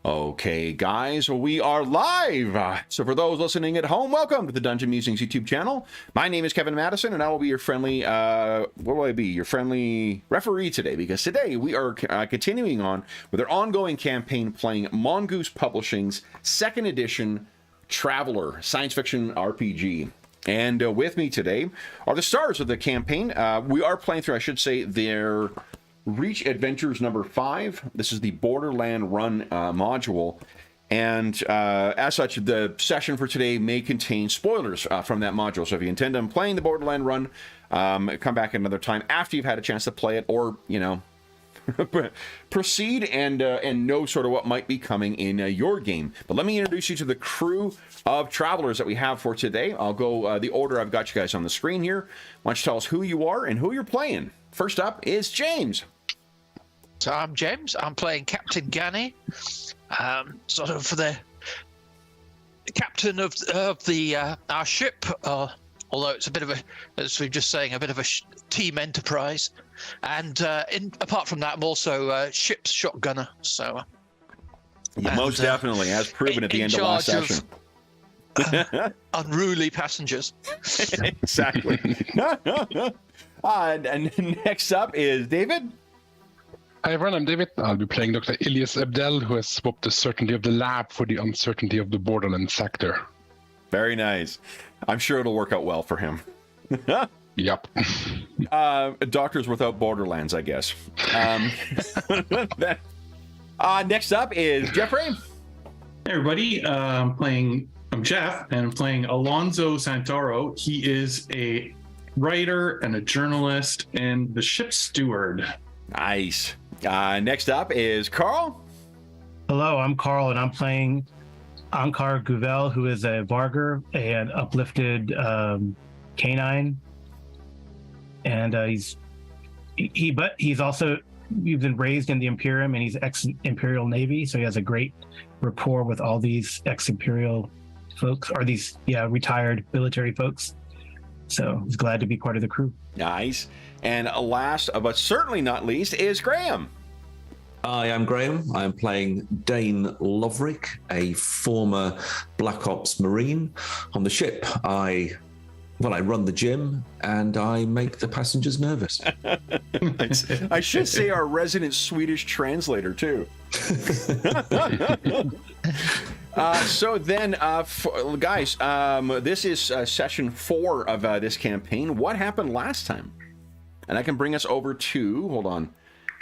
Okay, guys, we are live. So for those listening at home, welcome to the Dungeon Musings YouTube channel. My name is Kevin Madison, and I will be your friendly, what will I be? Your friendly referee today, because today we are continuing on with our ongoing campaign playing Mongoose Publishing's 2nd edition Traveler science fiction RPG. And with me today are the stars of the campaign. We are playing through, I should say, their Reach Adventures number 5. This is the Borderland Run module. And as such, the session for today may contain spoilers from that module. So if you intend on playing the Borderland Run, come back another time after you've had a chance to play it, or, you know, proceed and know sort of what might be coming in your game. But let me introduce you to the crew of travelers that we have for today. I'll go the order I've got you guys on the screen here. Why don't you tell us who you are and who you're playing? First up is James. So I'm James. I'm playing Captain Ganny, sort of the captain of the our ship. Although it's a bit of a, as we were just saying, a bit of a team enterprise. And apart from that, I'm also ship's shotgunner. So most definitely, as proven at the end of last session. Unruly passengers. Exactly. And next up is David. Hi everyone, I'm David. I'll be playing Dr. Ilyas Abdel, who has swapped the certainty of the lab for the uncertainty of the Borderland sector. Very nice. I'm sure it'll work out well for him. Yep. Doctors without Borderlands, I guess. Next up is Jeffrey. Hey everybody, I'm Jeff, and I'm playing Alonso Santoro. He is a writer and a journalist and the ship's steward. Nice. Next up is Carl. Hello, I'm Carl, and I'm playing Ankar Guvel, who is a Vargur, an uplifted canine, and he's been raised in the Imperium, and he's ex-Imperial Navy, so he has a great rapport with all these ex-Imperial folks, or these retired military folks. So he's glad to be part of the crew. Nice. And last, but certainly not least, is Graham. Hi, I'm Graham. I'm playing Dane Loverick, a former Black Ops Marine. On the ship, I run the gym and I make the passengers nervous. I should say our resident Swedish translator, too. So then, guys, this is session 4 of this campaign. What happened last time? And I can bring us over to, hold on, I'm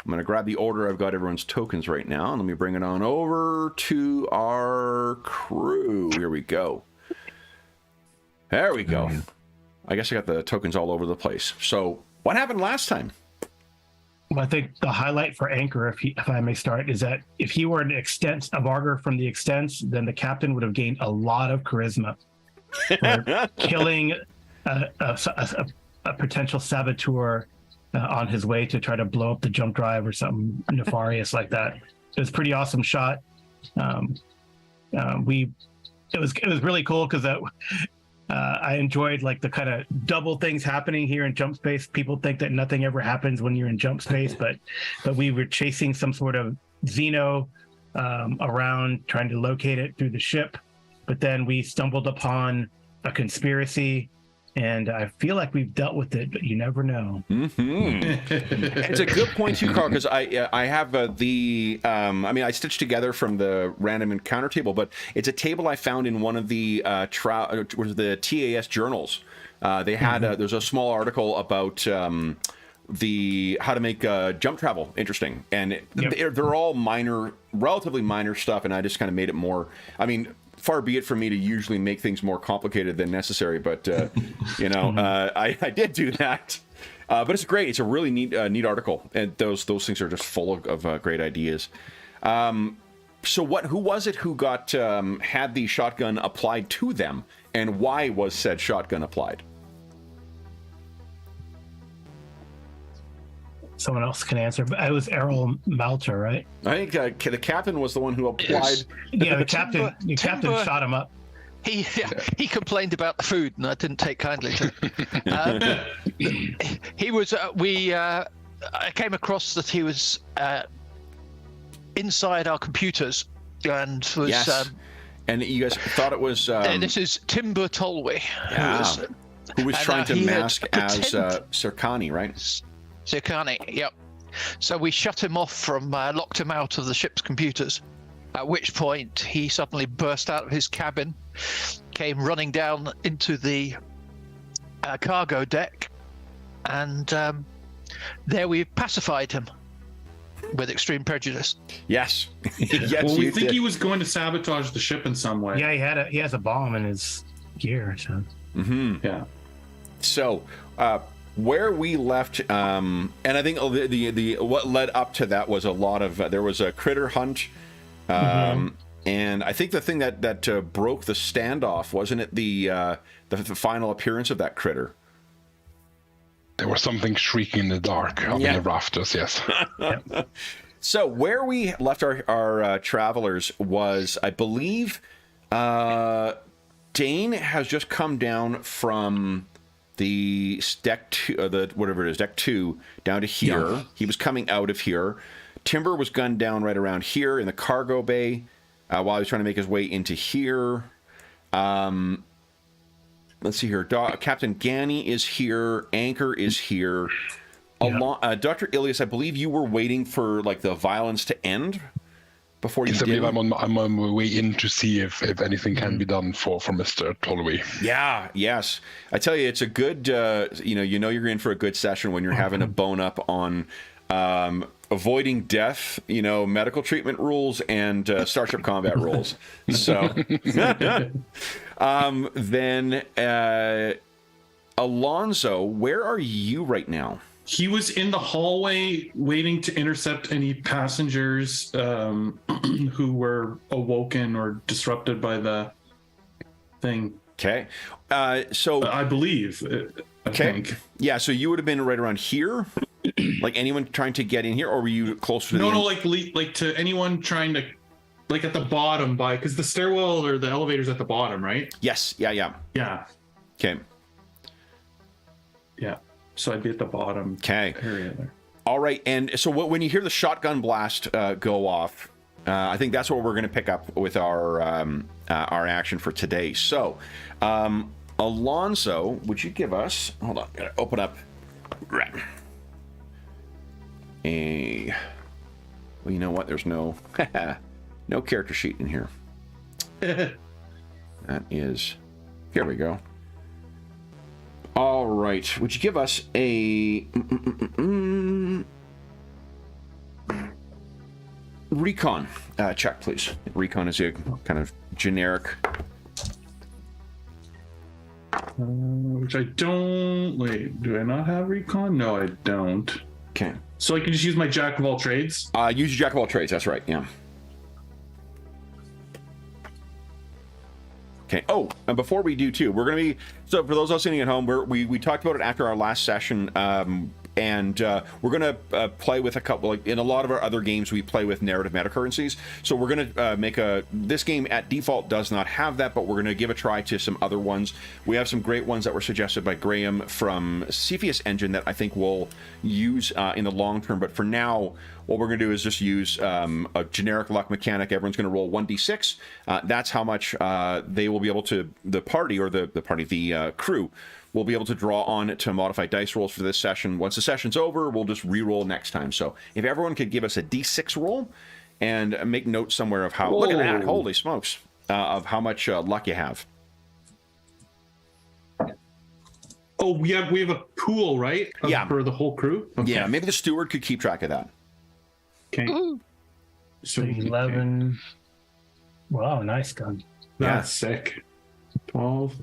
going to grab the order. I've got everyone's tokens right now. And let me bring it on over to our crew. Here we go. There we go. I guess I got the tokens all over the place. So what happened last time? Well, I think the highlight for Anchor, if I may start, is that if he were a Vargur from the Extents, then the captain would have gained a lot of charisma for killing a potential saboteur on his way to try to blow up the jump drive or something nefarious like that. It was a pretty awesome shot. It was really cool because I enjoyed like the kind of double things happening here in jump space. People think that nothing ever happens when you're in jump space, but we were chasing some sort of Xeno around, trying to locate it through the ship. But then we stumbled upon a conspiracy, and I feel like we've dealt with it, but you never know. It's a good point too, Carl, because I have I stitched together from the random encounter table, but it's a table I found in one of the the TAS journals. They had there's a small article about how to make jump travel interesting, and they're all relatively minor stuff, and I just kind of made it more. I mean, far be it from me to usually make things more complicated than necessary, but I did do that. But it's great. It's a really neat article, and those things are just full of great ideas. So who was it who got had the shotgun applied to them, and why was said shotgun applied? Someone else can answer, but it was Errol Malter, right? I think the captain was the one who applied. Yes. Yeah, the captain shot him up. He complained about the food, and I didn't take kindly to it. He was. I came across that he was inside our computers and was. Yes. And you guys thought it was This is Timber Tolway, who was trying to he had mask as pretend- Sirkani, right? Sirkani, yep. So we shut him off from, locked him out of the ship's computers, at which point he suddenly burst out of his cabin, came running down into the cargo deck, and there we pacified him with extreme prejudice. Yes. Yes, Well, we you think did. he was going to sabotage the ship in some way. Yeah, he has a bomb in his gear. So Yeah. So, where we left, and I think the what led up to that was a lot of there was a critter hunt, and I think the thing that broke the standoff, wasn't it the final appearance of that critter? There was something shrieking in the dark up in the rafters, yes. So where we left our travelers was, I believe, Dane has just come down from the deck two, whatever it is, deck 2, down to here. Yeah. He was coming out of here. Timber was gunned down right around here in the cargo bay while he was trying to make his way into here. Let's see here. Captain Ganny is here. Anchor is here. Yeah. Dr. Ilias, I believe you were waiting for like the violence to end before you did. I believe I'm on my way in to see if anything can be done for Mr. Tolway. Yeah, yes. I tell you, it's a good, you know you're in for a good session when you're having a bone up on avoiding death, medical treatment rules and Starship combat rules. So then Alonzo, where are you right now? He was in the hallway waiting to intercept any passengers who were awoken or disrupted by the thing. Okay. So I believe. I think. Yeah, so you would have been right around here? Like anyone trying to get in here, or were you closer to No, like to anyone trying to, like at the bottom because the stairwell or the elevator's at the bottom, right? Yes. Yeah. Okay. Yeah. So I'd be at the bottom area there. All right. And so when you hear the shotgun blast go off, I think that's what we're going to pick up with our action for today. So, Alonzo, would you give us... Hold on. Gotta open up... Right. Well, you know what? There's no... no character sheet in here. That is... Here we go. All right. Would you give us a recon check, please? Recon is a kind of generic. Which I don't... Wait, do I not have recon? No, I don't. Okay. So I can just use my jack of all trades? Use your jack of all trades. That's right. Yeah. Okay. Oh, and before we do too, we're going to be, so for those listening at home, we talked about it after our last session, and we're going to play with a couple, like in a lot of our other games, we play with narrative metacurrencies. So we're going to make this game at default does not have that, but we're going to give a try to some other ones. We have some great ones that were suggested by Graham from Cepheus Engine that I think we'll use in the long term. But for now, what we're going to do is just use a generic luck mechanic. Everyone's going to roll 1d6. That's how much they will be able to, the crew will be able to draw on to modify dice rolls for this session. Once the session's over, we'll just re-roll next time. So if everyone could give us a d6 roll and make note somewhere of how, look at that, holy smokes, of how much luck you have. Oh, we have a pool, right? Yeah. For the whole crew? Okay. Yeah, maybe the steward could keep track of that. Okay. So 11. Wow, nice gun. That's sick. 12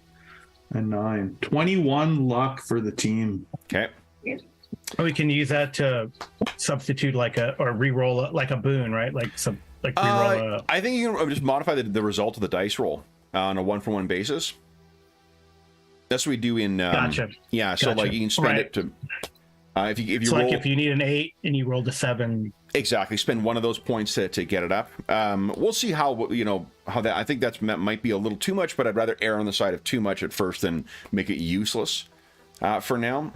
and 9. 21 luck for the team. Okay. We can use that to substitute or re-roll like a boon, right? Re-roll I think you can just modify the result of the dice roll on a 1-for-1 basis. That's what we do in. Gotcha. Yeah, so Gotcha. like you can spend it to. If you so roll, like if you need an 8 and you rolled a 7. Exactly, spend one of those points to get it up. We'll see how that. I think that might be a little too much, but I'd rather err on the side of too much at first than make it useless for now.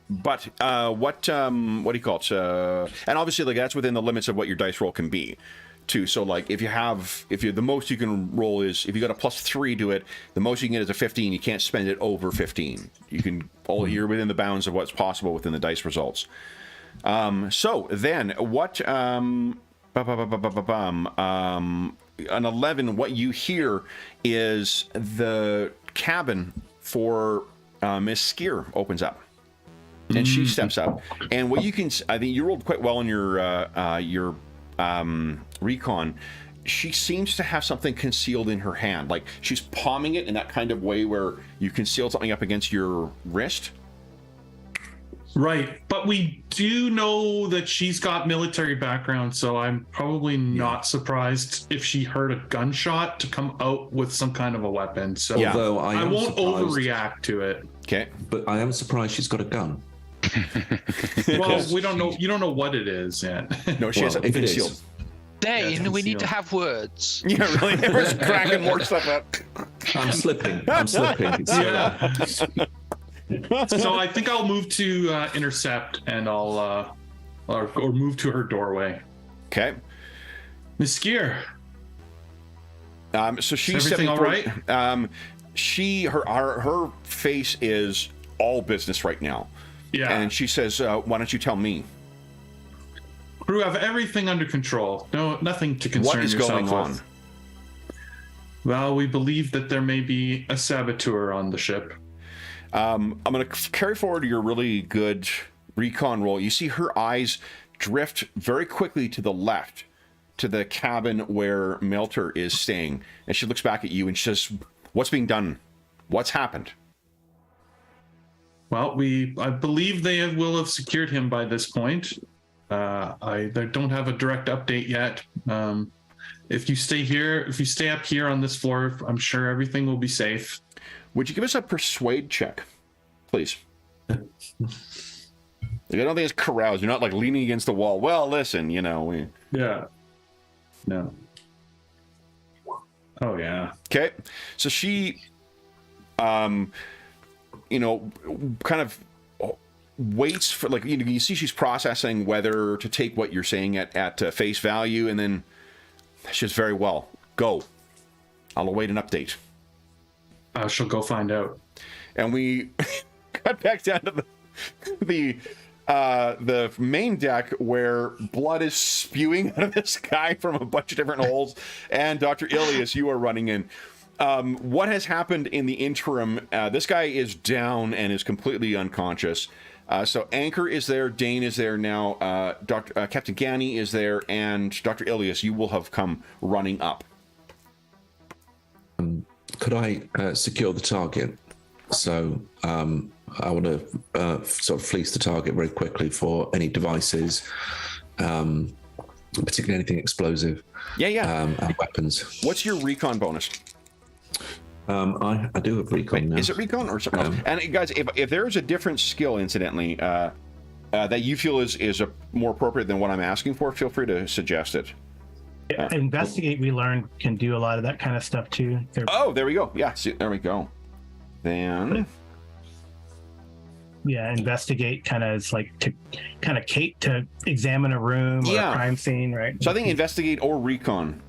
But what do you call it? And obviously, like that's within the limits of what your dice roll can be. too. So like if you're the most you can roll is if you got a +3 to it, the most you can get is a 15. You can't spend it over 15. You can you're within the bounds of what's possible within the dice results. So then what an 11, what you hear is the cabin for Miss Skier opens up. And she steps up, and what you can, I think you rolled quite well in your recon. She seems to have something concealed in her hand, like she's palming it in that kind of way where you conceal something up against your wrist. Right, but we do know that she's got military background, so I'm probably not surprised if she heard a gunshot to come out with some kind of a weapon. So Although I won't surprised, overreact to it. Okay, but I am surprised she's got a gun. Well, we don't know. You don't know what it is yet. No, she has it if it concealed. is, Dane, we need to concealed. have words. Yeah, really. Everyone's cracking more stuff up. I'm slipping. It's, Yeah. So I think I'll move to intercept, and I'll or move to her doorway. Okay. Miss Skier, So she's everything all right? Her face is all business right now. Yeah. And she says, "Why don't you tell me Crew have everything under control. No, nothing to concern what is yourself going with. on?" Well, we believe that there may be a saboteur on the ship. I'm going to carry forward your really good recon roll. You see her eyes drift very quickly to the left, to the cabin where Melter is staying, and she looks back at you and she says, "What's being done? What's happened?" Well, I believe they will have secured him by this point. I don't have a direct update yet. If you stay up here on this floor, I'm sure everything will be safe. Would you give us a persuade check, please? I don't think it's caroused. You're not like leaning against the wall. Well, listen, Yeah. No. Oh yeah. Okay, so she, kind of waits for you see she's processing whether to take what you're saying at face value, and then she says, "Very well, go. I'll await an update." She'll go find out. And we cut back down to the main deck where blood is spewing out of this guy from a bunch of different holes, and Dr. Ilias, you are running in. What has happened in the interim? This guy is down and is completely unconscious. So Anchor is there, Dane is there now, Captain Gani is there, and Dr. Ilias, you will have come running up. could I secure the target? So I want to sort of fleece the target very quickly for any devices, particularly anything explosive. And weapons. What's your recon bonus? I do have recon now. Is it recon or something else? And guys, if there is a different skill, incidentally, that you feel is more appropriate than what I'm asking for, feel free to suggest it. Investigate, we learned, can do a lot of that kind of stuff too. Oh, there we go. Yeah, see, there we go. Then... Yeah, investigate kind of is like to kind of to examine a room or a crime scene, right? So I think investigate or recon.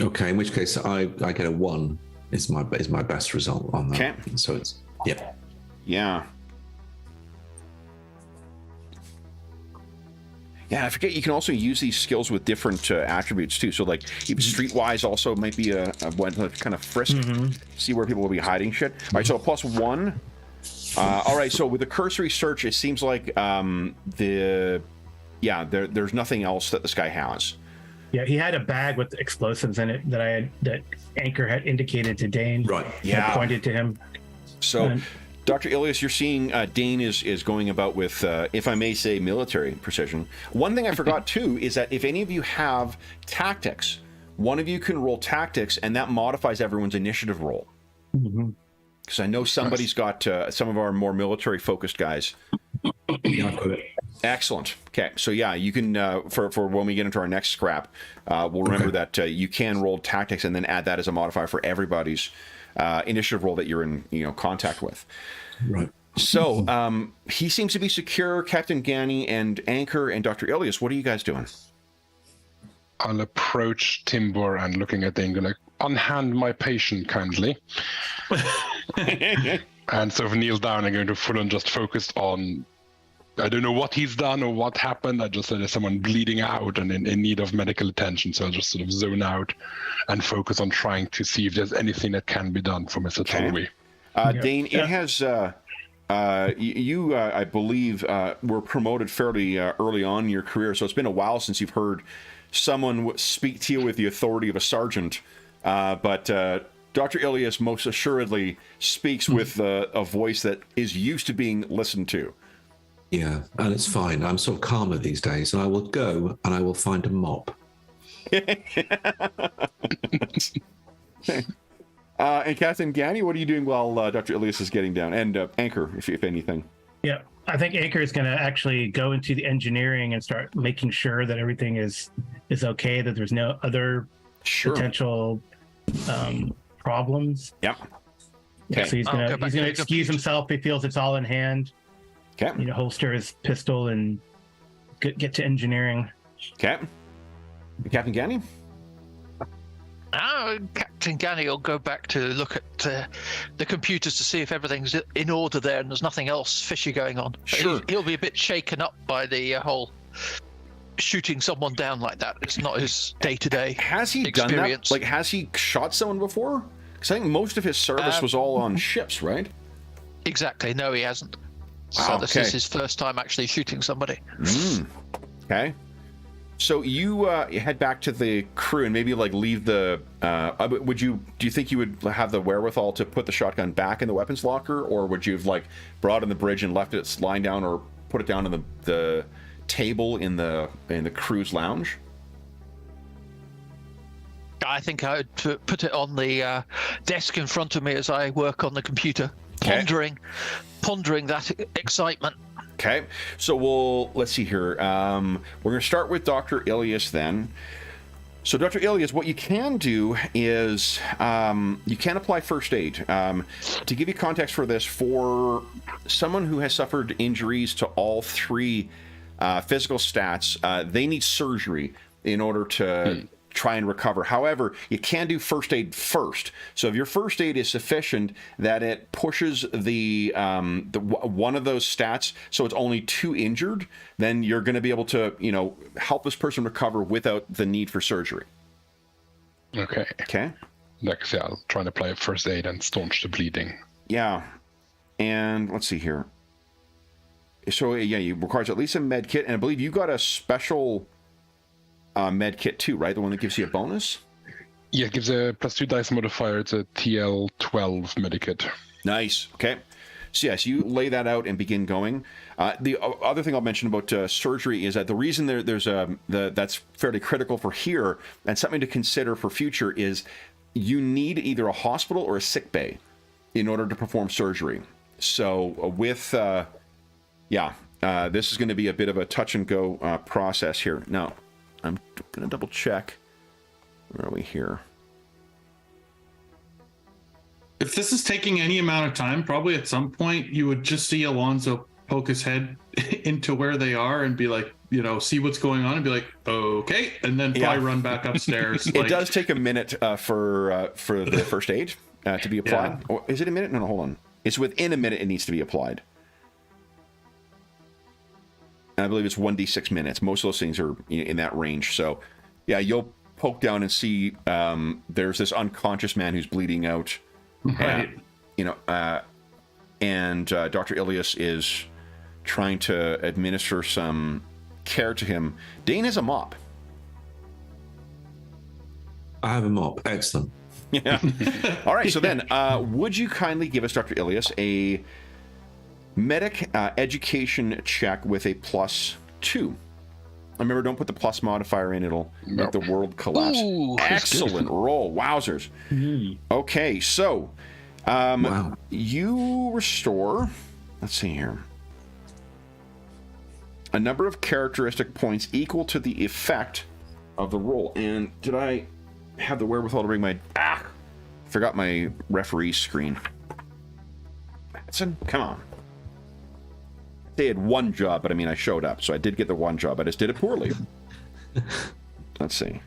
Okay, in which case I get a 1 is my best result on that. Okay. So it's Yeah, I forget you can also use these skills with different attributes too. So like even streetwise also might be a one to kind of frisk, see where people will be hiding shit. All right, so a +1. All right, so with the cursory search, it seems like there's nothing else that this guy has. Yeah, he had a bag with explosives in it that Anchor had indicated to Dane. Right. Yeah. Pointed to him. So, Dr. Ilias, you're seeing Dane is going about with, if I may say, military precision. One thing I forgot too is that if any of you have tactics, one of you can roll tactics, and that modifies everyone's initiative roll. Because I know somebody's got some of our more military-focused guys. Excellent. Okay, so yeah, you can for when we get into our next scrap, we'll remember that you can roll tactics and then add that as a modifier for everybody's initiative roll that you're in contact with. Right. So he seems to be secure. Captain Gani and Anchor and Dr. Ilias, what are you guys doing? I'll approach Timbor and looking at Dane, go like, unhand my patient kindly. And sort of kneel down and going to full on just focused on, I don't know what he's done or what happened. I just said there's someone bleeding out and in need of medical attention. So I'll just sort of zone out and focus on trying to see if there's anything that can be done for Mr. Tolwe. Dane, it has, I believe, were promoted fairly early on in your career. So it's been a while since you've heard someone speak to you with the authority of a sergeant. But Dr. Ilias most assuredly speaks with a voice that is used to being listened to. Yeah, and it's fine. I'm sort of calmer these days, and I will go and I will find a mop. And Captain Gani, what are you doing while Dr. Ilias is getting down? And Anchor, if anything. Yeah, I think Anchor is going to actually go into the engineering and start making sure that everything is okay, that there's no other potential problems. Yep. Yeah, so he's gonna excuse himself. He feels it's all in hand. Okay. Holster his pistol and get to engineering. Okay. Captain Gani? Captain Gani will go back to look at the computers to see if everything's in order there and there's nothing else fishy going on. Sure. He'll be a bit shaken up by the whole shooting someone down like that. It's not his day-to-day Has he experience. done that? Like, has he shot someone before? Because I think most of his service was all on ships, right? Exactly. No, he hasn't. Wow, So this is his first time actually shooting somebody. Okay. So you head back to the crew and maybe like leave the. Do you think you would have the wherewithal to put the shotgun back in the weapons locker, or would you have like brought in the bridge and left it lying down, or put it down on the table in the crew's lounge? I think I would put it on the desk in front of me as I work on the computer, pondering that excitement. Okay, so let's see here. We're going to start with Dr. Ilias then. So, Dr. Ilias, what you can do is you can apply first aid. To give you context for this, for someone who has suffered injuries to all three physical stats, they need surgery in order to try and recover. However, you can do first aid first. So if your first aid is sufficient that it pushes the one of those stats, so it's only 2 injured, then you're going to be able to, help this person recover without the need for surgery. Okay. Okay. Next, I'll try and apply first aid and staunch the bleeding. Yeah. And let's see here. So yeah, it requires at least a med kit, and I believe you got a special med kit too, right? The one that gives you a bonus? Yeah, it gives a +2 dice modifier. It's a TL12 medikit. Nice. Okay. So yes, you lay that out and begin going. The other thing I'll mention about surgery is that the reason that's fairly critical for here, and something to consider for future, is you need either a hospital or a sick bay in order to perform surgery. So with this is going to be a bit of a touch and go process here. Now, I'm going to double check. Where are we here? If this is taking any amount of time, probably at some point you would just see Alonzo poke his head into where they are and be like, see what's going on and be like, okay, and then probably run back upstairs. It does take a minute for the first aid to be applied. Or is it a minute? No, hold on. It's within a minute it needs to be applied. And I believe it's 1d6 minutes. Most of those things are in that range. So, yeah, you'll poke down and see there's this unconscious man who's bleeding out. Right. And Dr. Ilias is trying to administer some care to him. Dane has a mop. I have a mop. Excellent. Yeah. All right. So then, would you kindly give us, Dr. Ilias, a medic education check with a +2? Remember, don't put the plus modifier in. It'll make the world collapse. Ooh, excellent roll. Wowzers. Okay, so you restore, let's see here, a number of characteristic points equal to the effect of the roll. And did I have the wherewithal to bring my... forgot my referee screen. Matson, come on. They had one job, but I showed up, so I did get the one job. I just did it poorly. let's see.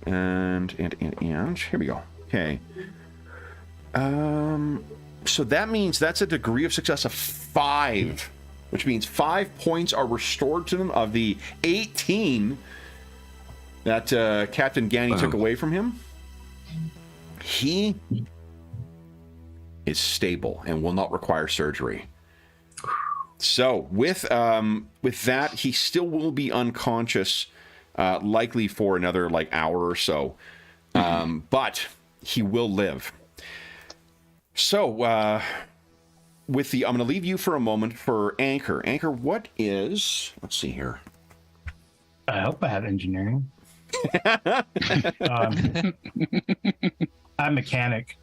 And here we go. Okay. So that means that's a degree of success of 5, which means 5 points are restored to them of the 18 that Captain Ganny took away from him. He is stable and will not require surgery. So with that, he still will be unconscious, likely for another like hour or so, but he will live. So I'm going to leave you for a moment for Anchor. Anchor, what is? Let's see here. I hope I have engineering. I'm mechanic.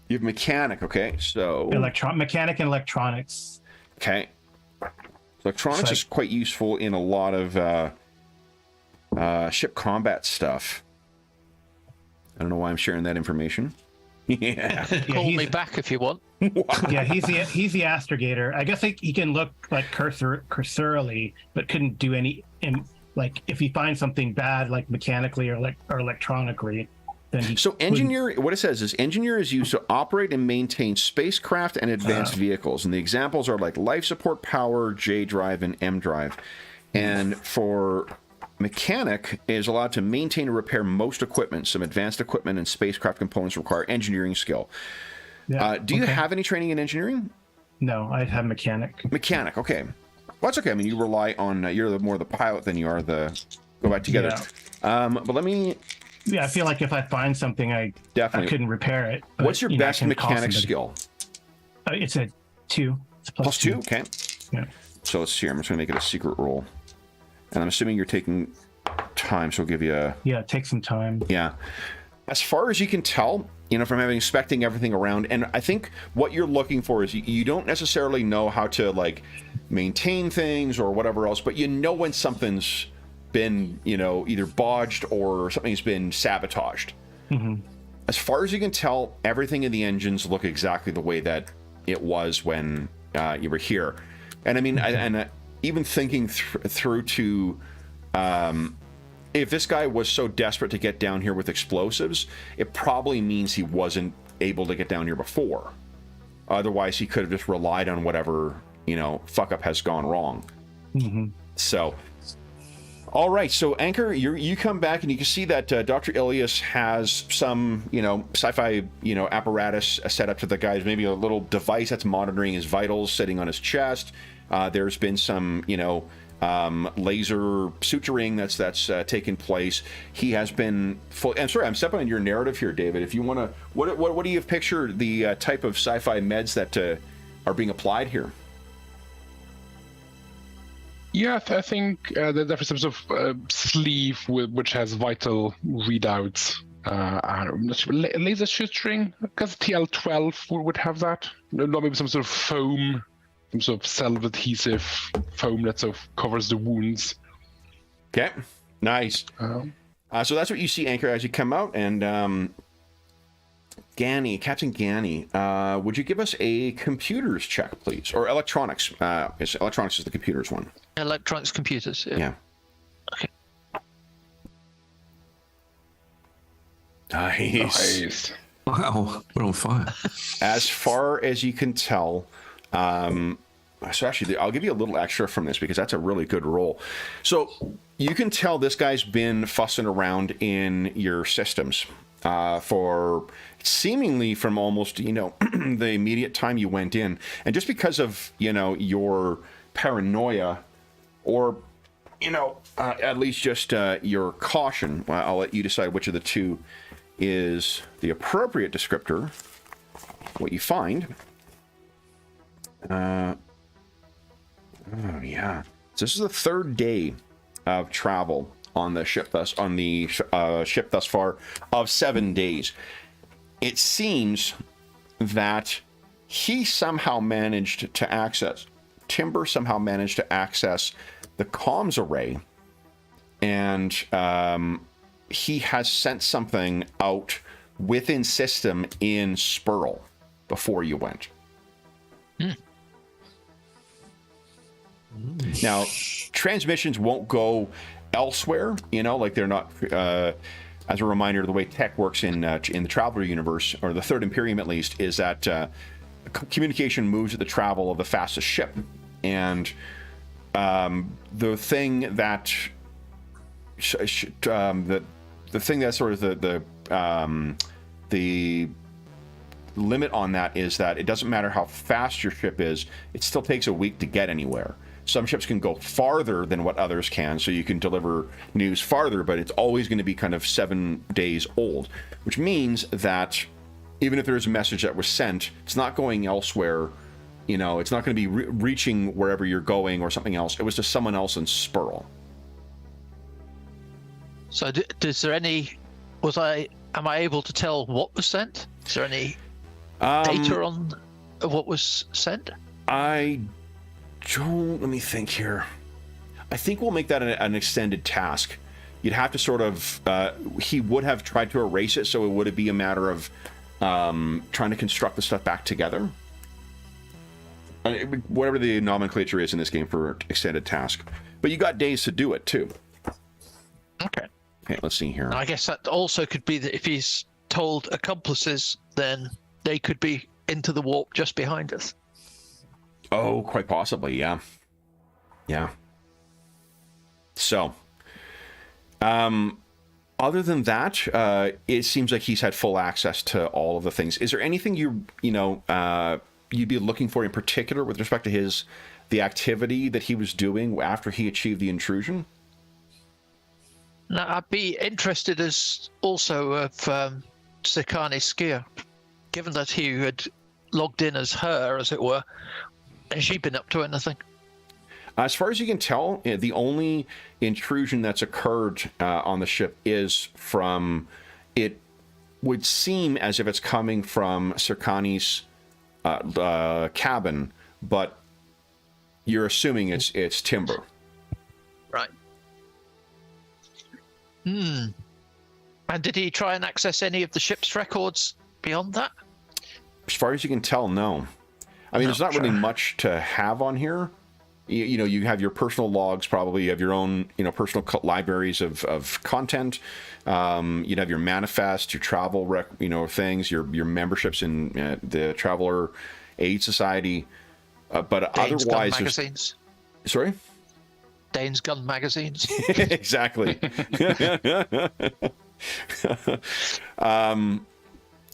You have mechanic, okay? So mechanic and electronics. Okay. Electronics is quite useful in a lot of ship combat stuff. I don't know why I'm sharing that information. Yeah. Call me back if you want. Yeah, he's the astrogator. I guess he can look like cursorily, but couldn't do any. Like if he finds something bad, like mechanically or electronically, then he. So engineer, what it says is engineer is used to operate and maintain spacecraft and advanced vehicles, and the examples are like life support, power, J drive, and M drive. And for mechanic is allowed to maintain and repair most equipment. Some advanced equipment and spacecraft components require engineering skill. Yeah, do you have any training in engineering? No, I have mechanic. Mechanic, okay. Well, that's okay. I mean, you rely on you're more the pilot than you are the go back together. Yeah. But let me. Yeah, I feel like if I find something, I couldn't repair it. But, what's your best mechanic skill? It's a 2. It's plus 2. Okay. Yeah. So let's see. I'm just going to make it a secret roll. And I'm assuming you're taking time, so I'll give you a... Yeah, take some time. Yeah. As far as you can tell, from having inspecting everything around, and I think what you're looking for is you don't necessarily know how to, like, maintain things or whatever else, but you know when something's been, either bodged or something's been sabotaged. Mm-hmm. As far as you can tell, everything in the engines look exactly the way that it was when you were here. And I mean, even thinking through to if this guy was so desperate to get down here with explosives, it probably means he wasn't able to get down here before. Otherwise, he could have just relied on whatever, fuck up has gone wrong. Mm-hmm. So, all right. So, Anchor, you come back and you can see that Dr. Ilias has some, sci-fi, apparatus set up to the guys. Maybe a little device that's monitoring his vitals sitting on his chest. There's been some, laser suturing that's taken place. He has been I'm sorry, I'm stepping on your narrative here, David. If you want to, what do you picture the type of sci-fi meds that are being applied here? Yeah, I think there's some sort of sleeve which has vital readouts. Laser suturing, because TL12 would have that. Maybe some sort of foam. Some sort of self-adhesive foam that sort of covers the wounds. Okay, nice. So that's what you see, Anchor, as you come out. And Captain Ganny, would you give us a computers check, please? Or electronics. Electronics is the computers one. Electronics, computers. Yeah. Okay. Nice. Wow, we're on fire. As far as you can tell... so actually, I'll give you a little extra from this because that's a really good roll. So you can tell this guy's been fussing around in your systems for seemingly from almost, the immediate time you went in. And just because of, your paranoia or, at least just your caution, I'll let you decide which of the two is the appropriate descriptor. What you find... yeah. So this is the 3rd day of travel on the ship ship thus far of 7 days. It seems that Timber somehow managed to access the comms array, and he has sent something out within system in Spurl before you went. Now, transmissions won't go elsewhere. You know, like they're not. As a reminder, the way tech works in the Traveler universe, or the Third Imperium at least, is that communication moves at the travel of the fastest ship, and the thing that the thing that's sort of the limit on that is that it doesn't matter how fast your ship is, it still takes a week to get anywhere. Some ships can go farther than what others can, so you can deliver news farther, but it's always going to be kind of 7 days old, which means that even if there's a message that was sent, it's not going elsewhere. You know, it's not going to be reaching wherever you're going or something else. It was to someone else in Spurl. So is there any, am I able to tell what was sent? Is there any data on what was sent? I don't, let me think here. I think we'll make that an extended task. You'd have to sort of, he would have tried to erase it, so it would be a matter of trying to construct the stuff back together. Whatever the nomenclature is in this game for extended task. But you got days to do it, too. Okay. Okay, let's see here. I guess that also could be that if he's told accomplices, then they could be into the warp just behind us. Oh, quite possibly, yeah. Yeah. So, other than that, it seems like he's had full access to all of the things. Is there anything you'd be looking for in particular with respect to the activity that he was doing after he achieved the intrusion? Now, I'd be interested as also of Sakani Skier, given that he had logged in as her, as it were. Has she been up to anything? As far as you can tell, the only intrusion that's occurred on the ship is from, it would seem as if it's coming from Sakani's cabin, but you're assuming it's timber. Right. And did he try and access any of the ship's records beyond that? As far as you can tell, no. I mean, there's not really much to have on here. You know, you have your personal logs, probably. You have your own, personal libraries of content. You'd have your manifest, your travel, things, your memberships in the Traveler Aid Society. But Dane's otherwise, gun magazines. Sorry? Dane's gun magazines. Exactly.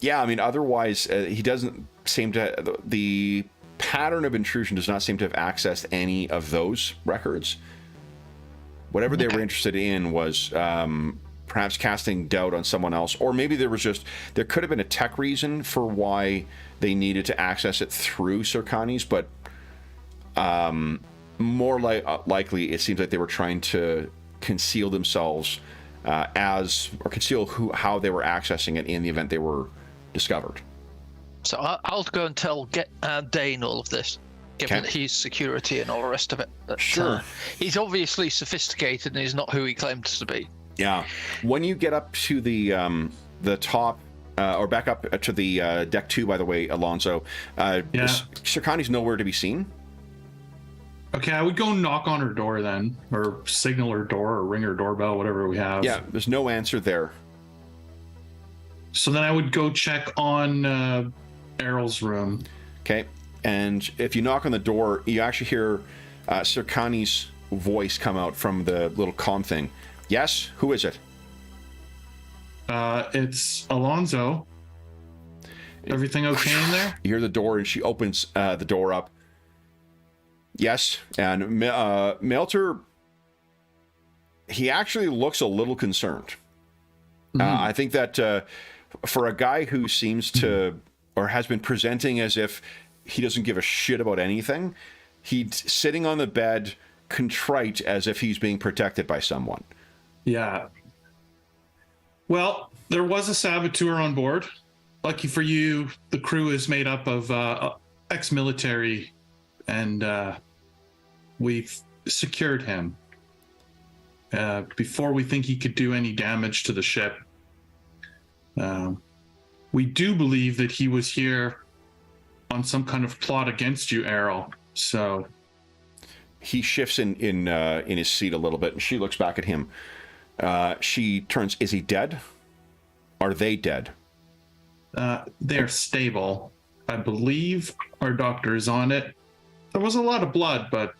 Yeah, I mean, otherwise, he doesn't seem to. The pattern of intrusion does not seem to have accessed any of those records. Whatever they were interested in was perhaps casting doubt on someone else, or maybe there could have been a tech reason for why they needed to access it through Sakani's, but more likely it seems like they were trying to conceal themselves conceal how they were accessing it in the event they were discovered. So I'll go and tell Dane all of this, given that he's security and all the rest of it. But, sure. He's obviously sophisticated and he's not who he claims to be. Yeah. When you get up to the top, or back up to the deck 2, by the way, Alonso, Sakani's nowhere to be seen. Okay, I would go knock on her door then, or signal her door, or ring her doorbell, whatever we have. Yeah, there's no answer there. So then I would go check on Errol's room. Okay, and if you knock on the door, you actually hear Sakani's voice come out from the little comm thing. Yes, who is it? It's Alonso. Everything okay in there? You hear the door, and she opens the door up. Yes, and Melter, he actually looks a little concerned. I think that for a guy who seems to, or has been presenting as if he doesn't give a shit about anything, he's sitting on the bed, contrite, as if he's being protected by someone. Yeah. Well, there was a saboteur on board. Lucky for you, the crew is made up of ex-military, and we've secured him before we think he could do any damage to the ship. We do believe that he was here on some kind of plot against you, Errol. So he shifts in his seat a little bit, and she looks back at him. She turns. Is he dead? Are they dead? They're stable. I believe our doctor is on it. There was a lot of blood, but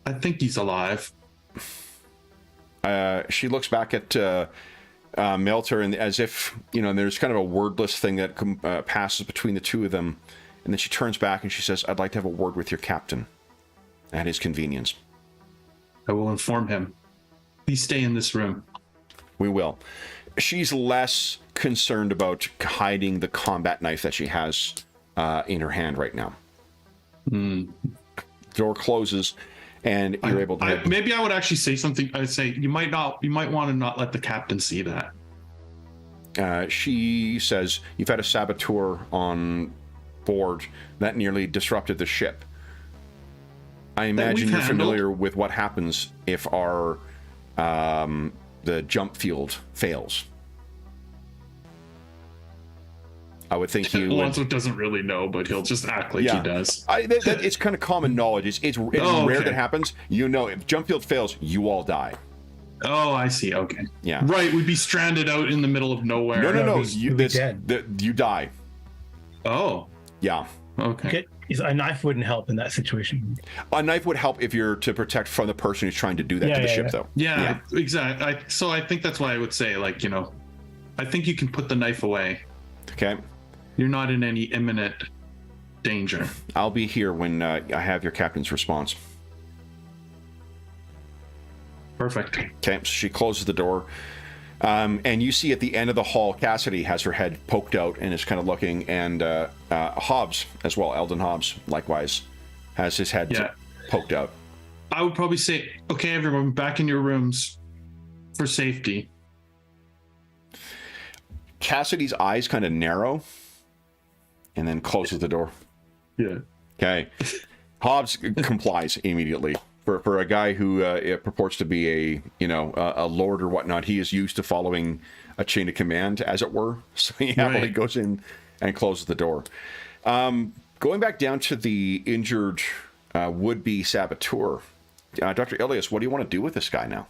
I think he's alive. She looks back at Melter, and as if, there's kind of a wordless thing that passes between the two of them. And then she turns back and she says, I'd like to have a word with your captain at his convenience. I will inform him. Please stay in this room. We will. She's less concerned about hiding the combat knife that she has in her hand right now. Door closes, and you're able to... maybe I would actually say something. I'd say, you might want to not let the captain see that. She says, you've had a saboteur on board that nearly disrupted the ship. I imagine you're familiar with what happens if our the jump field fails. I would think he Alonso doesn't really know, but he'll just act like he does. It's kind of common knowledge. It's rare that happens. If jump field fails, you all die. Oh, I see. Okay. Yeah. Right. We'd be stranded out in the middle of nowhere. No. Dead. You die. Oh. Yeah. Okay. A knife wouldn't help in that situation. A knife would help if you're to protect from the person who's trying to do that to the ship, though. Yeah, exactly. So I think that's why I would say, I think you can put the knife away. Okay. You're not in any imminent danger. I'll be here when I have your captain's response. Perfect. Okay, so she closes the door. And you see at the end of the hall, Cassidy has her head poked out and is kind of looking, and Hobbs as well, Eldon Hobbs, likewise, has his head poked out. I would probably say, okay, everyone, back in your rooms for safety. Cassidy's eyes kind of narrow and then closes the door. Yeah. Okay. Hobbs complies immediately. For a guy who purports to be a lord or whatnot, he is used to following a chain of command, as it were. So he happily goes in and closes the door. Going back down to the injured would-be saboteur, Dr. Ilias, what do you want to do with this guy now?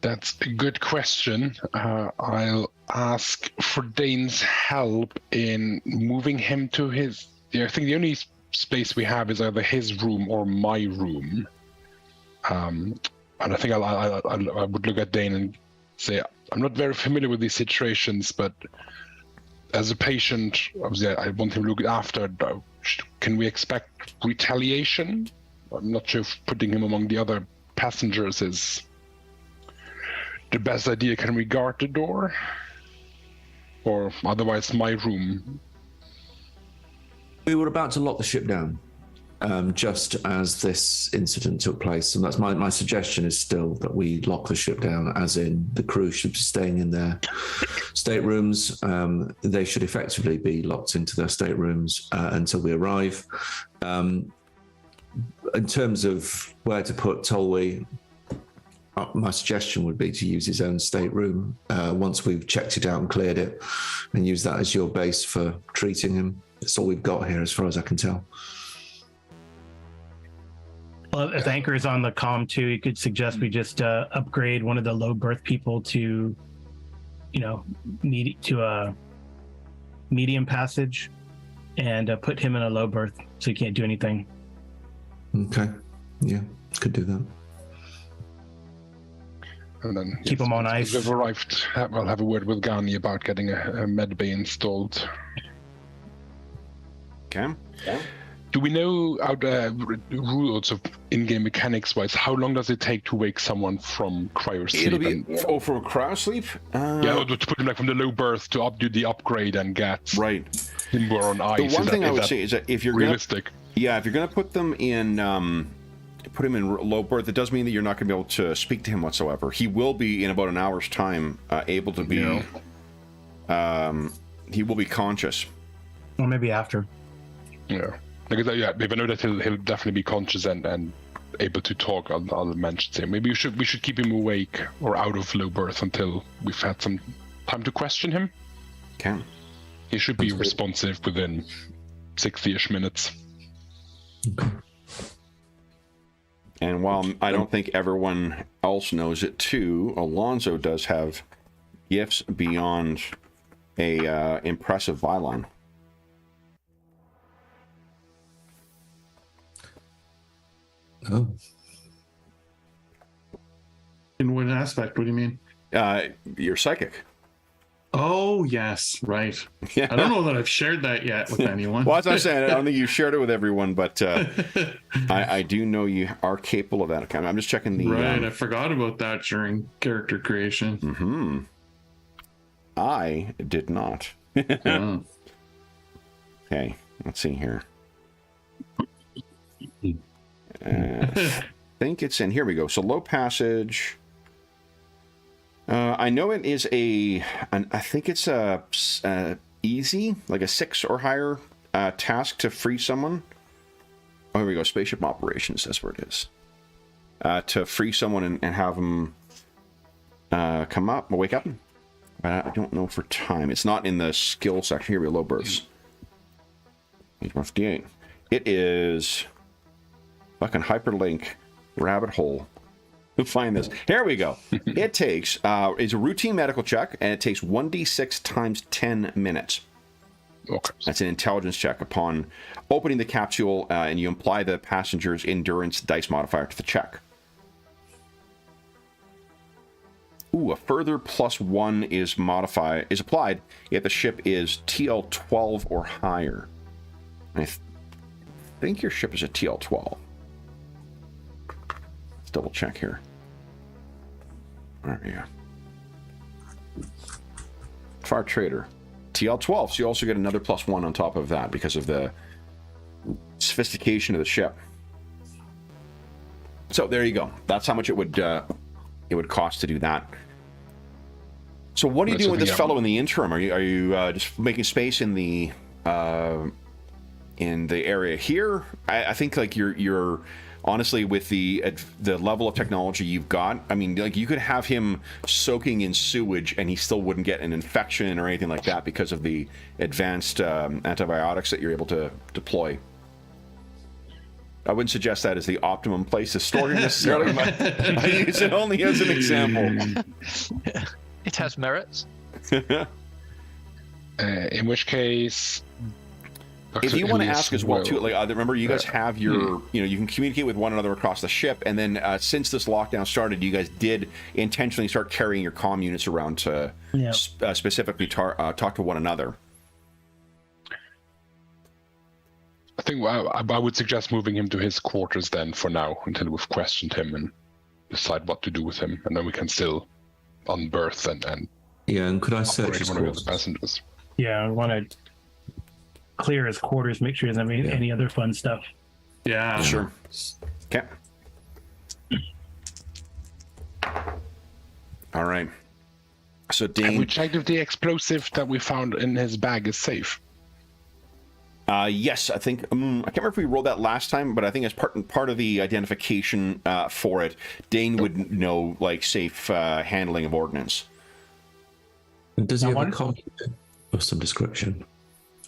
That's a good question. I'll ask for Dane's help in moving him to his... I think the only space we have is either his room or my room. And I think I would look at Dane and say, I'm not very familiar with these situations, but as a patient, obviously I want him looked after. Can we expect retaliation? I'm not sure if putting him among the other passengers is the best idea. Can we guard the door? Or otherwise my room? We were about to lock the ship down just as this incident took place. And that's my suggestion is still that we lock the ship down, as in the crew should be staying in their staterooms. They should effectively be locked into their staterooms until we arrive. In terms of where to put Tolwe, my suggestion would be to use his own stateroom once we've checked it out and cleared it, and use that as your base for treating him. That's all we've got here, as far as I can tell. Well, if Anchor is on the comm too, you could suggest we just upgrade one of the low berth people to, to a medium passage, and put him in a low berth so he can't do anything. Okay. Yeah, could do that. And then keep him on ice. We've arrived. I'll have a word with Gani about getting a med bay installed. Okay. Yeah. Do we know rules of in-game mechanics-wise? How long does it take to wake someone from cryo sleep? It'll be from cryo sleep. Yeah, to put him from the low berth to do the upgrade and get him more on ice. The one thing I would say is that if you're realistic, if you're going to put them in, low berth, it does mean that you're not going to be able to speak to him whatsoever. He will be in about an hour's time able to be. He will be conscious. Or maybe after. Yeah. Because if I know that he'll definitely be conscious and able to talk, I'll mention him. Maybe we should keep him awake or out of low berth until we've had some time to question him. Okay. He should be responsive within 60-ish minutes. And while I don't think everyone else knows it too, Alonzo does have gifts beyond a impressive Vylon. Oh. In what aspect? What do you mean? You're psychic. Oh, yes, right. Yeah. I don't know that I've shared that yet with anyone. Well, as I said, I don't think you've shared it with everyone, but I do know you are capable of that. I'm just checking the... Right, I forgot about that during character creation. Mm-hmm. I did not. Oh. Okay, let's see here. I think it's in... Here we go. So low passage... I know it is I think it's a easy, like a 6 or higher task to free someone. Oh, here we go. Spaceship operations. That's where it is. To free someone and have them come up, wake up. But I don't know for time. It's not in the skill section. Here we go. Low bursts. Page 158. It is fucking hyperlink rabbit hole. Find this. Here we go. It takes it's a routine medical check, and it takes 1d6 times 10 minutes. Okay. That's an intelligence check. Upon opening the capsule, and you apply the passenger's endurance dice modifier to the check. Ooh, a further +1 is applied if the ship is TL12 or higher. I think your ship is a TL12. Let's double check here. There we go. Far Trader. TL12, so you also get another +1 on top of that because of the sophistication of the ship. So there you go. That's how much it would cost to do that. So what are you doing with this fellow in the interim? Are you just making space in the area here? I think like you're honestly, with the level of technology you've got, I mean, like you could have him soaking in sewage and he still wouldn't get an infection or anything like that because of the advanced antibiotics that you're able to deploy. I wouldn't suggest that as the optimum place to store him necessarily, but I use it only as an example. It has merits. In which case... If you want to ask as well, too, like remember, you guys have your, you can communicate with one another across the ship, and then since this lockdown started, you guys did intentionally start carrying your comm units around to specifically talk to one another. I think I would suggest moving him to his quarters then for now, until we've questioned him and decide what to do with him, and then we can still unberth and yeah, and could I search his one of quarters? the passengers? Yeah, I want to clear his quarters, make sure he doesn't have any other fun stuff. Yeah, sure. Okay. All right. So Dane, have we checked if the explosive that we found in his bag is safe? Yes, I think I can't remember if we rolled that last time, but I think as part of the identification for it, Dane would know like safe handling of ordnance. Does he have a comm unit of some description?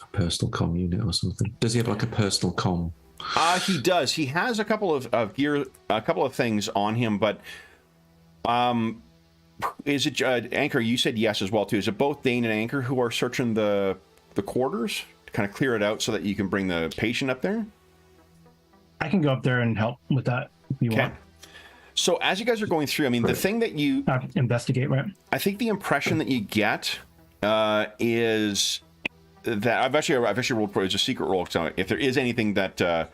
A personal comm unit or something? Does he have like a personal comm? He does. He has a couple of gear, a couple of things on him, but is it Anchor? You said yes as well too. Is it both Dane and Anchor who are searching the quarters to kind of clear it out so that you can bring the patient up there? I can go up there and help with that if you want. So as you guys are going through, I mean, the thing that you investigate, right? I think the impression that you get is that I've actually rolled for it's a secret roll. So if there is anything that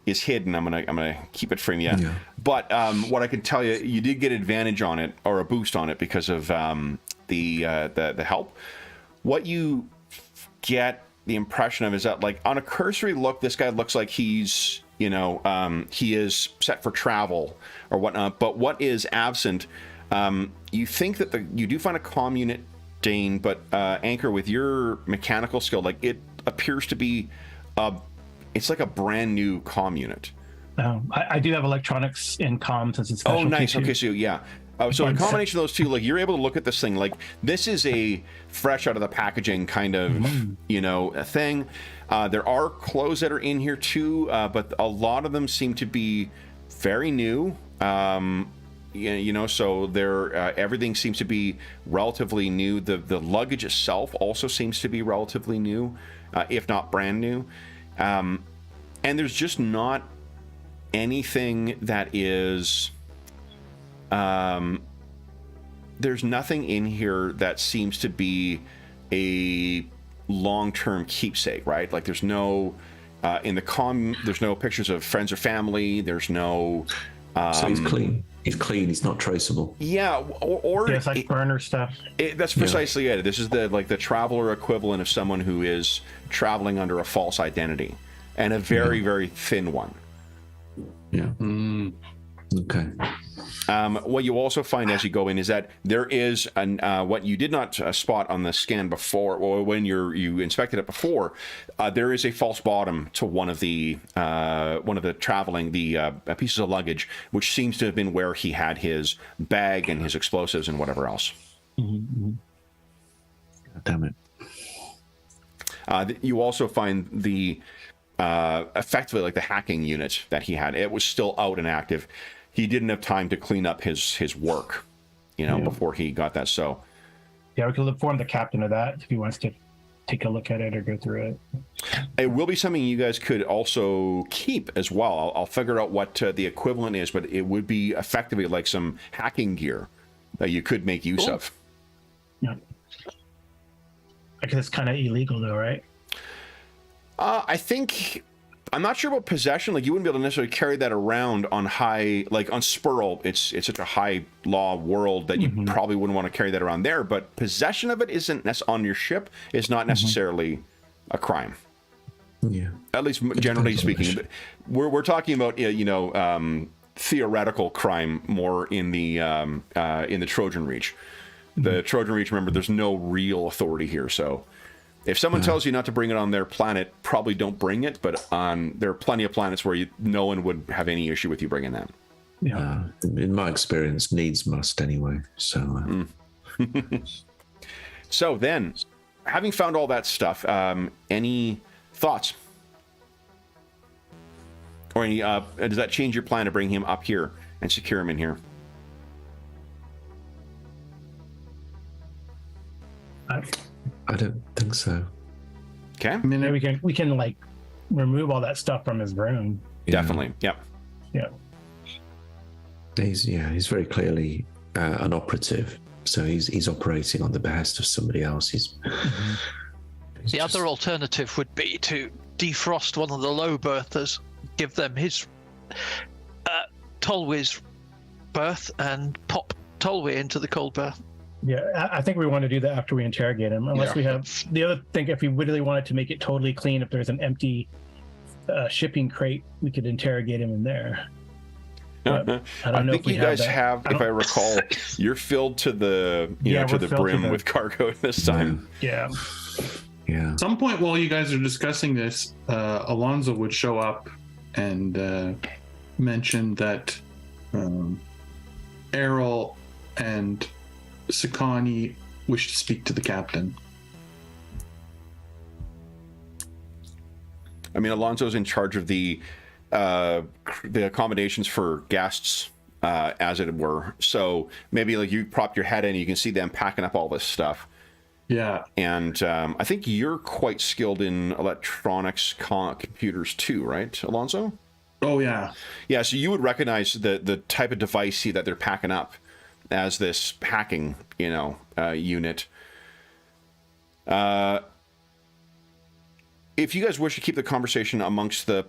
is hidden, I'm gonna keep it from you. Yeah. But what I can tell you, you did get advantage on it or a boost on it because of the help. What you get the impression of is that, like, on a cursory look, this guy looks like he's he is set for travel or whatnot. But what is absent? You think that you do find a comm unit, Dane, but Anchor, with your mechanical skill, like, it appears to be it's like a brand new comm unit. I do have electronics and comms as a special. Oh, nice. Okay, so yeah, So the combination of those two, like you're able to look at this thing, like this is a fresh out of the packaging kind of, a thing. There are clothes that are in here too, but a lot of them seem to be very new. So everything seems to be relatively new. The luggage itself also seems to be relatively new, if not brand new. And there's just not anything that is... there's nothing in here that seems to be a long-term keepsake, right? Like there's no there's no pictures of friends or family. There's no so he's clean. He's clean. He's not traceable. Yeah, or it's like burner stuff. That's precisely it. This is the traveler equivalent of someone who is traveling under a false identity, and a very very thin one. Yeah. Okay. What you also find as you go in is that there is what you did not spot on the scan before, or when you inspected it before. There is a false bottom to one of the pieces of luggage, which seems to have been where he had his bag and his explosives and whatever else. Damn it. You also find the effectively like the hacking unit that he had. It was still out and active. He didn't have time to clean up his work, before he got that. So, yeah, we could inform the captain of that if he wants to take a look at it or go through it. It will be something you guys could also keep as well. I'll figure out what the equivalent is, but it would be effectively like some hacking gear that you could make use of. Yeah. I guess it's kind of illegal though, right? I'm not sure about possession. Like you wouldn't be able to necessarily carry that around on high, like on Spurl. It's such a high law world that you probably wouldn't want to carry that around there. But possession of it on your ship is not necessarily a crime. Yeah. At least generally speaking. But we're talking about theoretical crime more in the Trojan Reach. The Trojan Reach. Remember, there's no real authority here, so. If someone tells you not to bring it on their planet, probably don't bring it. But there are plenty of planets where no one would have any issue with you bringing that. Yeah. In my experience, needs must anyway. So. So then, having found all that stuff, any thoughts? Or any? Does that change your plan to bring him up here and secure him in here? I don't think so. Okay. I mean, we can like remove all that stuff from his room. Definitely. Yep. Yeah. He's very clearly an operative, so he's operating on the behest of somebody else. The other alternative would be to defrost one of the low berthers, give them his Tolwy's berth, and pop Tolwy into the cold berth. Yeah, I think we want to do that after we interrogate him. Unless we have the other thing, if we really wanted to make it totally clean, if there's an empty shipping crate, we could interrogate him in there. But I think you guys have, if I recall, you're filled to the to the brim with cargo this time. Yeah. Yeah. At some point while you guys are discussing this, Alonzo would show up and mention that Errol and Sakani wish to speak to the captain. I mean, Alonso's in charge of the accommodations for guests, as it were. So maybe like you prop your head in, you can see them packing up all this stuff. Yeah. And I think you're quite skilled in electronics computers too, right, Alonso? Oh, yeah. Yeah, so you would recognize the type of device that they're packing up as this hacking, unit. If you guys wish to keep the conversation amongst the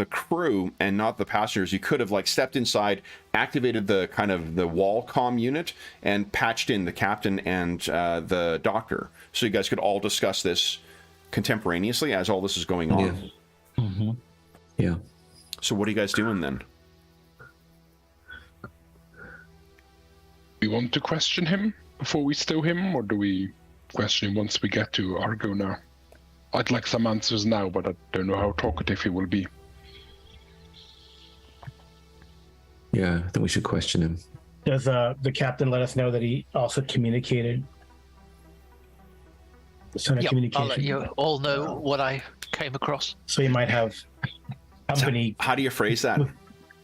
crew and not the passengers, you could have stepped inside, activated the kind of the wall comm unit, and patched in the captain and the doctor, so you guys could all discuss this contemporaneously as all this is going on. Yeah. Mm-hmm. Yeah. So what are you guys doing then? We want to question him before we stow him, or do we question him once we get to Argo now? I'd like some answers now, but I don't know how talkative he will be. Yeah, I think we should question him. Does the captain let us know that he also communicated? Sonic Yep, communication. I'll let you all know what I came across. So he might have company. How do you phrase that,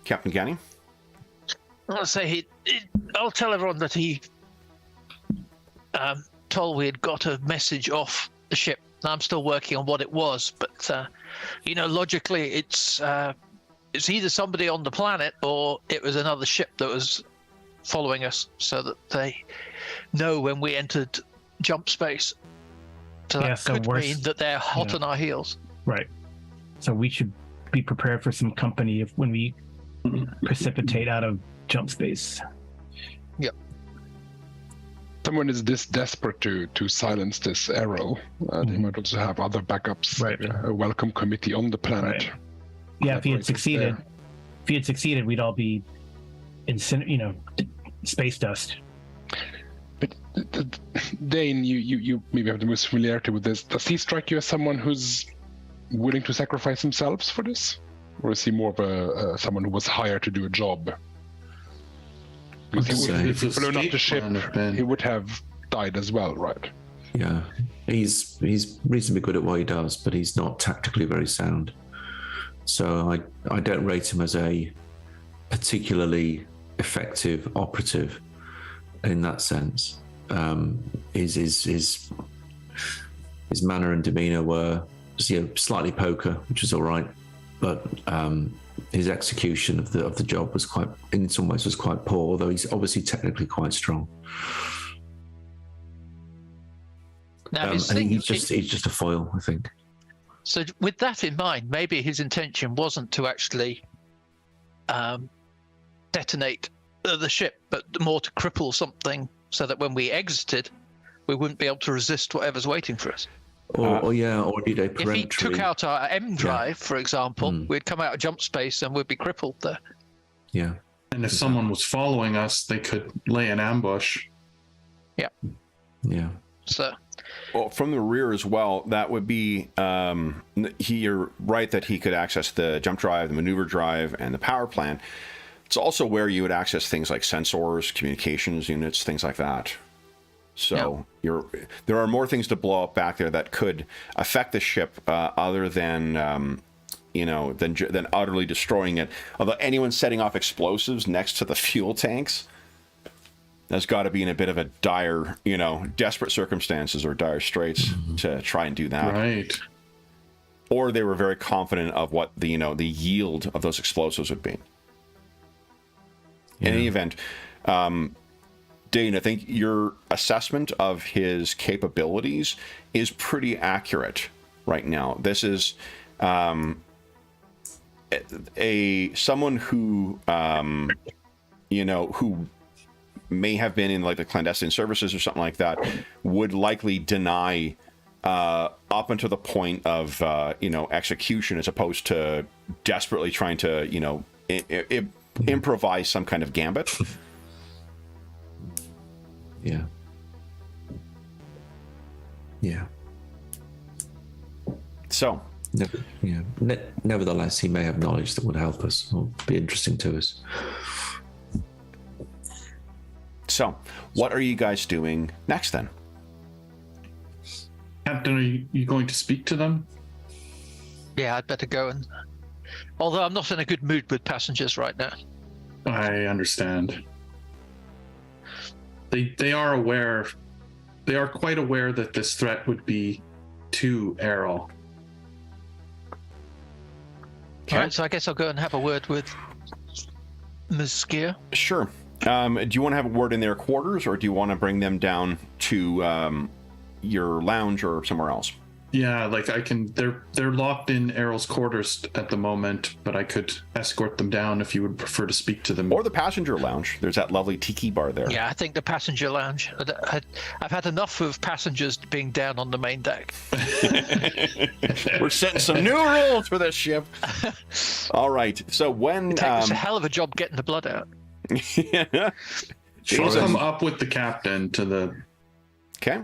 Captain Ganny? I'll say I'll tell everyone that he told we had got a message off the ship. I'm still working on what it was, but logically, it's either somebody on the planet or it was another ship that was following us, so that they know when we entered jump space. So that could mean that they're hot on our heels. Right. So we should be prepared for some company when we precipitate out of jump space. Yep. Someone is this desperate to silence this arrow, and he might also have other backups, Right. A welcome committee on the planet. Right. Yeah, if he had succeeded, we'd all be in space dust. But Dane, you maybe have the most familiarity with this. Does he strike you as someone who's willing to sacrifice themselves for this, or is he more of someone who was hired to do a job? Because if he blown up the ship, he would have died as well, right? Yeah, he's reasonably good at what he does, but he's not tactically very sound. So I don't rate him as a particularly effective operative in that sense. His manner and demeanor were slightly poker, which is all right, but his execution of the job was in some ways was quite poor, although he's obviously technically quite strong. Now, I think he's just a foil, I think. So with that in mind, maybe his intention wasn't to actually detonate the ship, but more to cripple something so that when we exited, we wouldn't be able to resist whatever's waiting for us. Or did a peremptory... If he took out our M drive, for example, we'd come out of jump space and we'd be crippled there. Yeah. And if someone was following us, they could lay an ambush. Yeah. Yeah. So... Well, from the rear as well, that would be, you're right that he could access the jump drive, the maneuver drive, and the power plant. It's also where you would access things like sensors, communications units, things like that. So there are more things to blow up back there that could affect the ship other than, than utterly destroying it. Although anyone setting off explosives next to the fuel tanks, that's got to be in a bit of a dire, desperate circumstances or dire straits to try and do that. Right. Or they were very confident of what the yield of those explosives would be. In any event, Dane, I think your assessment of his capabilities is pretty accurate right now. This is someone who, who may have been in like the clandestine services or something like that, would likely deny up until the point of execution, as opposed to desperately trying to improvise some kind of gambit. Yeah. So nevertheless, he may have knowledge that would help us or be interesting to us. So, what are you guys doing next then? Captain, are you going to speak to them? Yeah, I'd better go. Although I'm not in a good mood with passengers right now. I understand. They are aware. They are quite aware that this threat would be to Errol. All right, so I guess I'll go and have a word with Ms. Skier. Sure. Do you want to have a word in their quarters, or do you want to bring them down to your lounge or somewhere else? Yeah, like I can. They're locked in Errol's quarters at the moment, but I could escort them down if you would prefer to speak to them. Or the passenger lounge. There's that lovely tiki bar there. Yeah, I think the passenger lounge. I've had enough of passengers being down on the main deck. We're setting some new rules for this ship. All right. So when It takes a hell of a job getting the blood out. Yeah. I'll come up with the captain to the. Okay.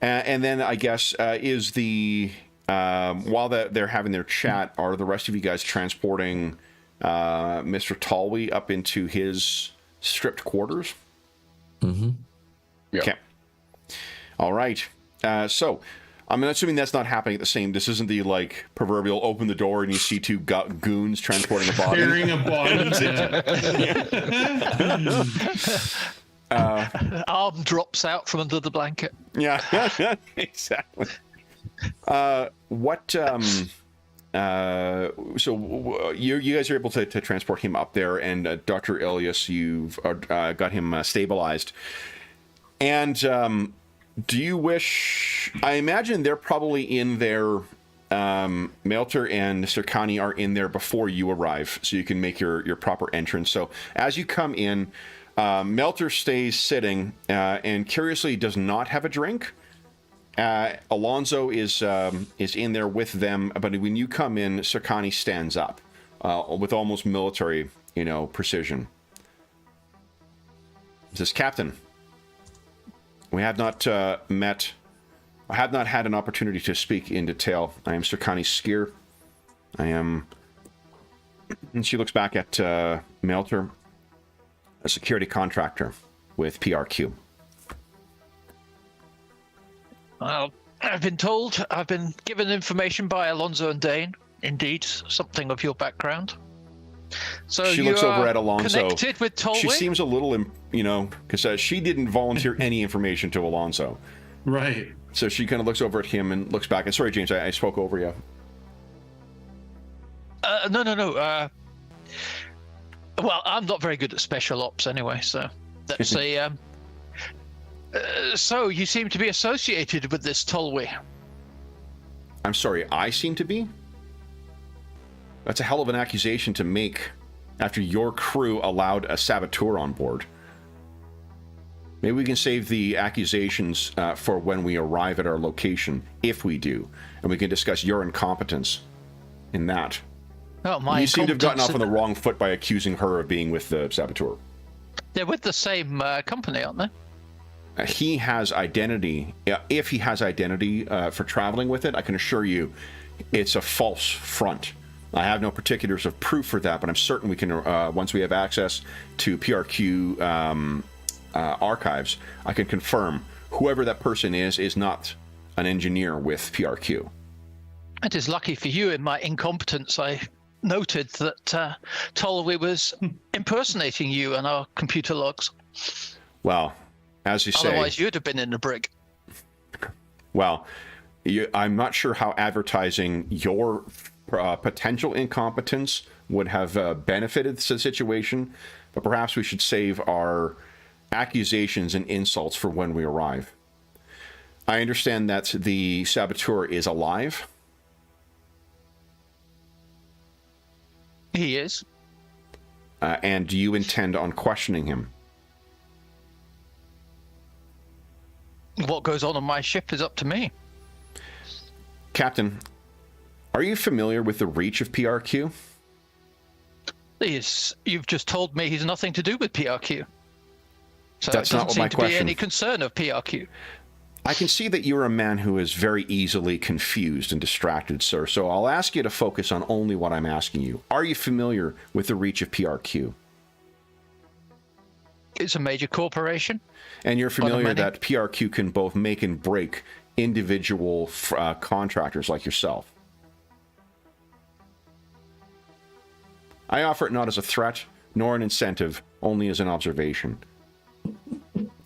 And then I guess is the while they're having their chat, are the rest of you guys transporting Mr. Talwey up into his stripped quarters. Mm-hmm. Yeah. Okay. All right. So I'm assuming that's not happening at the same. This isn't the like proverbial open the door and you see two goons transporting a body. Carrying a body. Arm drops out from under the blanket. Yeah, exactly. You guys are able to transport him up there, and Dr. Elias, you've got him stabilized. And do you wish? I imagine they're probably in there. Melter and Sirkani are in there before you arrive, so you can make your proper entrance. So as you come in, Melter stays sitting and curiously does not have a drink. Alonso is in there with them, but when you come in, Sirkani stands up with almost military, precision. He says, "Captain, we have not met. I have not had an opportunity to speak in detail. I am Sirkani Skier. I am." And she looks back at Melter, a security contractor with PRQ. Well, I've been given information by Alonso and Dane. Indeed, something of your background. So she you looks over at Alonso. Connected with Tolway? She seems a little, because she didn't volunteer any information to Alonso. Right. So she kind of looks over at him and looks back. And sorry, James, I spoke over you. No. Well, I'm not very good at special ops anyway, so that's a. So you seem to be associated with this Tolway. I'm sorry, I seem to be? That's a hell of an accusation to make after your crew allowed a saboteur on board. Maybe we can save the accusations for when we arrive at our location, if we do, and we can discuss your incompetence in that. Oh, my! You seem to have gotten off on the wrong foot by accusing her of being with the saboteur. They're with the same company, aren't they? He has identity. If he has identity for traveling with it, I can assure you it's a false front. I have no particulars of proof for that, but I'm certain we can, once we have access to PRQ archives, I can confirm whoever that person is not an engineer with PRQ. It is lucky for you in my incompetence. I noted that Tolway was impersonating you in our computer logs. Well, as you say... Otherwise, you'd have been in the brig. Well, I'm not sure how advertising your potential incompetence would have benefited the situation, but perhaps we should save our accusations and insults for when we arrive. I understand that the saboteur is alive. He is. And do you intend on questioning him? What goes on my ship is up to me. Captain, are you familiar with the reach of PRQ? You've just told me he's nothing to do with PRQ. So That's it not doesn't what my seem to question. be any concern of PRQ. I can see that you're a man who is very easily confused and distracted, sir, so I'll ask you to focus on only what I'm asking you. Are you familiar with the reach of PRQ? It's a major corporation. And you're familiar that PRQ can both make and break individual contractors like yourself? I offer it not as a threat, nor an incentive, only as an observation.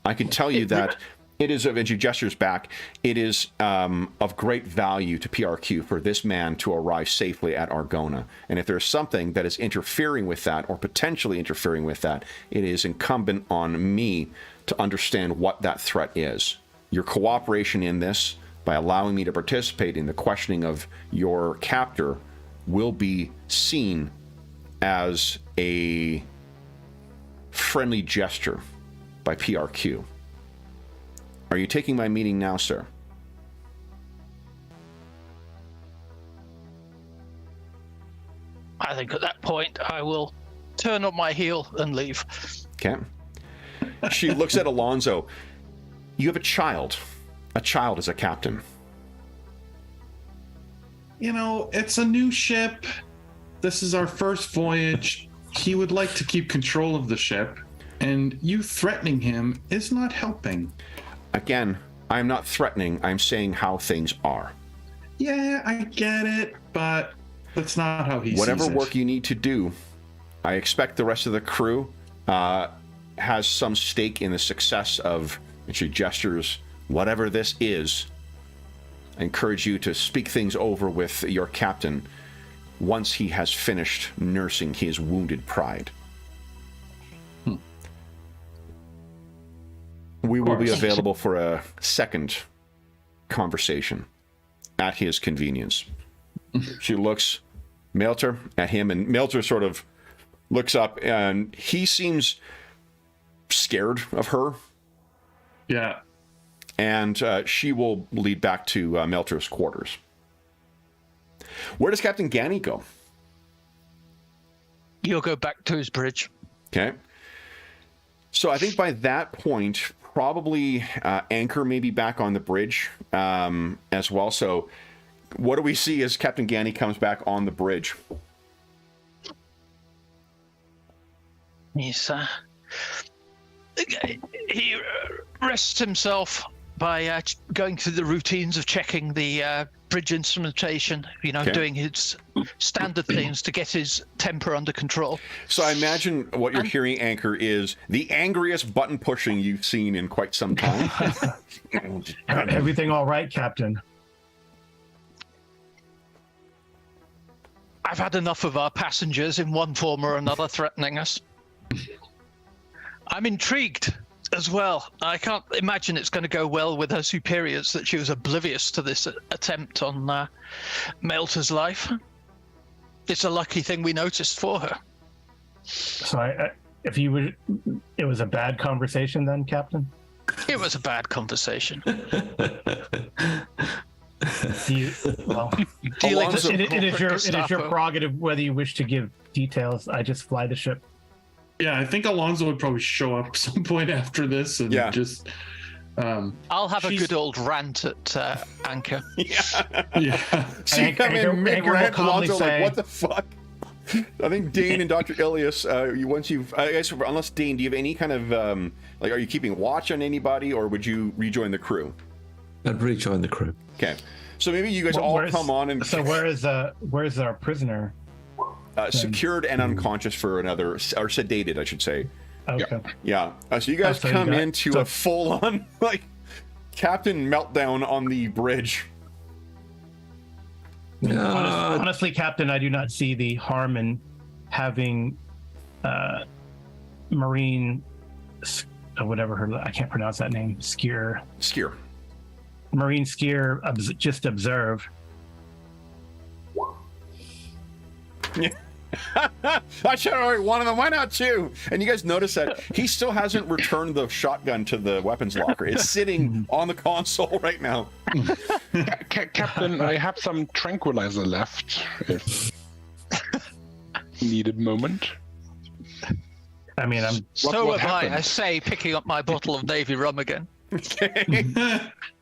I can tell you that it is, and she gestures back, it is of great value to PRQ for this man to arrive safely at Argona. And if there's something that is interfering with that, or potentially interfering with that, it is incumbent on me to understand what that threat is. Your cooperation in this, by allowing me to participate in the questioning of your captor, will be seen as a friendly gesture by PRQ. Are you taking my meaning now, sir? I think at that point I will turn on my heel and leave. Okay. She looks at Alonso. You have a child. A child is a captain. It's a new ship. This is our first voyage. He would like to keep control of the ship. and you threatening him is not helping. Again, I'm not threatening. I'm saying how things are. Yeah, I get it, but that's not how he Whatever sees it. work you need to do, I expect the rest of the crew has some stake in the success of, and she gestures, whatever this is. I encourage you to speak things over with your captain once he has finished nursing his wounded pride. We will be available for a second conversation at his convenience. She looks, Melter, at him, and Melter sort of looks up, and he seems scared of her. Yeah. And she will lead back to Melter's quarters. Where does Captain Ganny go? You'll go back to his bridge. Okay. So I think by that point, probably Anchor may be back on the bridge as well. So what do we see as Captain Ganny comes back on the bridge? He's, he rests himself by going through the routines of checking the bridge instrumentation, Okay. doing his standard things to get his temper under control. So I imagine what you're hearing, Anchor, is the angriest button pushing you've seen in quite some time. Everything all right, Captain? I've had enough of our passengers in one form or another threatening us. I'm intrigued as well. I can't imagine it's going to go well with her superiors that she was oblivious to this attempt on Melter's life. It's a lucky thing we noticed for her. So if you would, it was a bad conversation then, Captain? It was a bad conversation. Well, Dealing with it is your Gestapo. prerogative whether you wish to give details. I just fly the ship. Yeah, I think Alonso would probably show up some point after this and just. I'll have a She's- good old rant at Anchor. Yeah. So you come Anchor in will mid-rant, calmly Alonso, say- like, what the fuck? I think Dane and Dr. Ilias, once you've, I guess, unless Dane, do you have any kind of, are you keeping watch on anybody, or would you rejoin the crew? I'd rejoin the crew. Okay. So maybe you guys all Where's- come on and So where's our prisoner? secured and unconscious for another, or sedated, I should say. Okay. Yeah. So you guys so you come got- into so- a full-on, like, Captain Meltdown on the bridge. Honestly, Captain, I do not see the harm in having Marine, whatever her, I can't pronounce that name, Skier, Marine Skier, just observe. I should have already one of them. Why not two? And you guys notice that he still hasn't returned the shotgun to the weapons locker. It's sitting on the console right now. Captain, I have some tranquilizer left. If needed moment. I mean, I'm So what am I happened? say, picking up my bottle of Navy rum again.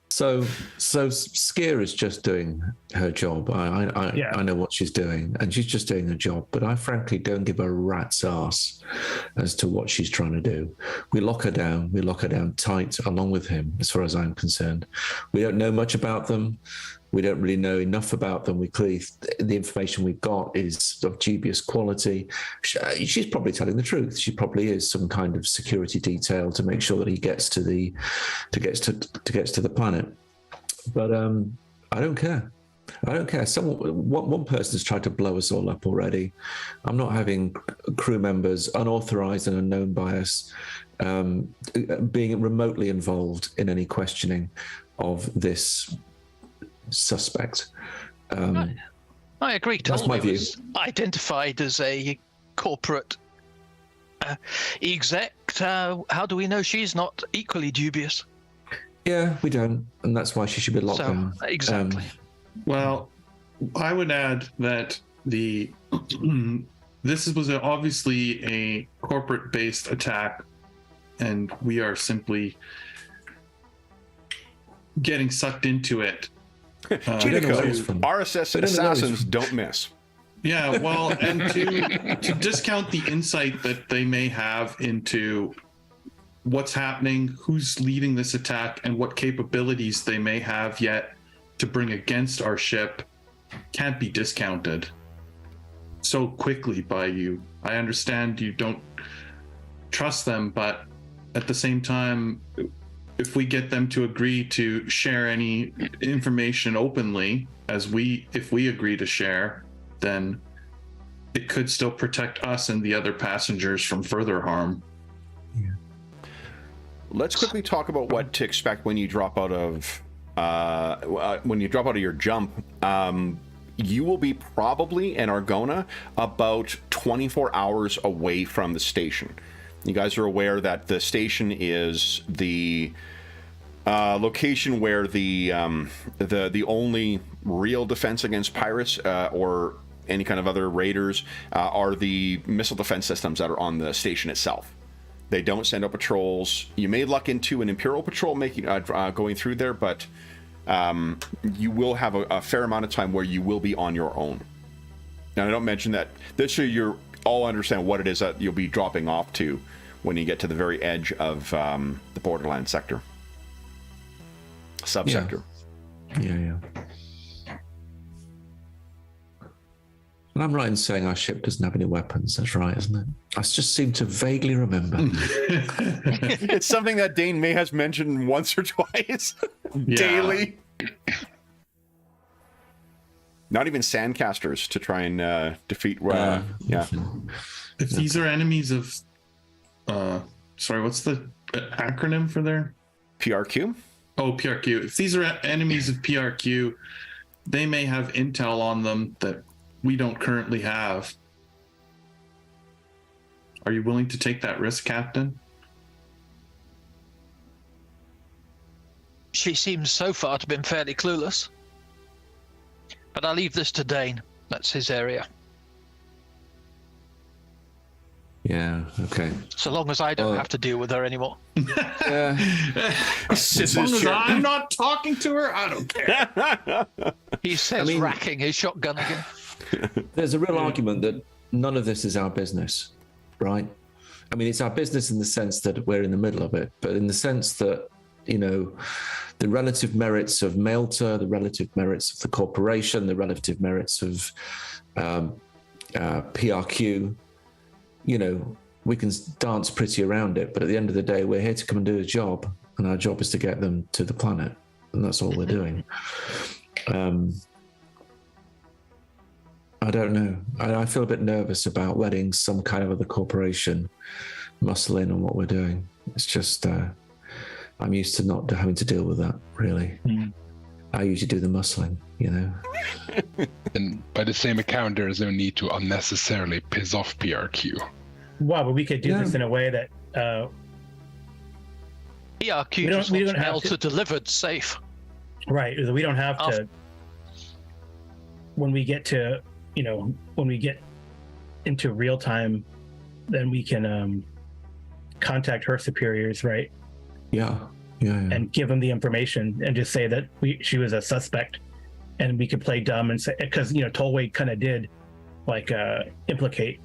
So Skier is just doing her job. I know what she's doing, and she's just doing her job. But I frankly don't give a rat's ass as to what she's trying to do. We lock her down. We lock her down tight, along with him, as far as I'm concerned. We don't know much about them. We don't really know enough about them. The information we've got is of dubious quality. She's probably telling the truth. She probably is some kind of security detail to make sure that he gets to the planet. But I don't care. I don't care. One person has tried to blow us all up already. I'm not having crew members, unauthorized and unknown by us, being remotely involved in any questioning of this suspect. I agree. That's my Totally view. was identified as a corporate exec. How do we know she's not equally dubious? Yeah, we don't, and that's why she should be locked down. Exactly. Well, I would add that this was obviously a corporate-based attack, and we are simply getting sucked into it. Cheetah don't know where it's code. from. RSS I don't know where it's assassins from. don't miss. Yeah, well, and to discount the insight that they may have into what's happening, who's leading this attack, and what capabilities they may have yet to bring against our ship can't be discounted so quickly by you. I understand you don't trust them, but at the same time, if we get them to agree to share any information openly, if we agree to share, then it could still protect us and the other passengers from further harm. Let's quickly talk about what to expect when you drop out of your jump. You will be probably in Argona about 24 hours away from the station. You guys are aware that the station is the location where the only real defense against pirates or any kind of other raiders are the missile defense systems that are on the station itself. They don't send out patrols. You may luck into an Imperial patrol going through there, but you will have a fair amount of time where you will be on your own. Now, I don't mention that. This so you all understand what it is that you'll be dropping off to when you get to the very edge of the Borderland sector. Subsector. Yeah. And I'm right in saying our ship doesn't have any weapons. That's right, isn't it? I just seem to vaguely remember. It's something that Dane may has mentioned once or twice daily. Not even sandcasters to try and defeat. If these are enemies of, sorry, what's the acronym for their PRQ? Oh, PRQ. If these are enemies of PRQ, they may have intel on them that we don't currently have. Are you willing to take that risk, Captain? She seems so far to have been fairly clueless. But I'll leave this to Dane. That's his area. Yeah, okay. So long as I don't have to deal with her anymore. As long as I'm not talking to her, I don't care. He says, racking his shotgun again. There's a real argument that none of this is our business, right? I mean, it's our business in the sense that we're in the middle of it, but in the sense that, you know, the relative merits of Malta, the relative merits of the corporation, the relative merits of PRQ, you know, we can dance pretty around it, but at the end of the day, we're here to come and do a job, and our job is to get them to the planet, and that's all we're doing. I don't know. I feel a bit nervous about letting some kind of other corporation muscle in on what we're doing. It's just, I'm used to not having to deal with that, really. I usually do the muscling, you know. And by the same account, there is no need to unnecessarily piss off PRQ. Well, but we could do this in a way that PRQ just wants Malta delivered safe. Right. We don't have to. When we get to, you know, when we get into real time, then we can contact her superiors, right? Yeah. And give them the information and just say that she was a suspect, and we could play dumb and say, because, you know, Tolway kind of did like implicate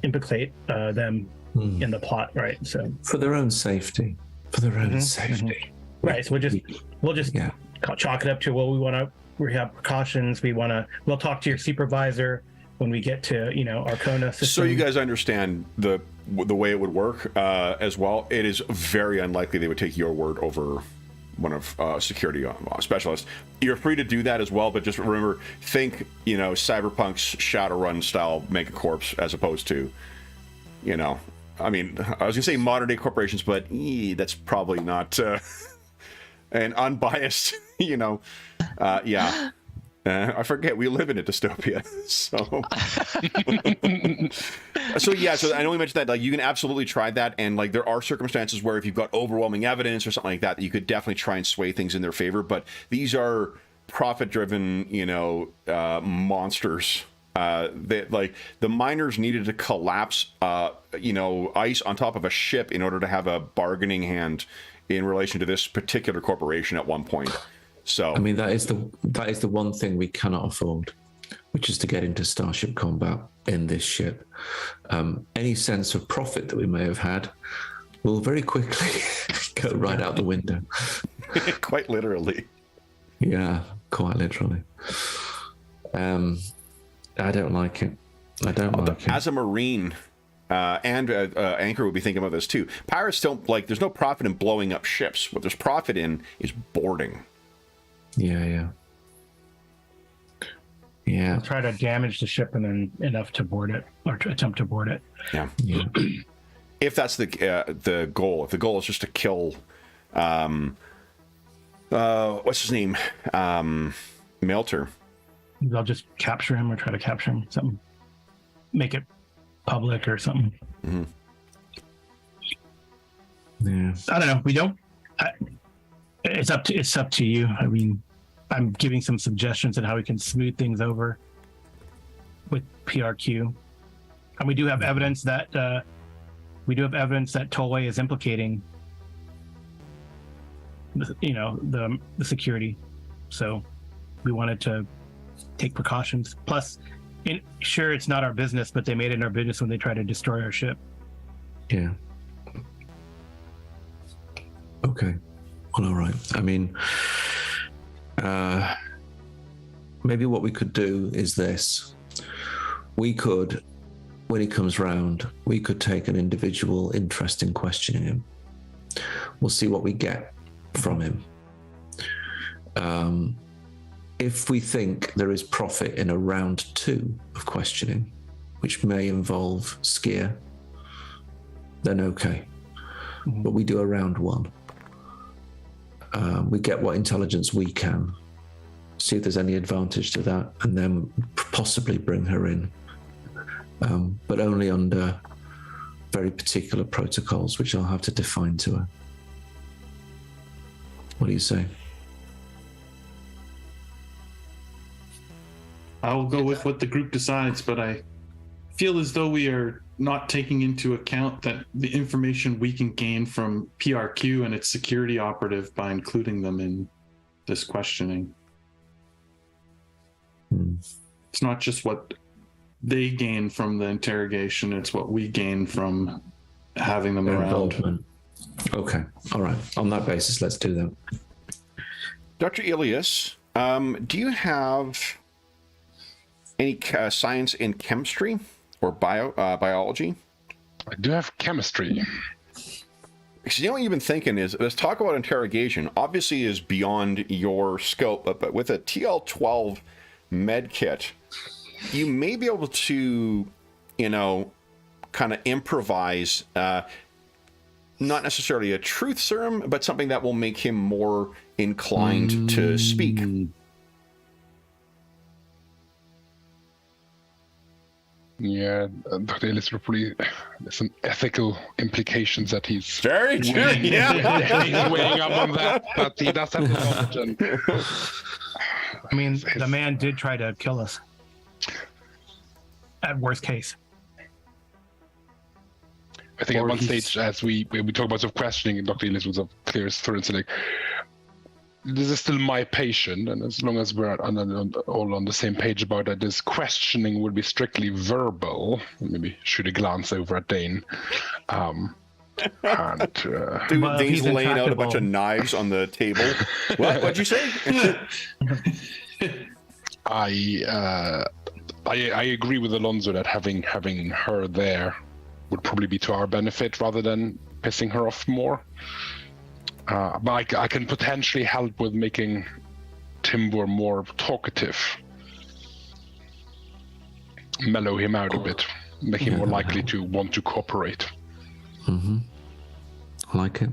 them in the plot, right? So for their own safety, right? So we'll just chalk it up to, well, we have precautions. We'll talk to your supervisor when we get to, you know, Arcona system. So you guys understand the way it would work as well. It is very unlikely they would take your word over one of security specialists. You're free to do that as well, but just remember, think, you know, Cyberpunk's Shadowrun style megacorps as opposed to, you know, I mean, I was gonna say modern day corporations, but that's probably not an unbiased, you know, I forget we live in a dystopia, so so I know we mentioned that, like, you can absolutely try that, and like there are circumstances where if you've got overwhelming evidence or something like that, you could definitely try and sway things in their favor. But these are profit-driven, you know, monsters. That, like, the miners needed to collapse, you know, ice on top of a ship in order to have a bargaining hand in relation to this particular corporation at one point. So I mean, that is the one thing we cannot afford, which is to get into starship combat in this ship. Any sense of profit that we may have had will very quickly go right out the window. Quite literally. Yeah, quite literally. I don't like it. I don't like it. As a Marine, and Anchor would be thinking about this too. Pirates don't like. There's no profit in blowing up ships. What there's profit in is boarding. Yeah. Try to damage the ship and then enough to board it or to attempt to board it. Yeah. If that's the goal. If the goal is just to kill, what's his name, Melter. They'll just capture him or try to capture him. Something. Make it public or something. Mm-hmm. Yeah. I don't know. We don't. It's up to you. I mean, I'm giving some suggestions on how we can smooth things over with PRQ, and we do have evidence that Tollway is implicating the security. So we wanted to take precautions. Plus, sure, it's not our business, but they made it our business when they tried to destroy our ship. Yeah. Okay. Well, all right. I mean, maybe what we could do is this. We could, when he comes round, we could take an individual interest in questioning him. We'll see what we get from him. If we think there is profit in a round 2 of questioning, which may involve Skier, then okay. But we do a round 1. We get what intelligence we can, see if there's any advantage to that, and then possibly bring her in. But only under very particular protocols, which I'll have to define to her. What do you say? I'll go with what the group decides, but I feel as though we are not taking into account that the information we can gain from PRQ and its security operative by including them in this questioning. It's not just what they gain from the interrogation, it's what we gain from having them Their around. involvement. Okay, all right. On that basis, let's do that. Dr. Ilias, do you have any science in chemistry or biology? I do have chemistry. Because what you've been thinking is, let's talk about interrogation. Obviously is beyond your scope, but with a TL-12 med kit, you may be able to, kind of improvise, not necessarily a truth serum, but something that will make him more inclined to speak. Yeah, Dr. Ellis will probably, there's some ethical implications that he's Very true. Yeah. he's weighing up on that, but he does have the knowledge. And I mean, the man did try to kill us. At worst case. I think at one stage, as we talk about sort of questioning, Dr. Ellis was clear as through and saying, like, this is still my patient, and as long as we're all on the same page about that, this questioning would be strictly verbal. Maybe shoot a glance over at Dane. Dane's laying out a bunch of knives on the table. What'd you say? I agree with Alonso that having her there would probably be to our benefit rather than pissing her off more. But I can potentially help with making Timbur more talkative, mellow him out a bit, make him more likely to want to cooperate. Mm-hmm. I like it.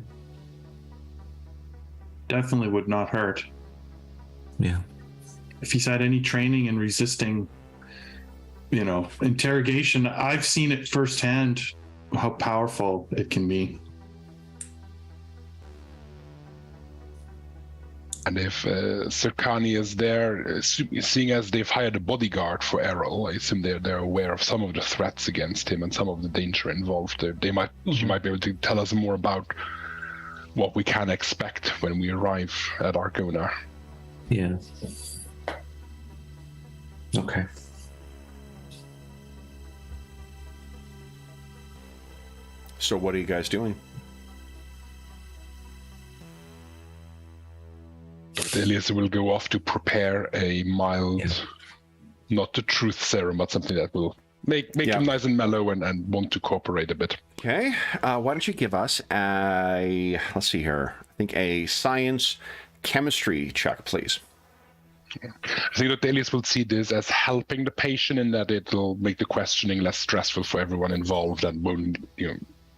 Definitely would not hurt. Yeah. If he's had any training in resisting, interrogation, I've seen it firsthand how powerful it can be. And if Serkani is there, seeing as they've hired a bodyguard for Errol, I assume they're aware of some of the threats against him and some of the danger involved. She might be able to tell us more about what we can expect when we arrive at Argona. Yeah. Okay. So what are you guys doing? Dr. Elias will go off to prepare a mild, not the truth serum, but something that will make him nice and mellow and want to cooperate a bit. Okay. Why don't you give us let's see here, I think a science chemistry check, please. I think Dr. Elias will see this as helping the patient in that it'll make the questioning less stressful for everyone involved and won't,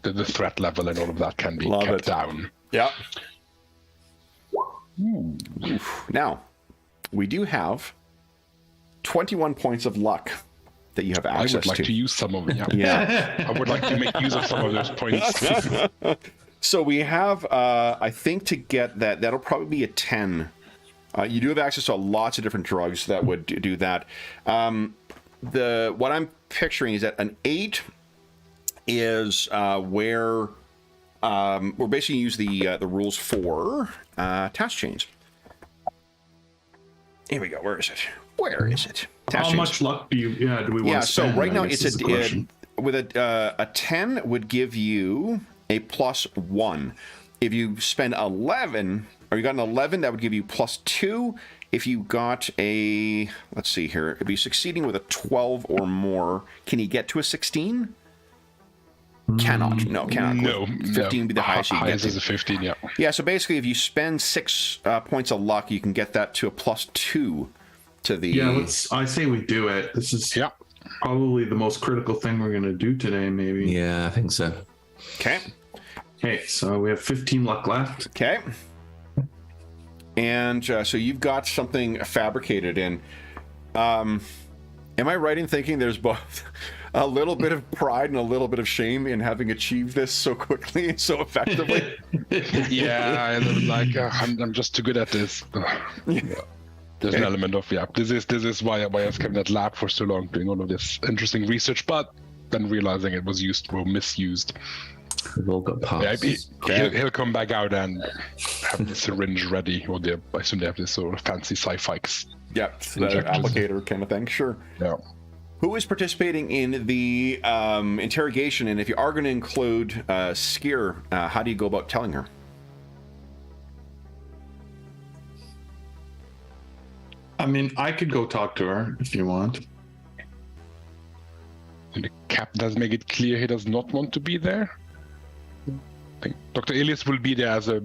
the threat level and all of that can be kept down. Yeah. Now, we do have 21 points of luck that you have access to. I would like to use some of them. Yeah. I would like to make use of some of those points. So we have, I think to get that, that'll probably be a 10. You do have access to lots of different drugs that would do that. What I'm picturing is that an 8 is where we're basically use the rules for task chains. Here we go. Where is it? Where is it? Task How chains. much luck do we want to spend? So right now it's a with a 10 would give you a +1. If you spend 11, or you got an 11, that would give you +2. If you got a, let's see here, it'd be succeeding with a 12 or more. Can you get to a 16? Cannot. No, cannot. No. 15 would be the highest you can get to. Highest is a 15, yeah. Yeah, so basically if you spend 6 points of luck, you can get that to a +2 to the... Yeah, I say we do it. This is probably the most critical thing we're going to do today, maybe. Yeah, I think so. Okay. Okay, so we have 15 luck left. Okay. And so you've got something fabricated in. Am I right in thinking there's both a little bit of pride and a little bit of shame in having achieved this so quickly and so effectively? Yeah, I'm just too good at this. There's an element of this is why I was kept in that lab for so long doing all of this interesting research, but then realizing it was used or misused. We've all got parts. Yeah, he'll come back out and have the syringe ready, or I assume they have this sort of fancy Sci-Fi. Yeah, the applicator kind of thing. Sure. Yeah. Who is participating in the interrogation? And if you are going to include Skier, how do you go about telling her? I mean, I could go talk to her if you want. And the captain does make it clear he does not want to be there. I think Dr. Elias will be there as a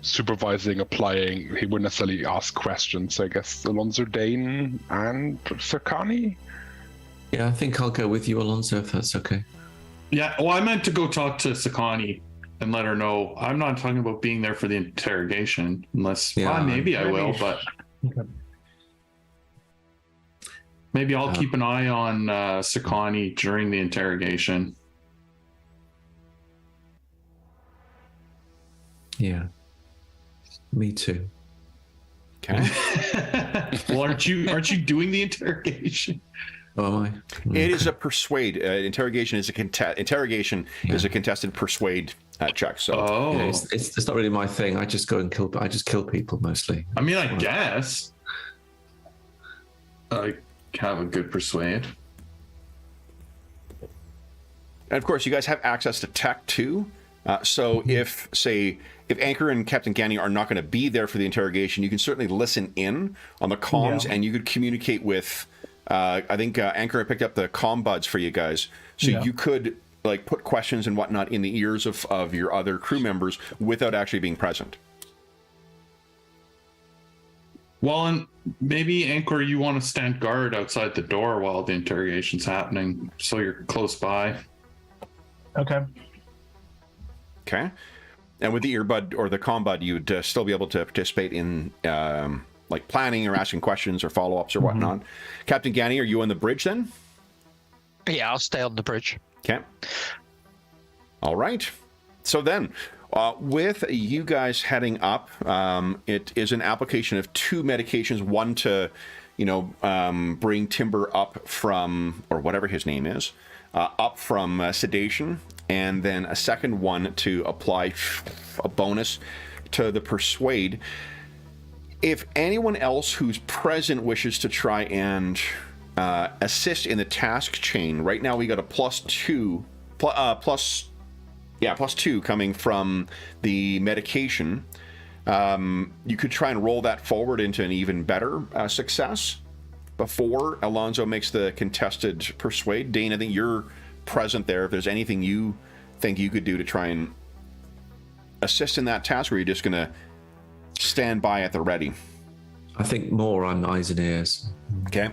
supervising, applying. He wouldn't necessarily ask questions. I guess Alonso, Dane, and Sakani. Yeah, I think I'll go with you, Alonso, if that's okay. Yeah, well, I meant to go talk to Sakani and let her know. I'm not talking about being there for the interrogation, unless maybe I will, but maybe I'll keep an eye on Sakani during the interrogation. Yeah, me too. Okay. Well, aren't you doing the interrogation? Oh, am I? It is a persuade. Interrogation is is a contested persuade check. So it's not really my thing. I just go and kill. I just kill people mostly. I mean, I guess I have a good persuade. And of course, you guys have access to tech too. So if Anchor and Captain Ganny are not going to be there for the interrogation, you can certainly listen in on the comms, and you could communicate with. I think Anchor picked up the comm buds for you guys, so you could put questions and whatnot in the ears of your other crew members without actually being present. Well, and maybe Anchor, you want to stand guard outside the door while the interrogation's happening, so you're close by. Okay. Okay. And with the earbud or the comm bud, you'd still be able to participate in planning or asking questions or follow-ups or whatnot. Captain Ganny, are you on the bridge then? Yeah, I'll stay on the bridge. Okay. All right. So then, with you guys heading up, it is an application of 2 medications. One to, bring Timber up from, or whatever his name is, up from sedation, and then a second one to apply a bonus to the persuade. If anyone else who's present wishes to try and assist in the task chain, right now we got a +2 coming from the medication. You could try and roll that forward into an even better success before Alonzo makes the contested persuade. Dane, I think you're present there. If there's anything you think you could do to try and assist in that task, or are you just going to stand by at the ready? I think more on eyes and ears. Okay.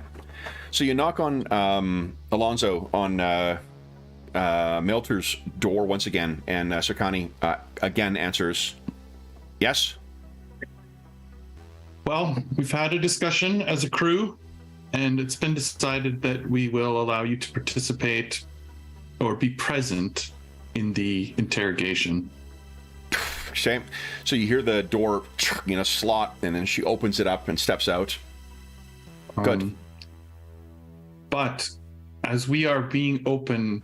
So you knock on Alonzo on Milter's door once again, and Sakani again answers, yes? Well, we've had a discussion as a crew, and it's been decided that we will allow you to participate or be present in the interrogation. Shame. So you hear the door, slot, and then she opens it up and steps out. Good. But as we are being open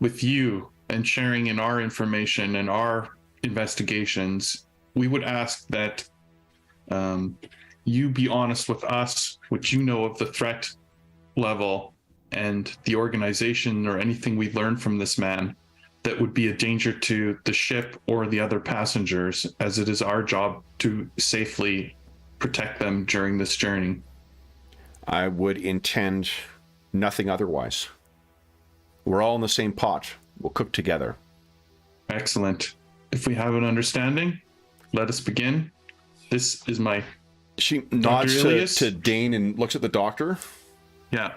with you and sharing in our information and our investigations, we would ask that you be honest with us, what you know of the threat level and the organization or anything we learned from this man that would be a danger to the ship or the other passengers, as it is our job to safely protect them during this journey. I would intend nothing otherwise. We're all in the same pot. We'll cook together. Excellent. If we have an understanding, let us begin. This is my... She nods to Dane and looks at the doctor. Yeah.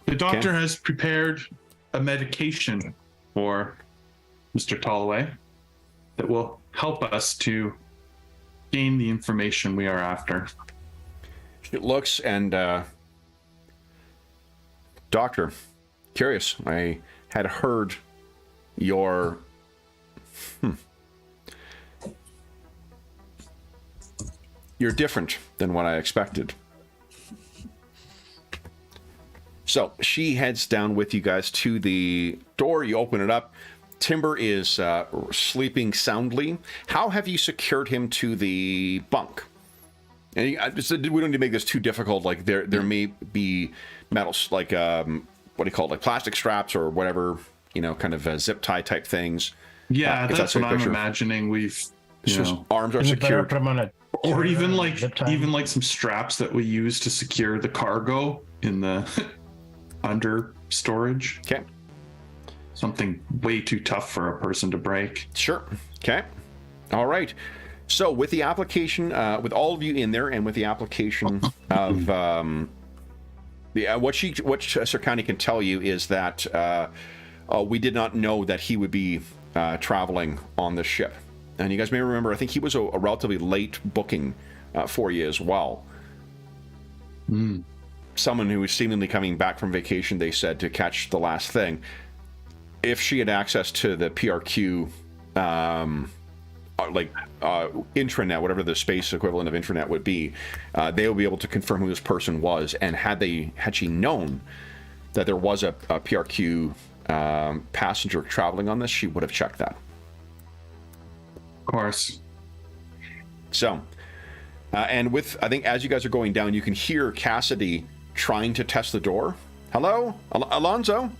The doctor has prepared a medication for Mr. Talloway that will help us to gain the information we are after. She looks and... Doctor, curious. I had heard your... You're different than what I expected. So she heads down with you guys to the door. You open it up. Timber is sleeping soundly. How have you secured him to the bunk? And we don't need to make this too difficult. Like there may be metals, like what do you call it, like plastic straps or whatever, kind of zip tie type things. Yeah, that's what I'm imagining. We've arms are secured, or even like some straps that we use to secure the cargo in the under storage. Okay. Something way too tough for a person to break. Sure. Okay. All right. So with the application, with all of you in there, and with the application of what Sir County can tell you is that we did not know that he would be traveling on the ship, and you guys may remember, I think he was a relatively late booking for you as well. Someone who was seemingly coming back from vacation, they said, to catch the last thing. If she had access to the PRQ, intranet, whatever the space equivalent of intranet would be, they would be able to confirm who this person was. And had she known that there was a PRQ passenger traveling on this, she would have checked that. Of course. So, and I think as you guys are going down, you can hear Cassidy trying to test the door. Hello, Alonzo.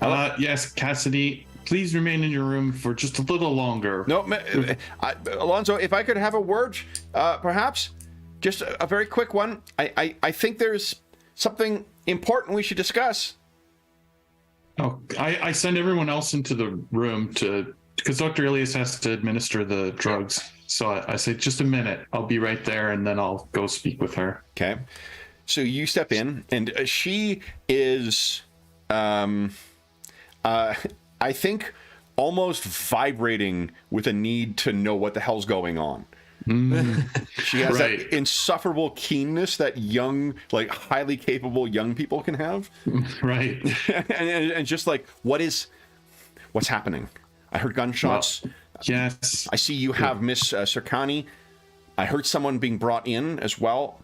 Yes, Cassidy, please remain in your room for just a little longer. No, Alonzo, if I could have a word, perhaps, just a very quick one. I think there's something important we should discuss. Oh, I send everyone else into the room because Dr. Elias has to administer the drugs. So I say, just a minute, I'll be right there, and then I'll go speak with her. Okay. So you step in, and she is... I think almost vibrating with a need to know what the hell's going on. She has that insufferable keenness that young, like highly capable young people can have. Right. and just like, what's happening? I heard gunshots. Well, yes. I see you have Miss Sirkani. I heard someone being brought in as well.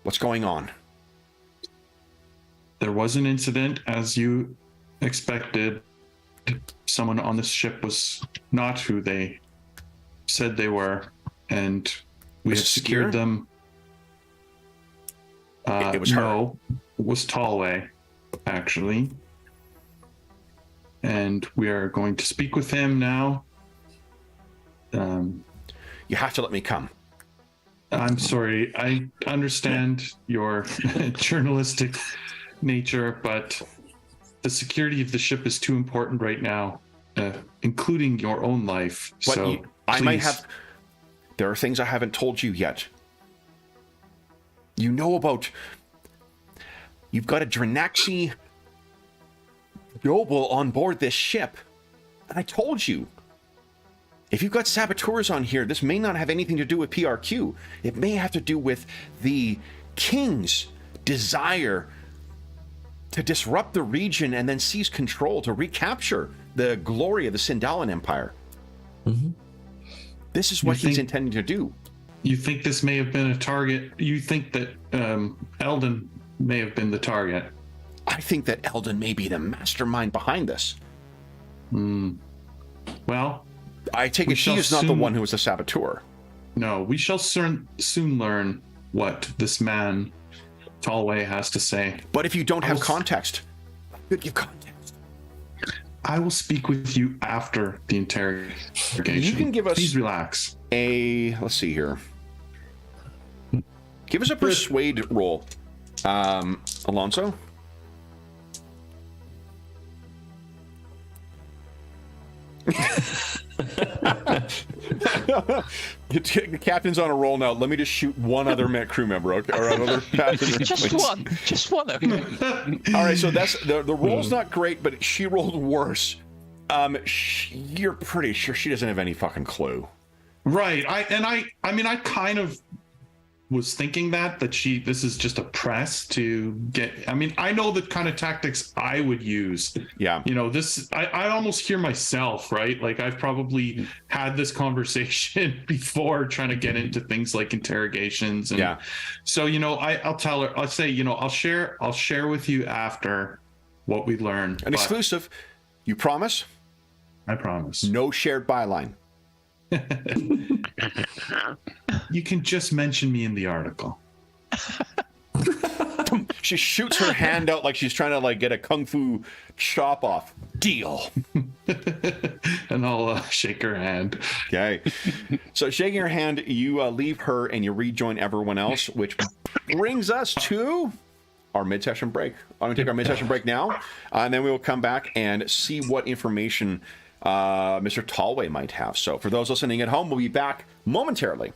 What's going on? There was an incident, as you expected. Someone on this ship was not who they said they were, and we have secured them. It was her. No, it was Talloway, actually. And we are going to speak with him now. You have to let me come. I'm sorry. I understand your journalistic nature, but the security of the ship is too important right now, including your own life. But so I might please. have. There are things I haven't told you yet. You know about. You've got a Dranaxi noble on board this ship. And I told you. If you've got saboteurs on here, this may not have anything to do with PRQ. It may have to do with the king's desire to disrupt the region and then seize control to recapture the glory of the Sindalan Empire. Mm-hmm. This is what he's intending to do. You think this may have been a target? You think that Eldon may have been the target? I think that Eldon may be the mastermind behind this. Well, I take it he is not the one who was the saboteur. No, we shall soon learn what this man, Tallway, has to say. But if you don't have context, good give context. I will speak with you after the interrogation. You can give us... Please relax. Let's see here. Give us a persuade roll. Alonso? The captain's on a roll now. Let me just shoot one other crew member, okay? Or another passenger. Just one. Okay. All right, so that's the roll's not great, but she rolled worse. You're pretty sure she doesn't have any fucking clue. Right. I mean, I kind of was thinking that this is just a press to get. I mean, I know the kind of tactics I would use. Yeah. You know, I almost hear myself, right? Like I've probably had this conversation before, trying to get into things like interrogations. And so, you know, I'll tell her. I'll say, you know, I'll share with you after what we learn. An exclusive. You promise? I promise. No shared byline. You can just mention me in the article. She shoots her hand out like she's trying to like get a kung fu chop off. Deal. And I'll shake her hand. Okay. So shaking her hand, you leave her and you rejoin everyone else, which brings us to our mid-session break. I'm going to take our mid-session break now, and then we will come back and see what information Mr. Tallway might have. So for those listening at home, we'll be back momentarily.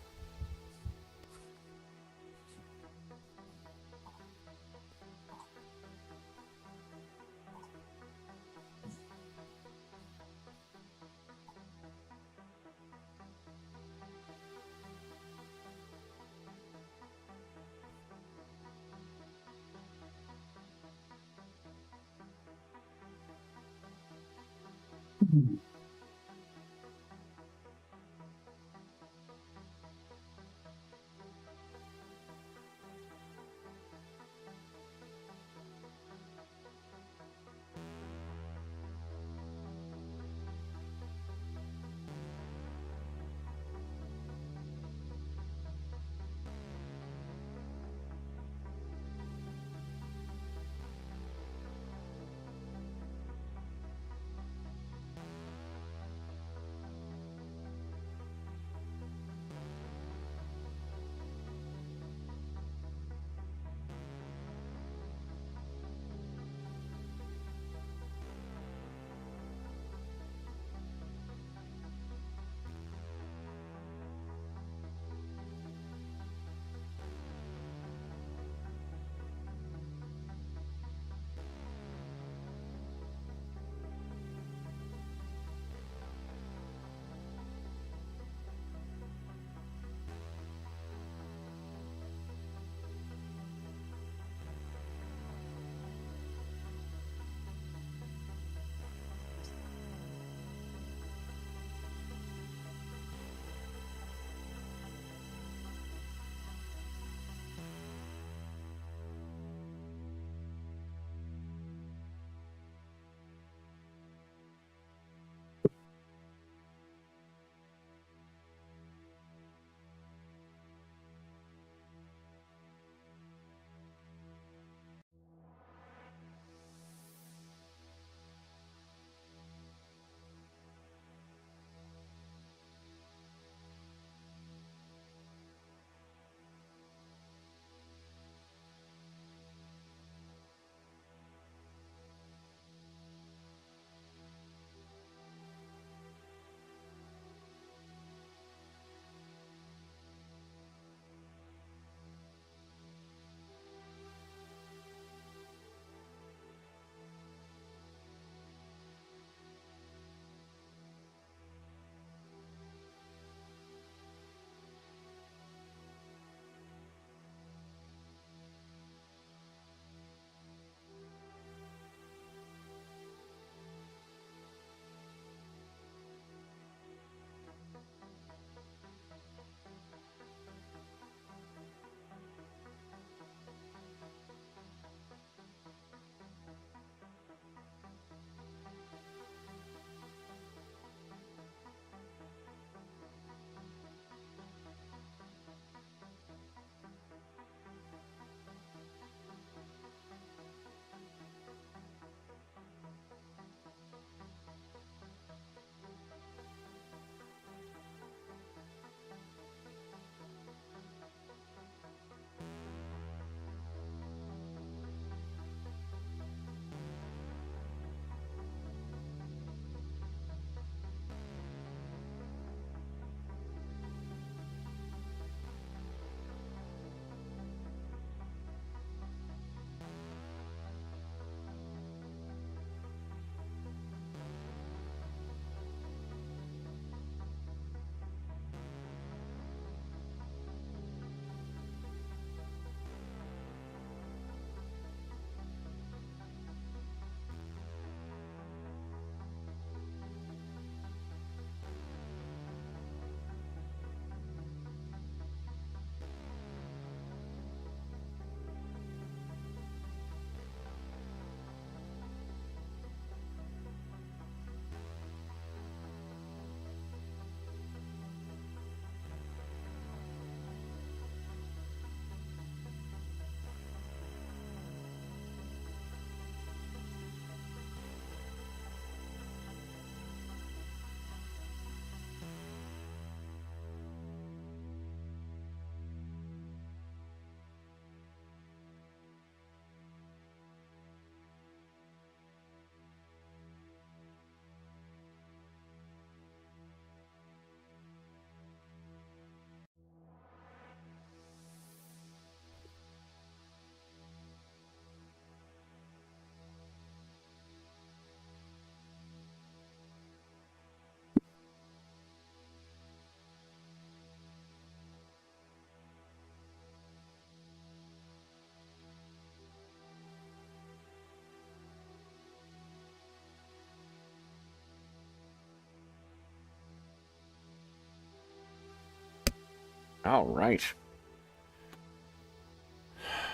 All right.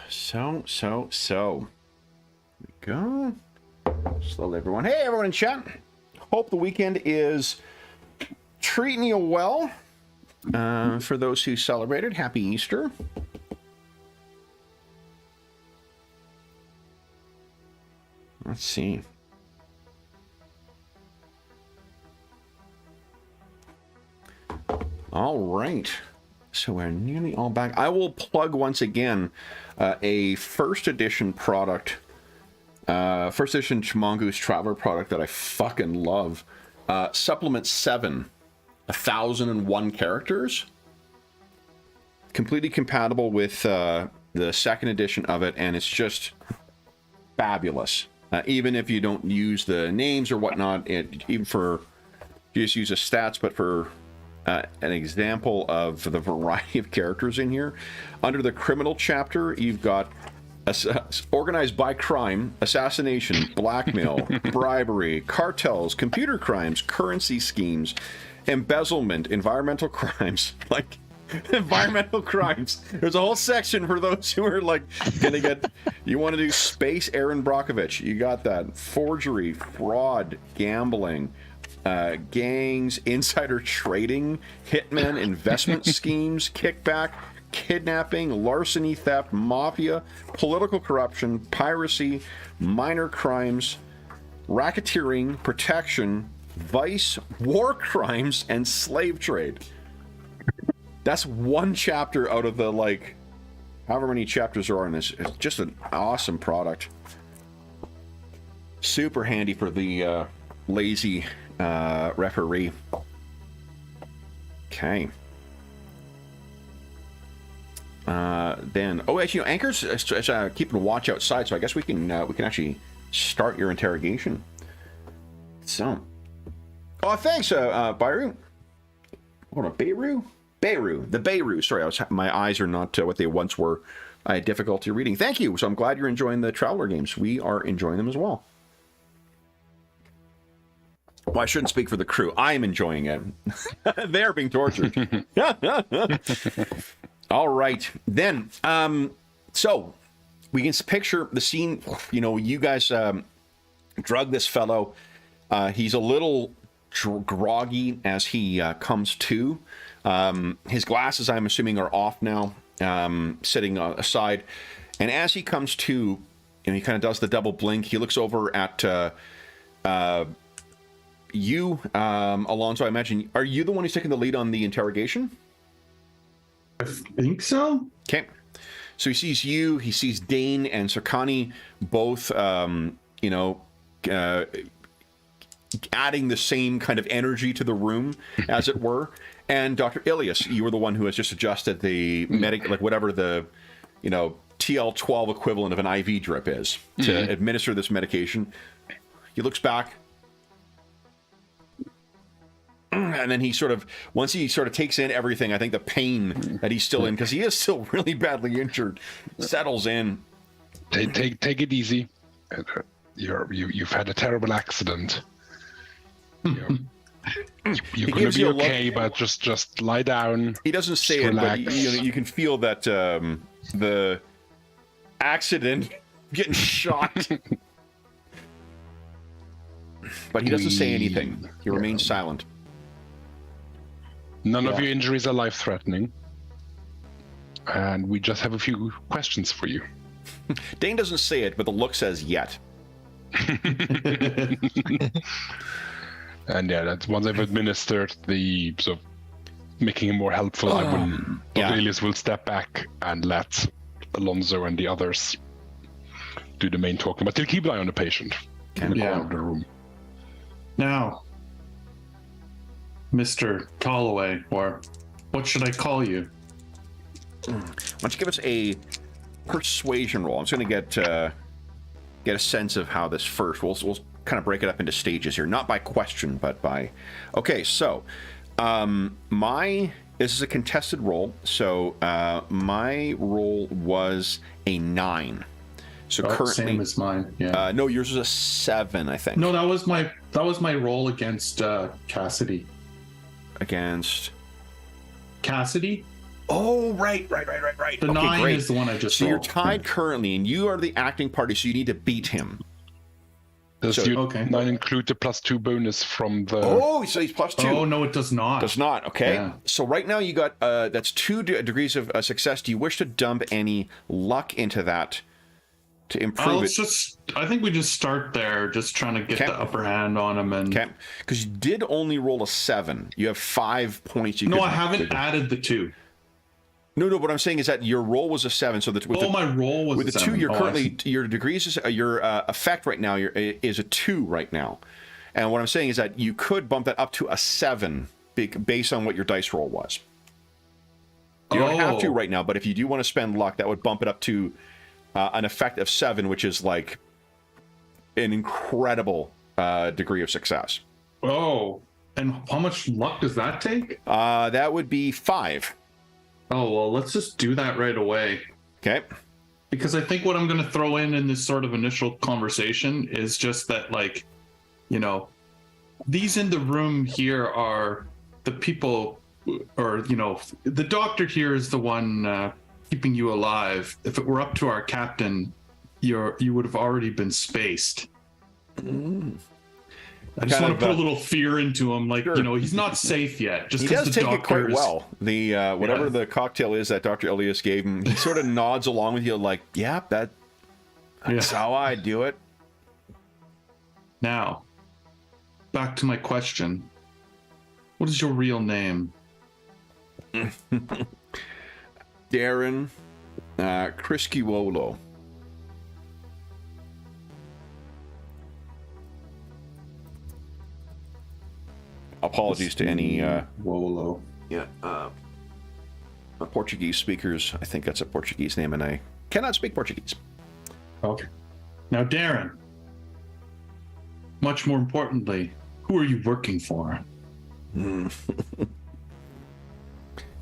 So. Here we go. Slowly, everyone. Hey, everyone in chat. Hope the weekend is treating you well. For those who celebrated, happy Easter. Let's see. All right. So we're nearly all back. I will plug once again a first edition product. First edition Mongoose Traveler product that I fucking love. Supplement 7. 1,001 characters. Completely compatible with the second edition of it, and it's just fabulous. Even if you don't use the names or whatnot, even for you just use the stats, but for an example of the variety of characters in here. Under the criminal chapter, you've got organized by crime, assassination, blackmail, bribery, cartels, computer crimes, currency schemes, embezzlement, environmental crimes, like environmental crimes. There's a whole section for those who are like gonna get, you want to do space Aaron Brockovich, you got that. Forgery, fraud, gambling, gangs, insider trading, hitmen, investment schemes, kickback, kidnapping, larceny, theft, mafia, political corruption, piracy, minor crimes, racketeering, protection, vice, war crimes, and slave trade. That's one chapter out of the, like, however many chapters there are in this. It's just an awesome product. Super handy for the lazy referee. Okay. Then, oh, actually, Anchor's keeping a watch outside, so I guess we can actually start your interrogation. So, oh, thanks, Bayru. Hold on, Bayru, the Bayru. Sorry, my eyes are not what they once were. I had difficulty reading. Thank you. So I'm glad you're enjoying the Traveler games. We are enjoying them as well. Well, I shouldn't speak for the crew. I'm enjoying it. They're being tortured. All right, then. So we can picture the scene. You know, you guys drug this fellow. He's a little groggy as he comes to. His glasses, I'm assuming, are off now, sitting aside. And as he comes to, and he kind of does the double blink, he looks over at you, Alonso. I imagine, are you the one who's taking the lead on the interrogation? I think so. Okay. So he sees you, he sees Dane and Sakani both, adding the same kind of energy to the room, as it were. And Dr. Ilias, you were the one who has just adjusted the like whatever the, TL12 equivalent of an IV drip is to administer this medication. He looks back. And then he once he takes in everything, I think the pain that he's still in, because he is still really badly injured, settles in. Take it easy. You've had a terrible accident. You're gonna be okay, but just lie down. He doesn't say it, but you can feel that the accident, getting shot. But he doesn't say anything. He remains silent. None of your injuries are life-threatening. And we just have a few questions for you. Dane doesn't say it, but the look says yet. And that's once I've administered the sort of making him more helpful, Dr. Elias will step back and let Alonso and the others do the main talking, but they'll keep an eye on the patient in the corner of the room. Now, Mr. Calloway, or what should I call you? Why don't you give us a persuasion roll? I'm just going to get a sense of how this first. We'll kind of break it up into stages here, not by question, but by. Okay, so this is a contested roll, so my roll was a 9. So currently, same as mine. Yeah. No, yours was a 7, I think. No, that was my roll against Cassidy. Against Cassidy? Oh, right. The 9 is the one I just So you're rolled. tied currently, and you are the acting party, so you need to beat him. Does So- your Okay. 9 include the +2 bonus from the? Oh, so he's +2. Oh, no, it does not. Does not. Okay. Yeah. So right now you got that's 2 degrees of success. Do you wish to dump any luck into that to improve it? I think we just start there, just trying to get Okay. the upper hand on him. And Okay. Because you did only roll a 7. You have 5 points. no, I haven't added the 2. No. What I'm saying is that your roll was a 7. So that with My roll was with a the 2, 7. you're Oh, I currently see. your degrees is your effect right now is a 2 right now. And what I'm saying is that you could bump that up to a 7 based on what your dice roll was. You don't have to Oh. right now, but if you do want to spend luck, that would bump it up to an effect of 7, which is like an incredible degree of success. Oh, and how much luck does that take? That would be 5. Oh, well, let's just do that right away. Okay. Because I think what I'm going to throw in this sort of initial conversation is just that, like, you know, these in the room here are the people, or, you know, the doctor here is the one keeping you alive. If it were up to our captain, you would have already been spaced. I just Kind want of, to put a little fear into him, like, sure. you know, he's not safe yet. Just He because does the take it quite doctor is well. The whatever Yeah. the cocktail is that Dr. Elias gave him, he sort of nods along with you like, yeah, that's Yeah. how I do it. Now, back to my question. What is your real name? Darren Criskiwolo. Apologies to any Wolo. Portuguese speakers. I think that's a Portuguese name, and I cannot speak Portuguese. Okay. Now, Darren, much more importantly, who are you working for?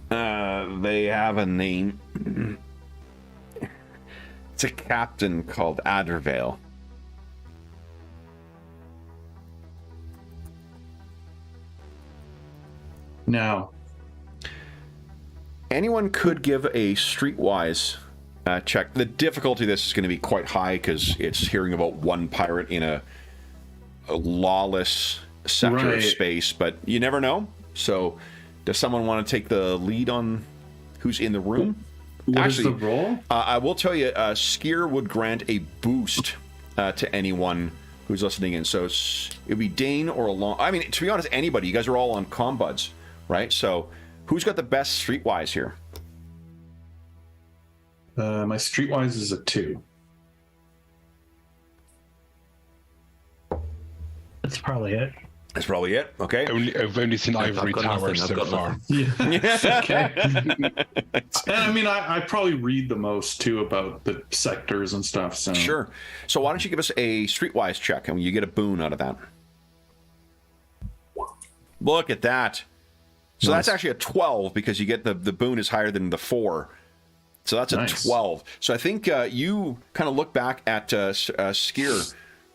They have a name. It's a captain called Addervale. Now, Anyone could give a streetwise check. The difficulty of this is going to be quite high because it's hearing about one pirate in a lawless sector of Right. space, but you never know. So, does someone want to take the lead on who's in the room? what is the role? I will tell you, Skier would grant a boost to anyone who's listening in. So it'd be Dane or Alon. I mean, to be honest, anybody. You guys are all on combuds, right? So who's got the best streetwise here? My streetwise is a 2. That's probably it. That's probably it. Okay. I've only seen Ivory got Tower nothing, I've so got far. Yeah. Okay. And I mean, I probably read the most too about the sectors and stuff. So Sure. So why don't you give us a streetwise check and you get a boon out of that? Look at that. So that's actually a 12 because you get the boon is higher than the 4. So that's a Nice. 12. So I think you kind of look back at Skier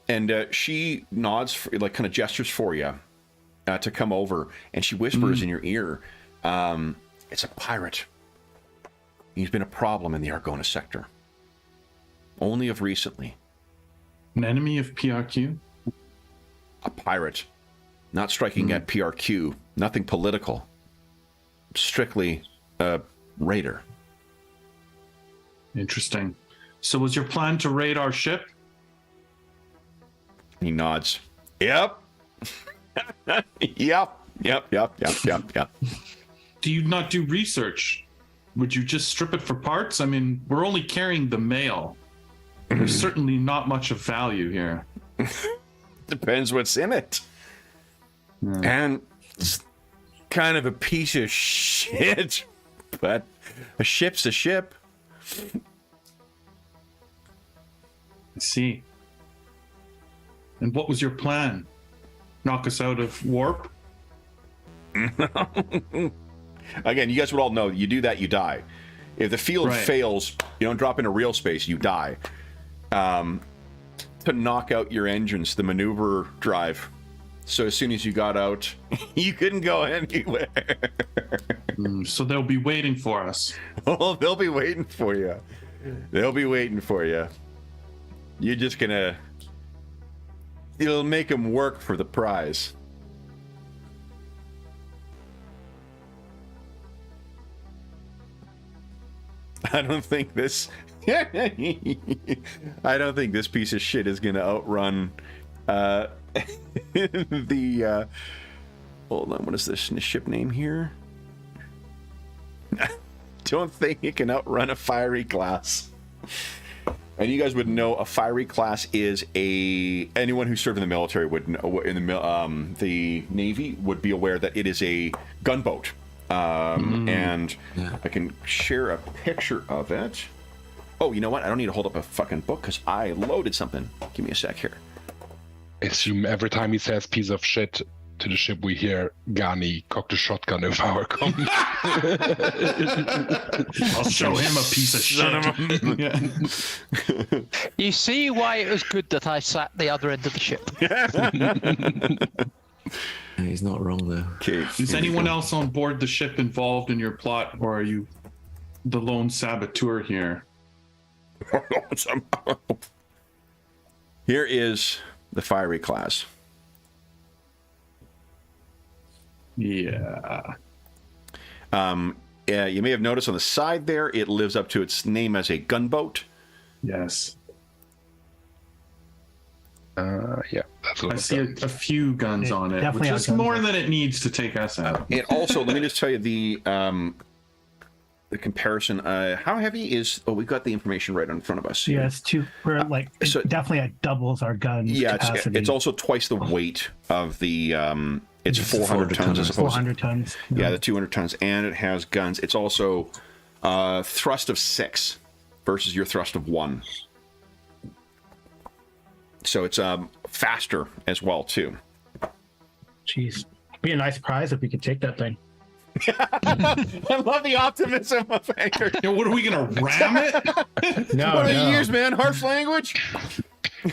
and she nods, like kind of gestures for you to come over. And she whispers in your ear, it's a pirate. He's been a problem in the Argona sector. Only of recently. an enemy of PRQ. A pirate. Not striking at PRQ. Nothing political. Strictly a raider. Interesting. So was your plan to raid our ship? He nods. Yep. Yep. Do you not do research? Would you just strip it for parts? I mean, we're only carrying the mail. There's certainly not much of value here. Depends what's in it. And it's kind of a piece of shit. But a ship's a ship. I see. And what was your plan? Knock us out of warp? Again, you guys would all know you do that, you die. If the field Right. fails, you don't drop into real space, you die. To knock out your engines, the maneuver drive So as soon as you got out, you couldn't go anywhere. So they'll be waiting for us. Oh, they'll be waiting for you. They'll be waiting for you. You're just gonna... It'll make them work for the prize. I don't think this... I don't think this piece of shit is gonna outrun... the... Hold on, what is this ship name here? Don't think it can outrun a fiery class. And you guys would know a fiery class is anyone who served in the military would know, in the Navy would be aware that it is a gunboat. And I can share a picture of it. Oh, you know what? I don't need to hold up a fucking book because I loaded something. Give me a sec here. I assume every time he says piece of shit to the ship, we hear Gani cock the shotgun over our comms. I'll show him a piece of shit. You see why it was good that I sat the other end of the ship. He's not wrong there. Okay. Is anyone else on board the ship involved in your plot, or are you the lone saboteur here? Here is the fiery class. Yeah. You may have noticed on the side there, it lives up to its name as a gunboat. Yes. Yeah, that's what I see a few guns on it, definitely which has is guns more on it. than it needs to take us out. And also, let me just tell you the comparison. How heavy is? Oh, we've got the information right in front of us. Yeah, it's two. We're like so- definitely like doubles our gun Yeah, capacity. it's also twice the weight of the. It's 400 tons as opposed. 400 tons. Yeah, the 200 tons, and it has guns. It's also thrust of 6 versus your thrust of 1. So it's faster as well too. Jeez, be a nice prize if we could take that thing. I love the optimism of Anchor. Yeah, what are we gonna ram it? No, What do no. you use, man? Harsh language? we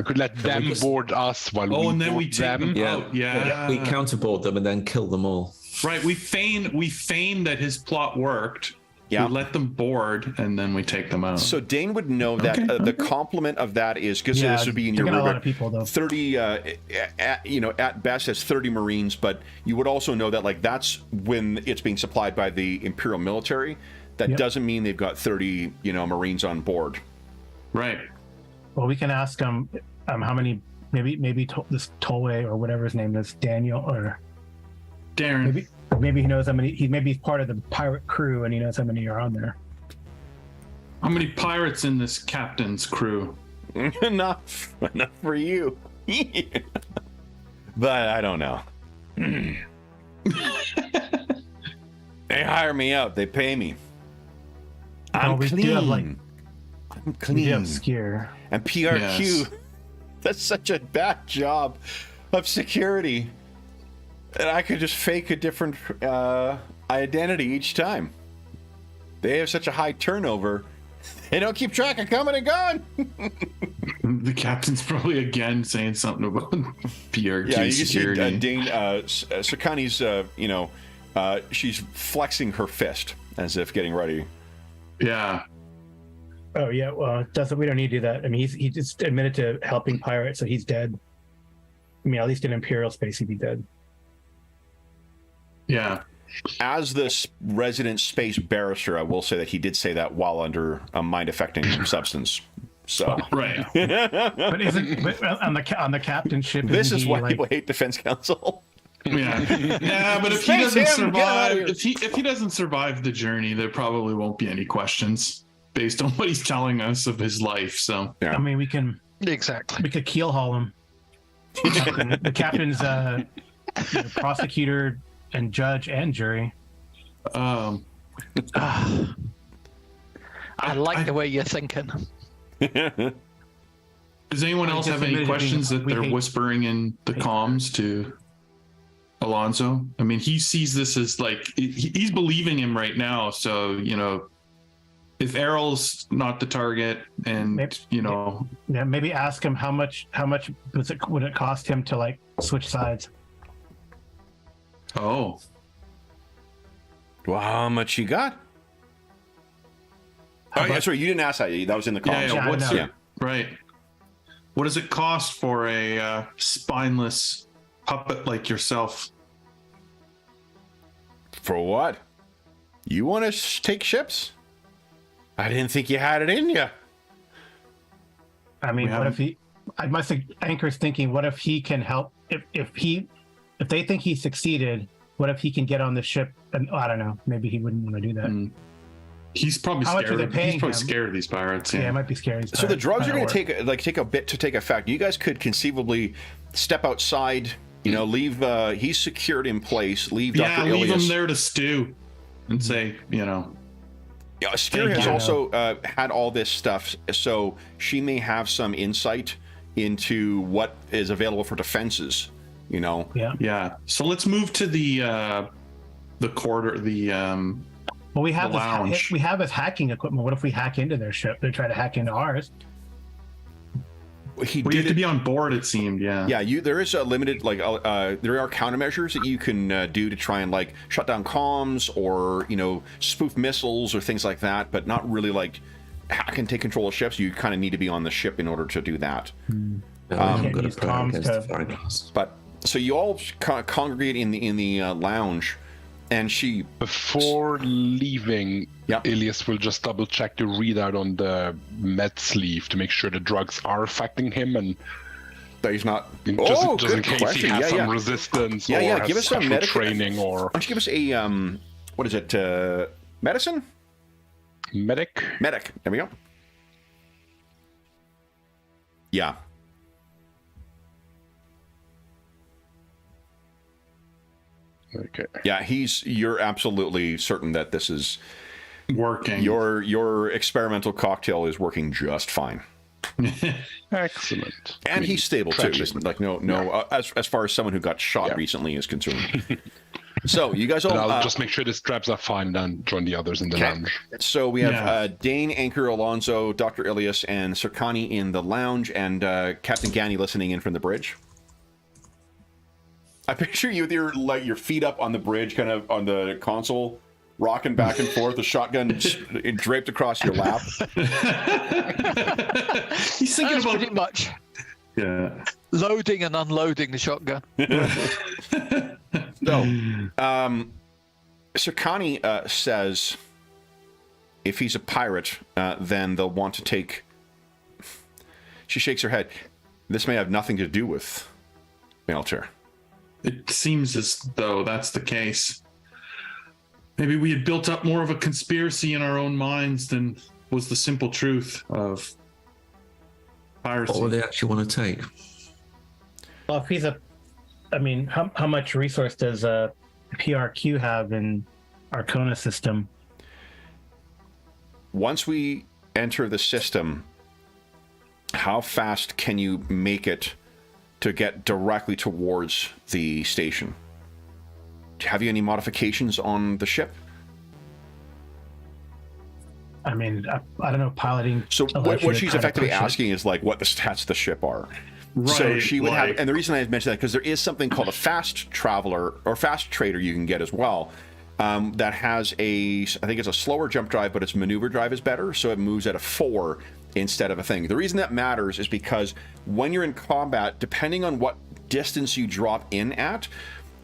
could let them board us while Oh, we and then board we take them Yeah. out. Yeah. We counterboard them and then kill them all. Right. We feign that his plot worked. Yeah. We let them board, and then we take them out. So Dane would know that Okay, the complement of that is because Yeah, this would be in your taking a lot rubric. of people, though. 30, at best, has 30 Marines, but you would also know that like that's when it's being supplied by the Imperial military. That Yep. doesn't mean they've got 30, Marines on board. Right. Well, we can ask him how many. Maybe this Tolway or whatever his name is, Daniel, or Darren. maybe he knows how many. Maybe he's part of the pirate crew and he knows how many are on there. How many pirates in this captain's crew? enough for you. But I don't know. They hire me out. They pay me. I'm we do clean. have, like- I'm We clean. do have Skier. And PRQ, Yes. that's such a bad job of security. And I could just fake a different identity each time. They have such a high turnover. They don't keep track of coming and going. The captain's probably again saying something about PRQ Yeah, you can see security. Dane, Sakani's, she's flexing her fist as if getting ready. Yeah. Oh yeah, well, we don't need to do that. I mean, he just admitted to helping pirates, so he's dead. I mean, at least in Imperial space, he'd be dead. Yeah. As this resident space barrister, I will say that he did say that while under a mind-affecting substance. So Right. But on the captain ship? this isn't is he, why like, people hate Defense Council. Yeah. Yeah, but if he Space doesn't him, get out of survive, if he doesn't survive the journey, there probably won't be any questions based on what he's telling us of his life. So Yeah. I mean, we could keel haul him. The captain's prosecutor and judge and jury. I like the way you're thinking. Does anyone else just have any admitted questions that we they're hate- whispering in the comms to Alonso? I mean, he sees this as like he's believing him right now. So if Errol's not the target, and Maybe- you know, Yeah, maybe ask him how much would it cost him to like switch sides? oh, Well, how much you got? Oh, yeah, sorry, you didn't ask that. That was in the yeah, comments. Yeah, I what's know. it? Right. What does it cost for a spineless puppet like yourself? For what? You want to take ships? I didn't think you had it in you. I mean, We what haven't- if he? I must think Anchor's thinking, what if he can help? If they think he succeeded, what if he can get on the ship? And I don't know, maybe he wouldn't want to do that. Mm. He's probably How much are scared. they He's paying probably him? scared of these pirates. Yeah, Yeah. it might be scary. So the drugs are going to to take a bit to take effect. You guys could conceivably step outside. You know, leave. He's secured in place. Leave Yeah, Dr. leave Ilias. him there to stew, and say, you know, Yeah, Spear Thank has you. also had all this stuff, so she may have some insight into what is available for defenses. You know, Yeah. yeah. So let's move to the quarter, Well, we have the this. lounge. We have this hacking equipment. What if we hack into their ship? They try to hack into ours. he we did have to it- be on board. It seemed, yeah. Yeah, there is a limited there are countermeasures that you can do to try and like shut down comms or spoof missiles or things like that, but not really like hack and take control of ships. You kind of need to be on the ship in order to do that. I haven't Can't got a use prayer comms against to- the firing class. But so you all congregate in the lounge, and she Before leaving, Yeah. Ilias will just double check the readout on the med sleeve to make sure the drugs are affecting him, and that he's not. just in Good case question. he has Yeah, some yeah. resistance Yeah, or yeah, has give us some special medical- training or Why don't you give us a what is it? Medicine? medic. Medic. There we go. Yeah. Okay. Yeah, you're absolutely certain that this is Working. your experimental cocktail is working just fine. Excellent. And he's stable too. tragic. Isn't like no as far as someone who got shot Yeah. recently is concerned. So you guys And all I'll just make sure the straps are fine, then join the others in the Okay. lounge. So we have Yeah. Dane, Anchor, Alonso, Dr. Ilias, and Sirkani in the lounge, and Captain Gani listening in from the bridge. I picture you with your feet up on the bridge, kind of on the console, rocking back and forth, the shotgun draped across your lap. He's thinking That's about. pretty much Yeah. loading and unloading the shotgun. So, Sirkani says if he's a pirate, then they'll want to take. She shakes her head. This may have nothing to do with Melter. It seems as though that's the case. Maybe we had built up more of a conspiracy in our own minds than was the simple truth of piracy. What would they actually want to take? Well, if he's how much resource does PRQ have in Arcona system? Once we enter the system, how fast can you make it to get directly towards the station? Have you any modifications on the ship? I mean, I don't know, piloting. So what allows you she's to effectively kinda push it. asking is like what the stats of the ship are. Right, So she would have, like- and the reason I mentioned that because there is something called a fast traveler or fast trader you can get as well. That has I think it's a slower jump drive, but its maneuver drive is better, so it moves at a 4 instead of a thing. The reason that matters is because when you're in combat, depending on what distance you drop in at,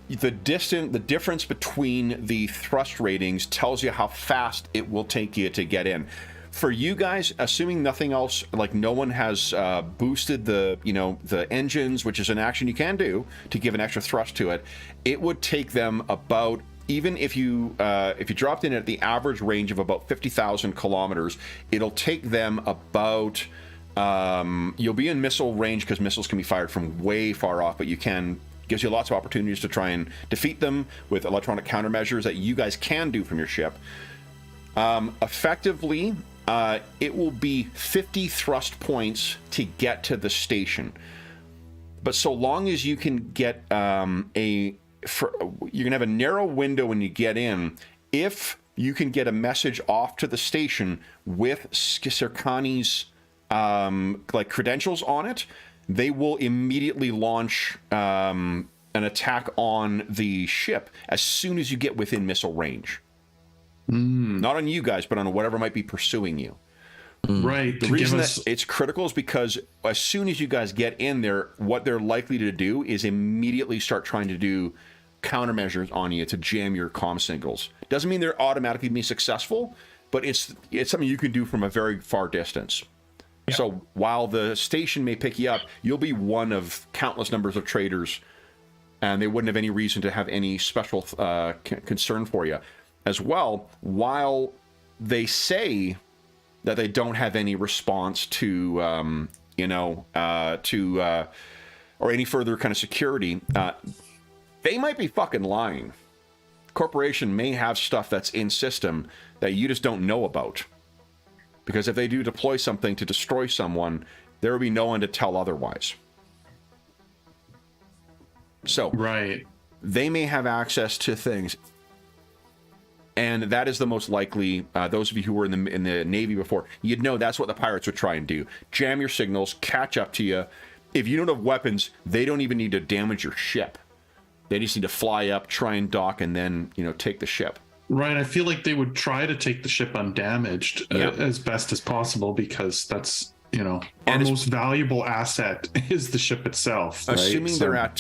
the difference between the thrust ratings tells you how fast it will take you to get in. For you guys, assuming nothing else, like no one has boosted the engines, which is an action you can do to give an extra thrust to it, it would take them about, even if you dropped in at the average range of about 50,000 kilometers, it'll take them about you'll be in missile range because missiles can be fired from way far off, but gives you lots of opportunities to try and defeat them with electronic countermeasures that you guys can do from your ship. Effectively, it will be 50 thrust points to get to the station. But so long as you can get you're gonna have a narrow window when you get in. If you can get a message off to the station with Sirkani's like credentials on it. They will immediately launch an attack on the ship as soon as you get within missile range. Not on you guys, but on whatever might be pursuing you. Right. The reason that it's critical is because as soon as you guys get in there, what they're likely to do is immediately start trying to do countermeasures on you to jam your comm signals. Doesn't mean they're automatically be successful, but it's something you can do from a very far distance. Yeah. So while the station may pick you up, you'll be one of countless numbers of traders, and they wouldn't have any reason to have any special concern for you. As well, while they say that they don't have any response to, or any further kind of security, they might be fucking lying. Corporation may have stuff that's in system that you just don't know about. Because if they do deploy something to destroy someone, there will be no one to tell otherwise. So, right, they may have access to things. And that is the most likely, those of you who were in the Navy before, you'd know that's what the pirates would try and do. Jam your signals, catch up to you. If you don't have weapons, they don't even need to damage your ship. They just need to fly up, try and dock, and then, take the ship. Right. I feel like they would try to take the ship undamaged as best as possible, because that's, our most valuable asset is the ship itself. Assuming right? they're at,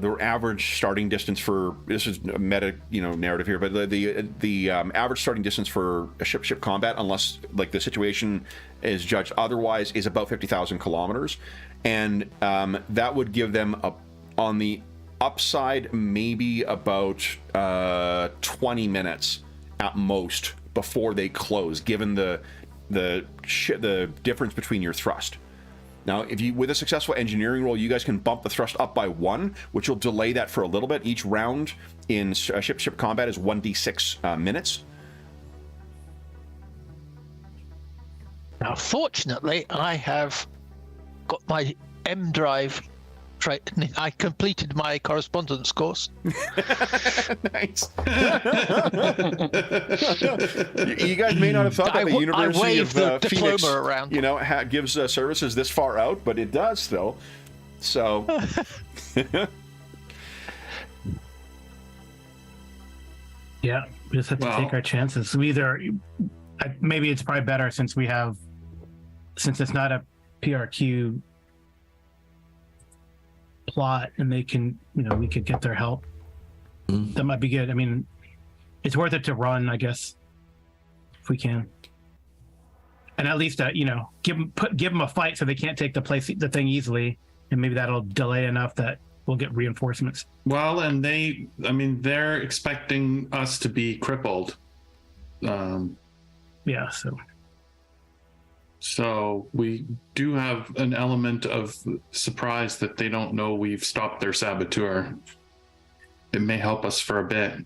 their average starting distance for, this is a meta, narrative here, but the average starting distance for a ship combat, unless like the situation is judged otherwise, is about 50,000 kilometers. And that would give them on the upside, maybe about 20 minutes at most before they close, given the difference between your thrust. Now, if you, with a successful engineering roll, you guys can bump the thrust up by 1, which will delay that for a little bit. Each round in ship combat is 1d6 minutes. Now, fortunately, I have got my M drive. I completed my correspondence course. Nice. You guys may not have thought that the University of Phoenix, around. Gives services this far out, but it does still. So. Yeah, we just have to take our chances. Maybe it's probably better since it's not a PRQ plot, and they can, we could get their help. That might be good. I mean, it's worth it to run, I guess, if we can, and at least give them a fight so they can't take the thing easily, and maybe that'll delay enough that we'll get reinforcements. Well, and they're expecting us to be crippled. Yeah, So we do have an element of surprise that they don't know we've stopped their saboteur. It may help us for a bit.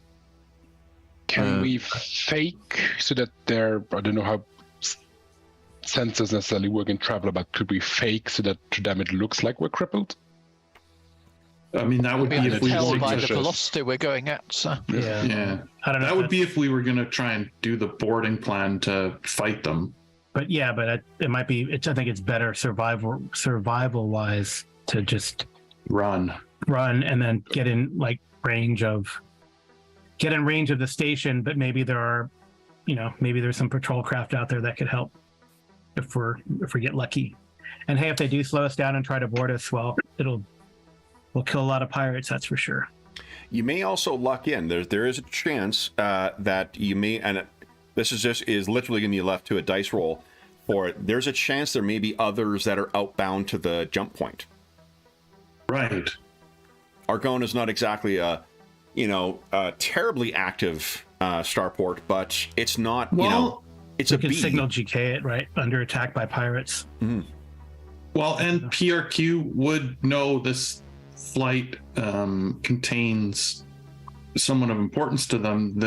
Can we fake so that I don't know how sensors necessarily work in travel, but could we fake so that to them it looks like we're crippled? I mean, that would be if we tell by the velocity we're going at. So. Yeah. I don't know. That would be if we were going to try and do the boarding plan to fight them. But it might be. I think it's better survival wise to just run, and then get in range of the station. But maybe there's some patrol craft out there that could help if we get lucky. And hey, if they do slow us down and try to board us, well, we'll kill a lot of pirates. That's for sure. You may also luck in. There is a chance that you may, and this is literally going to be left to a dice roll for it. There's a chance there may be others that are outbound to the jump point. Right. Argonne is not exactly a terribly active starport, but it's not, it's a could B. signal GK it, right? Under attack by pirates. Mm-hmm. Well, and PRQ would know this flight contains someone of importance to them.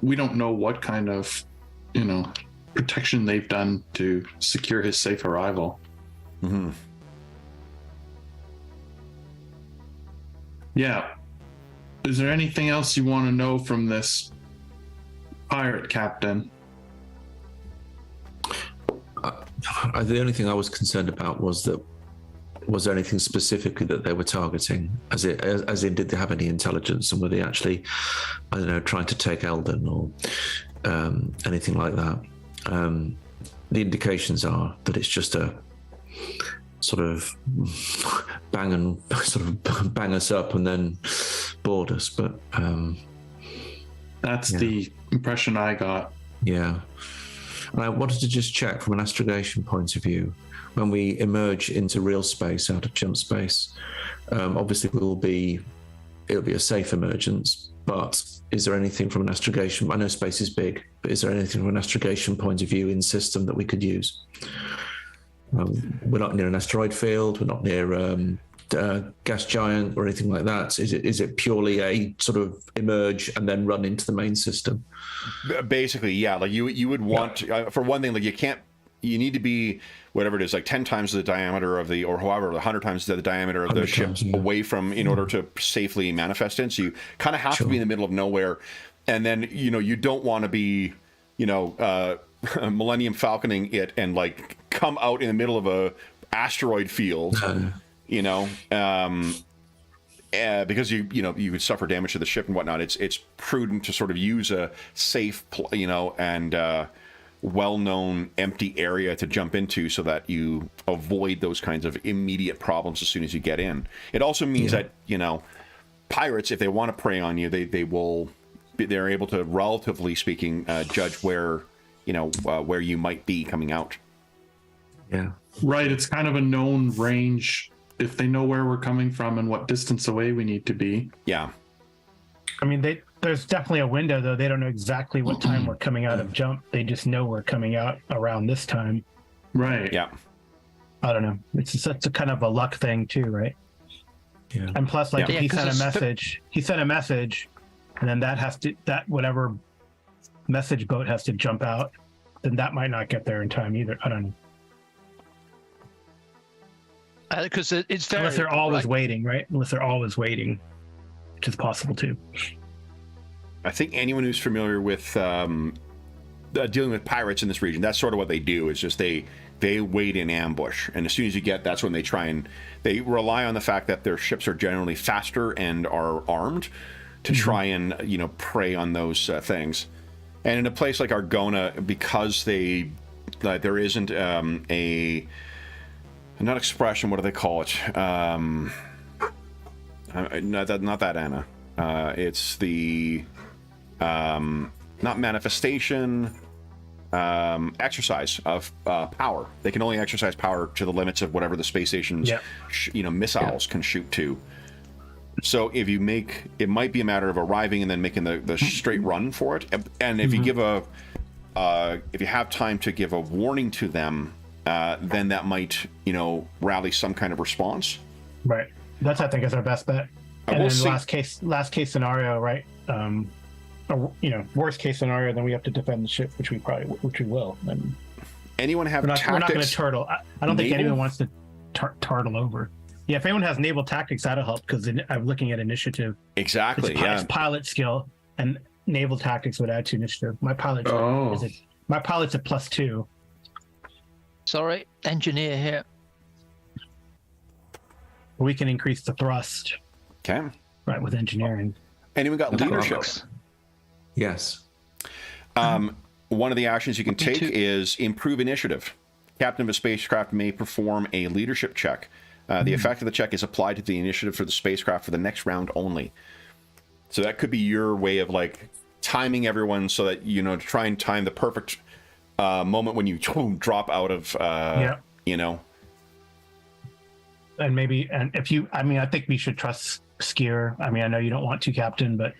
We don't know what kind of, protection they've done to secure his safe arrival. Mm-hmm. Yeah. Is there anything else you want to know from this pirate captain. The only thing I was concerned about was that was there anything specifically that they were targeting? As in, did they have any intelligence, and were they actually, I don't know, trying to take Eldon or anything like that? The indications are that it's just a sort of bang us up and then board us. But that's the impression I got. Yeah. And I wanted to just check from an astrogation point of view, when we emerge into real space out of jump space, obviously it'll be a safe emergence, but is there anything from an astrogation, I know space is big, but is there anything from an astrogation point of view in system that we could use? We're not near an asteroid field, we're not near a gas giant or anything like that. Is it purely a sort of emerge and then run into the main system? Basically, yeah. Like you would want for one thing, like you need to be whatever it is, like 10 times the diameter of or however 100 times the diameter of the ship away from, in order to safely manifest in. So you kind of have to be in the middle of nowhere, and then you don't want to be Millennium Falconing it and like come out in the middle of a asteroid field. Because you would suffer damage to the ship and whatnot. It's prudent to sort of use a safe, and well-known empty area to jump into, so that you avoid those kinds of immediate problems as soon as you get in. It also means that pirates, if they want to prey on you, they're able to, relatively speaking, judge where you might be coming out. Yeah. Right. It's kind of a known range. If they know where we're coming from and what distance away we need to be. Yeah. I mean, there's definitely a window, though. They don't know exactly what time we're coming out of jump. They just know we're coming out around this time. Right. Yeah. I don't know. It's such a kind of a luck thing, too, right? Yeah. And plus, like, Yeah, he sent a message, and then that whatever message boat has to jump out, then that might not get there in time either. I don't know. Because it's very, Unless they're always waiting, right? Unless they're always waiting, which is possible too. I think anyone who's familiar with dealing with pirates in this region, that's sort of what they do. Is just they wait in ambush, and as soon as you get, that's when they try and they rely on the fact that their ships are generally faster and are armed to try and prey on those things. And in a place like Argona, because there isn't not expression, what do they call it? Not that, Anna. It's the not manifestation, exercise of power. They can only exercise power to the limits of whatever the space station's missiles can shoot to. So if you it might be a matter of arriving and then making the straight run for it. And if you give if you have time to give a warning to them, then that might, rally some kind of response. Right. That's, I think, is our best bet. And we'll then see. last case scenario, right? Worst case scenario, then we have to defend the ship, which we will. And anyone have we're not going to tactics? turtle. I don't think Naval? anyone wants to turtle over. Yeah, if anyone has naval tactics, that'll help, because I'm looking at initiative. Exactly. It's pilot skill, and naval tactics would add to initiative. My pilot's a +2. Sorry, engineer here. We can increase the thrust. Okay. Right, with engineering. Anyone got leadership? Yes. One of the actions you can take is improve initiative. Captain of a spacecraft may perform a leadership check. The effect of the check is applied to the initiative for the spacecraft for the next round only. So that could be your way of like timing everyone so that, to try and time the perfect moment when you drop out of, And I think we should trust Skier. I mean, I know you don't want to, Captain, but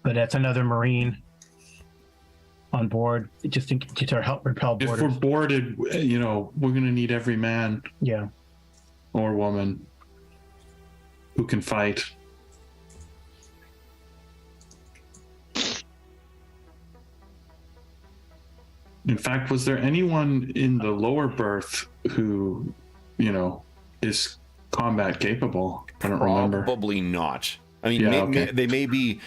that's another Marine on board, just to help repel boarders. If we're boarded, we're going to need every man or woman who can fight. In fact, was there anyone in the lower berth who, is combat capable? I don't remember. Probably not. I mean, they may be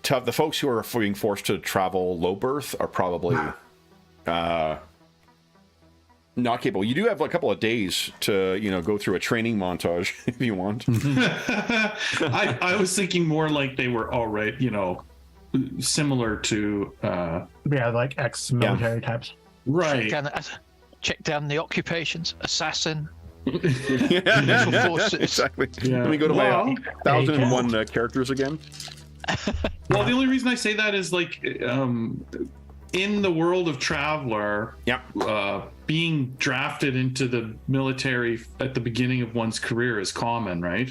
the folks who are being forced to travel low berth are probably not capable. You do have a couple of days to, go through a training montage if you want. I was thinking more like they were all right, similar to like ex-military types. Right. Check down the occupations: assassin. Yeah, forces. exactly. Yeah. Let me go to my 1001 characters again. Well, the only reason I say that is like in the world of Traveler, being drafted into the military at the beginning of one's career is common, right?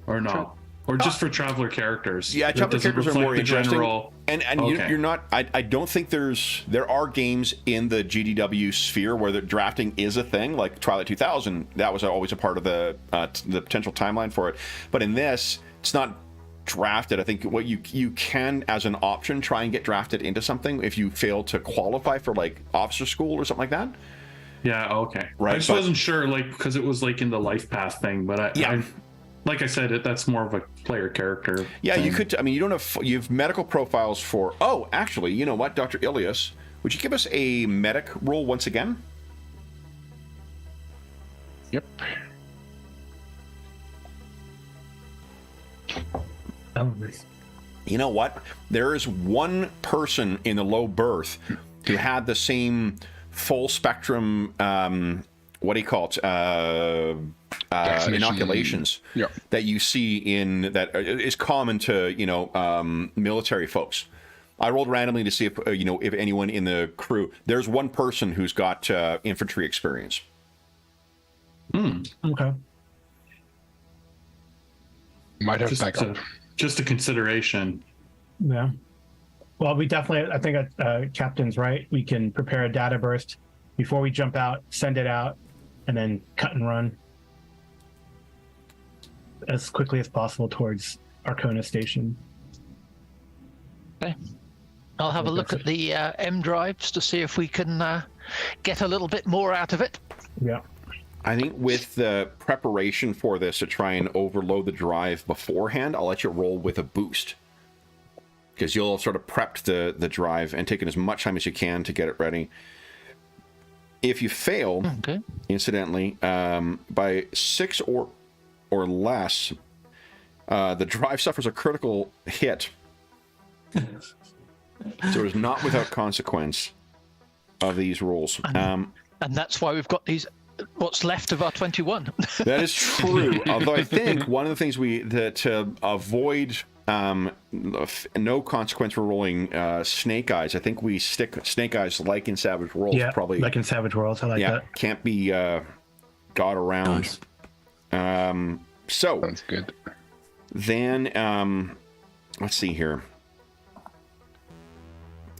Or not? True. Or just for Traveler characters? Yeah, Traveler characters are more interesting. And Okay. you're not. I don't think there are games in the GDW sphere where the drafting is a thing. Like Twilight 2000, that was always a part of the potential timeline for it. But in this, it's not drafted. I think what you can, as an option, try and get drafted into something if you fail to qualify for like officer school or something like that. Yeah. Okay. Right. I just wasn't sure, like, because it was like in the life path thing. But I like I said, that's more of a player character. Yeah, thing. you could. I mean, you have medical profiles for. Oh, actually, you know what, Dr. Ilias, would you give us a medic roll once again? Yep. You know what? There is one person in the low berth who had the same full spectrum. What do you call it? Inoculations that you see that is common to military folks. I rolled randomly to see if anyone in the crew. There's one person who's got infantry experience. Okay. Might have backup. Just a consideration. Yeah. Well, we definitely, I think Captain's right. We can prepare a data burst before we jump out, send it out, and then cut and run as quickly as possible towards Arcona Station. Okay. I'll have a look at the M drives to see if we can get a little bit more out of it. Yeah. I think with the preparation for this to try and overload the drive beforehand, I'll let you roll with a boost. Because you'll have sort of prepped the drive and taken as much time as you can to get it ready. If you fail, incidentally, by 6 or less, the drive suffers a critical hit. So it is not without consequence of these rolls. And that's why we've got these. What's left of our 21. That is true. Although I think one of the things to avoid no consequence for rolling Snake Eyes, I think we stick Snake Eyes like in Savage Worlds. Yeah, probably like in Savage Worlds. I like that. Can't be got around. Nice. So Sounds good. Then let's see here.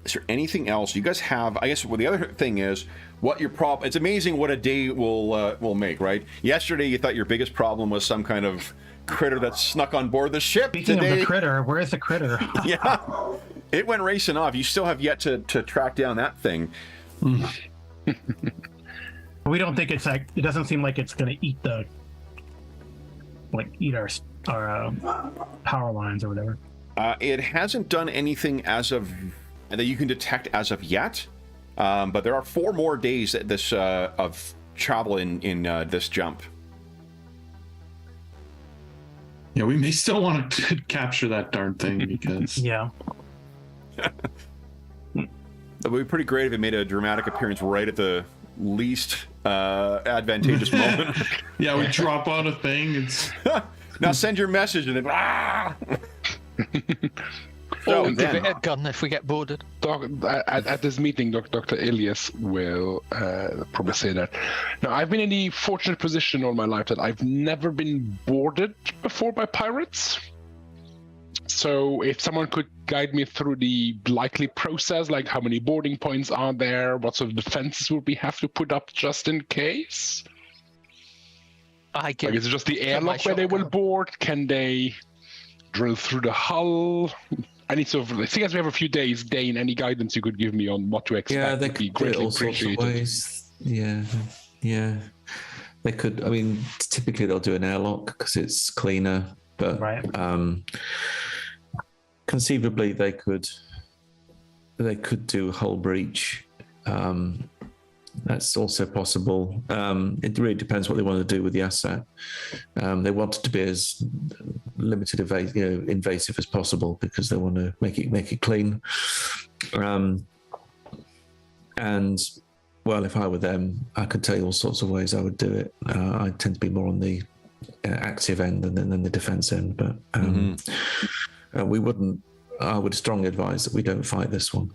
Is there anything else you guys have? I guess the other thing is what your problem. It's amazing what a day will make, right? Yesterday you thought your biggest problem was some kind of critter that snuck on board the ship. Speaking of the critter, where's the critter? Yeah, it went racing off. You still have yet to track down that thing. We don't think it's like. It doesn't seem like it's going to eat our power lines or whatever. It hasn't done anything as of that you can detect as of yet. But there are 4 more days this of travel in this jump. Yeah, we may still want to capture that darn thing because Yeah. It would be pretty great if it made a dramatic appearance right at the least advantageous moment. Yeah, we drop on a thing. It's Now send your message and then Or So give then, it a gun if we get boarded. At this meeting, Dr. Elias will probably say that. Now, I've been in the fortunate position all my life that I've never been boarded before by pirates. So if someone could guide me through the likely process, like how many boarding points are there, what sort of defenses would we have to put up just in case? Like, is it just the airlock where they will board? Can they drill through the hull? Any sort of, I think as we have a few days, Dane, any guidance you could give me on what to expect? Yeah, they would be could do it greatly all sorts of appreciated. ways. Yeah. They could. I mean, typically they'll do an airlock because it's cleaner. But Right. conceivably they could do a hull breach. That's also possible. It really depends what they want to do with the asset. They want it to be as limited, invasive as possible because they want to make it clean. And well, if I were them, I could tell you all sorts of ways I would do it. I tend to be more on the active end than the defense end, but we wouldn't. I would strongly advise that we don't fight this one.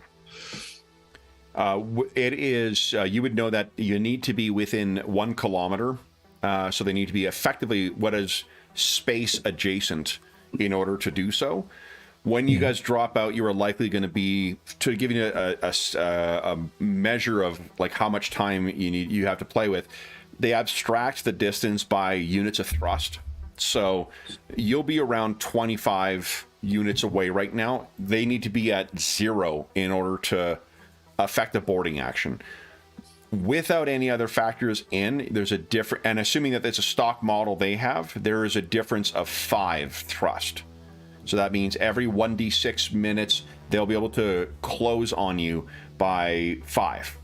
It is, you would know that you need to be within 1 kilometer. So they need to be effectively what is space adjacent in order to do so. When you guys drop out, you are likely going to be, to give you a measure of like how much time you have to play with, they abstract the distance by units of thrust. So you'll be around 25 units away right now. They need to be at 0 in order to affect a boarding action. Without any other factors in, there's a different, and assuming that it's a stock model they have, there is a difference of 5 thrust. So that means every 1d6 minutes, they'll be able to close on you by 5.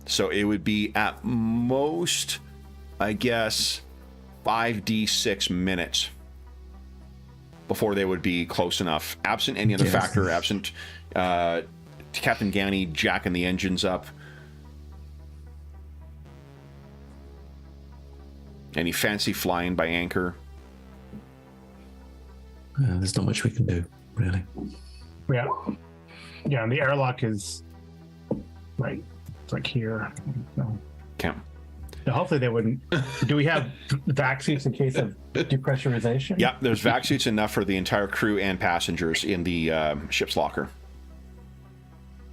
So it would be at most, I guess, 5d6 minutes before they would be close enough. Absent any other factor, absent Captain Ganny jacking the engines up. Any fancy flying by anchor? There's not much we can do, really. Yeah. Yeah, and the airlock is right. It's like here. So, Okay. hopefully they wouldn't. Do we have vac suits in case of depressurization? Yeah, there's vac suits enough for the entire crew and passengers in the ship's locker.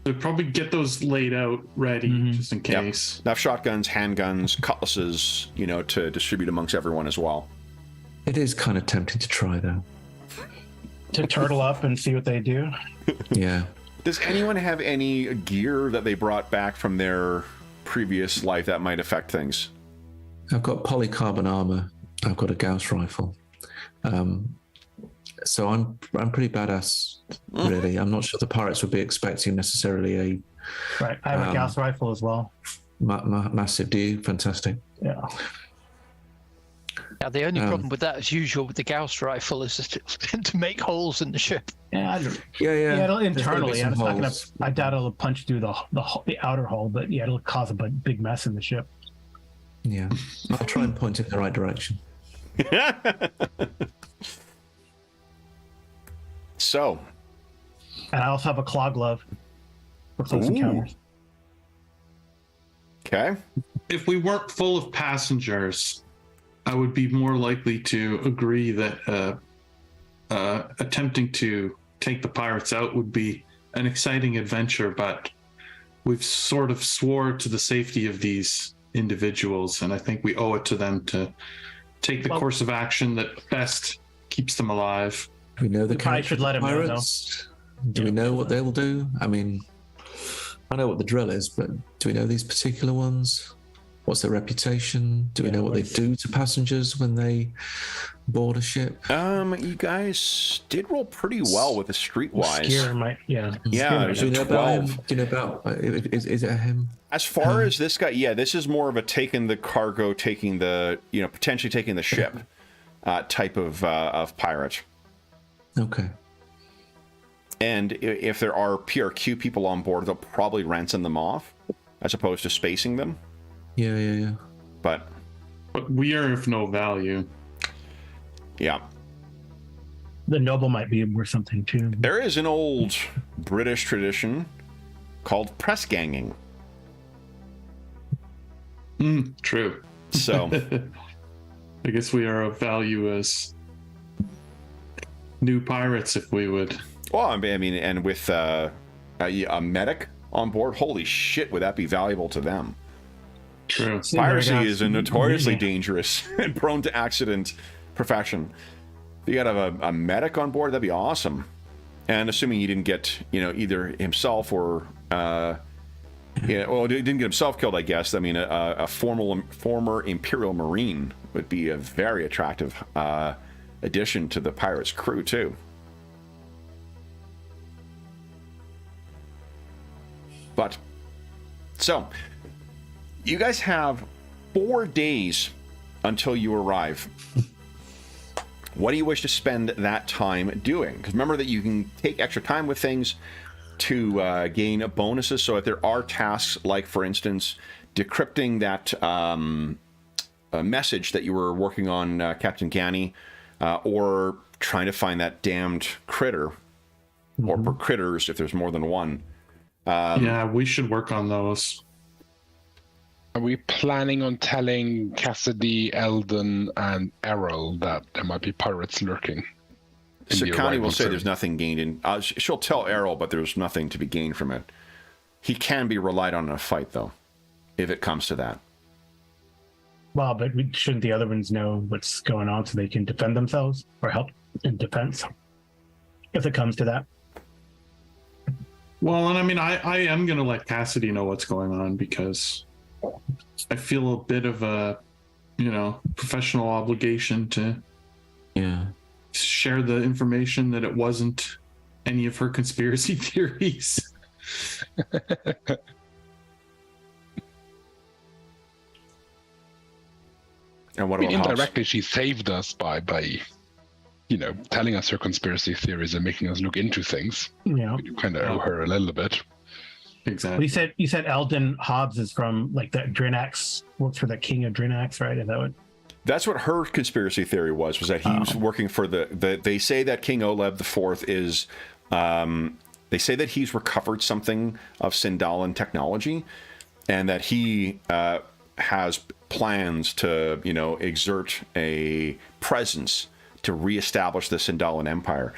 So probably get those laid out ready just in case. Enough shotguns, handguns, cutlasses, to distribute amongst everyone as well. It is kind of tempting to try, though. To turtle up and see what they do. Yeah. Does anyone have any gear that they brought back from their previous life that might affect things? I've got polycarbon armor. I've got a Gauss rifle. So I'm pretty badass, really. I'm not sure the pirates would be expecting necessarily a... Right. I have a Gauss rifle as well. Massive. Do you? Fantastic. Yeah. Now, the only problem with that, as usual, with the Gauss rifle is to make holes in the ship. Yeah. Yeah. Internally, it's not gonna. I doubt it'll punch through the outer hull, but yeah, it'll cause a big mess in the ship. Yeah. I'll try and point it in the right direction. So. And I also have a claw glove for close encounters. Okay. If we weren't full of passengers, I would be more likely to agree that attempting to take the pirates out would be an exciting adventure, but we've sort of swore to the safety of these individuals, and I think we owe it to them to take the course of action that best keeps them alive. Do we know the probably should let him know, pirates? Do we know what they'll do? I mean, I know what the drill is, but do we know these particular ones? What's their reputation? Do we know what they do to passengers when they board a ship? You guys did roll pretty well with the streetwise. Yeah, there's a 12. Do you know about? Is it a him? As far as this guy, this is more of a taking the cargo, taking the potentially taking the ship type of pirate. Okay. And if there are PRQ people on board, they'll probably ransom them off as opposed to spacing them. Yeah. But we are of no value. Yeah. The noble might be worth something too. There is an old British tradition called press ganging. True. So I guess we are of value as new pirates if we would. Well, I mean, and with a medic on board, holy shit, would that be valuable to them? True. Piracy is a notoriously dangerous and prone to accident profession. If you got a medic on board, that'd be awesome. And assuming he didn't get, either himself or, he didn't get himself killed, I guess. I mean, a former Imperial Marine would be a very attractive addition to the pirates' crew, too. But so you guys have 4 days until you arrive. What do you wish to spend that time doing? Because remember that you can take extra time with things to gain bonuses. So if there are tasks like, for instance, decrypting that message that you were working on, Captain Ganny, or trying to find that damned critter, or critters if there's more than one. Yeah, we should work on those. Are we planning on telling Cassidy, Eldon, and Errol that there might be pirates lurking? So Connie will say zone? there's nothing gained in. She'll tell Errol, but there's nothing to be gained from it. He can be relied on in a fight, though, if it comes to that. Well, but shouldn't the other ones know what's going on so they can defend themselves or help in defense if it comes to that? Well, and I mean, I am going to let Cassidy know what's going on because I feel a bit of a, professional obligation to share the information that it wasn't any of her conspiracy theories. And what about indirectly, she saved us by telling us her conspiracy theories and making us look into things. Yeah, You kind of owe her a little bit. Exactly. You said Eldon Hobbs is from like that Drinax, works for the king of Drinax, right? Is that what? That's what her conspiracy theory was that he was working for the. They say that King Oleb IV is. They say that he's recovered something of Sindalan technology, and that he has plans to, exert a presence to reestablish the Sindalan Empire.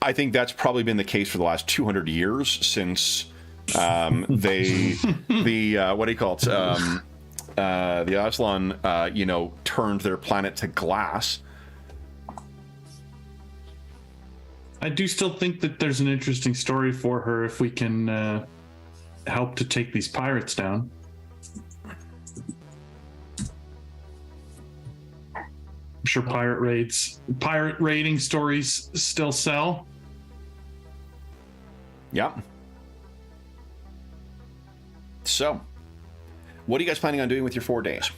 I think that's probably been the case for the last 200 years since the Aslan, turned their planet to glass. I do still think that there's an interesting story for her if we can help to take these pirates down. I'm sure pirate raiding stories still sell. Yep. So, what are you guys planning on doing with your 4 days?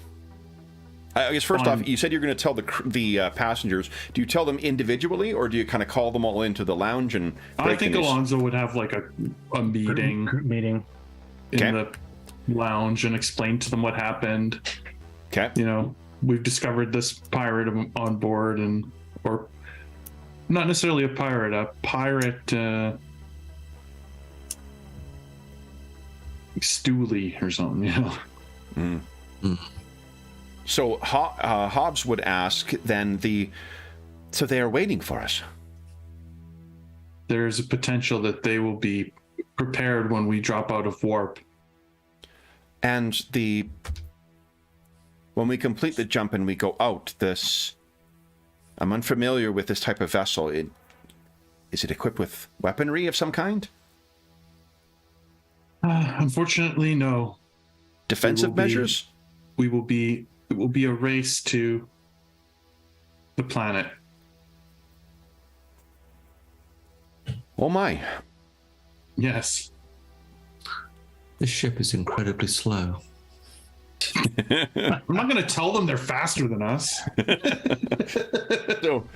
I guess first off, you said you're going to tell the passengers. Do you tell them individually, or do you kind of call them all into the lounge and? I think Alonzo would have like a meeting, Group meeting in the lounge and explain to them what happened. Okay. We've discovered this pirate on board, or not necessarily a pirate stoolie or something, So Hobbs would ask then so they are waiting for us. There's a potential that they will be prepared when we drop out of warp. And when we complete the jump and we go out, I'm unfamiliar with this type of vessel. Is it equipped with weaponry of some kind? Unfortunately, no. Defensive measures? It will be a race to the planet. Oh my. Yes. This ship is incredibly slow. I'm not going to tell them they're faster than us. So,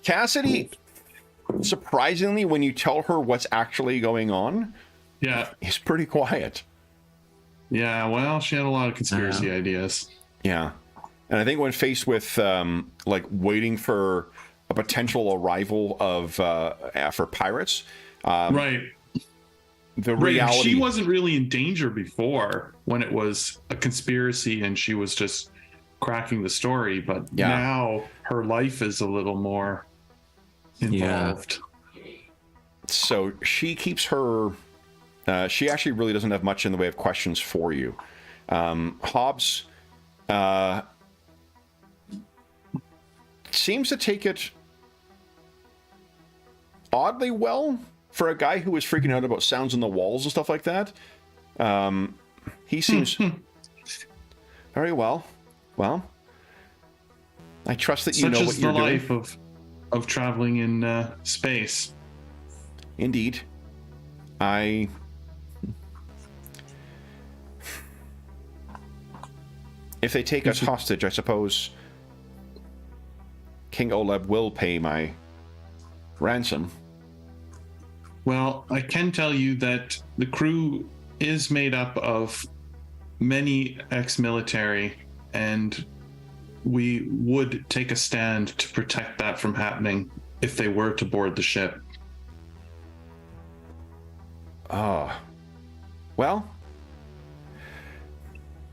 Cassidy, surprisingly, when you tell her what's actually going on, is pretty quiet. Yeah, well, she had a lot of conspiracy ideas. Yeah. And I think when faced with waiting for a potential arrival of for pirates, right. The reality, she wasn't really in danger before when it was a conspiracy and she was just cracking the story, but now her life is a little more involved. So she keeps her she actually really doesn't have much in the way of questions for you. Hobbs seems to take it oddly well for a guy who was freaking out about sounds in the walls and stuff like that. He seems very well. Well, I trust that you know what you're doing. Such is the life of traveling in space. Indeed. if they take us hostage, I suppose King Oleb will pay my ransom. Well, I can tell you that the crew is made up of many ex-military, and we would take a stand to protect that from happening if they were to board the ship. Well,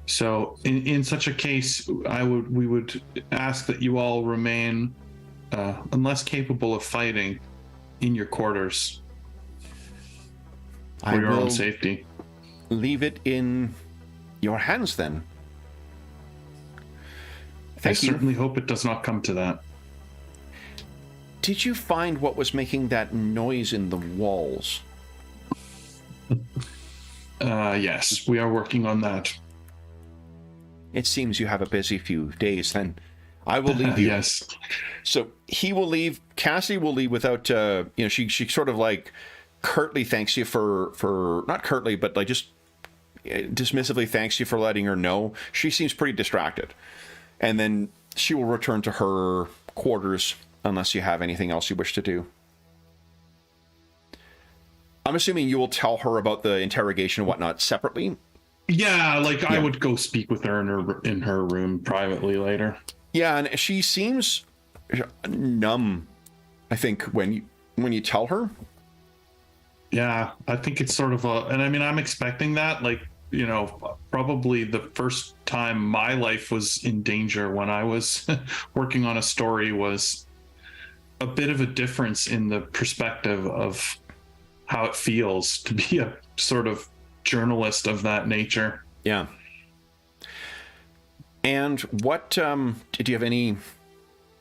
so in such a case, we would ask that you all remain, unless capable of fighting, in your quarters for your own safety. Leave it in your hands then. Thank you. I certainly hope it does not come to that. Did you find what was making that noise in the walls? Yes, we are working on that. It seems you have a busy few days then. I will leave you. Yes. So he will leave. Cassie will leave without, she sort of like curtly thanks you for not curtly, but like just dismissively thanks you for letting her know. She seems pretty distracted. And then she will return to her quarters unless you have anything else you wish to do. I'm assuming you will tell her about the interrogation and whatnot separately. Yeah, I would go speak with her in her room privately later. Yeah, and she seems numb, I think, when you tell her. Yeah, I think it's sort of and I mean, I'm expecting that, probably the first time my life was in danger when I was working on a story was a bit of a difference in the perspective of how it feels to be a sort of journalist of that nature. Yeah. And what, do you have any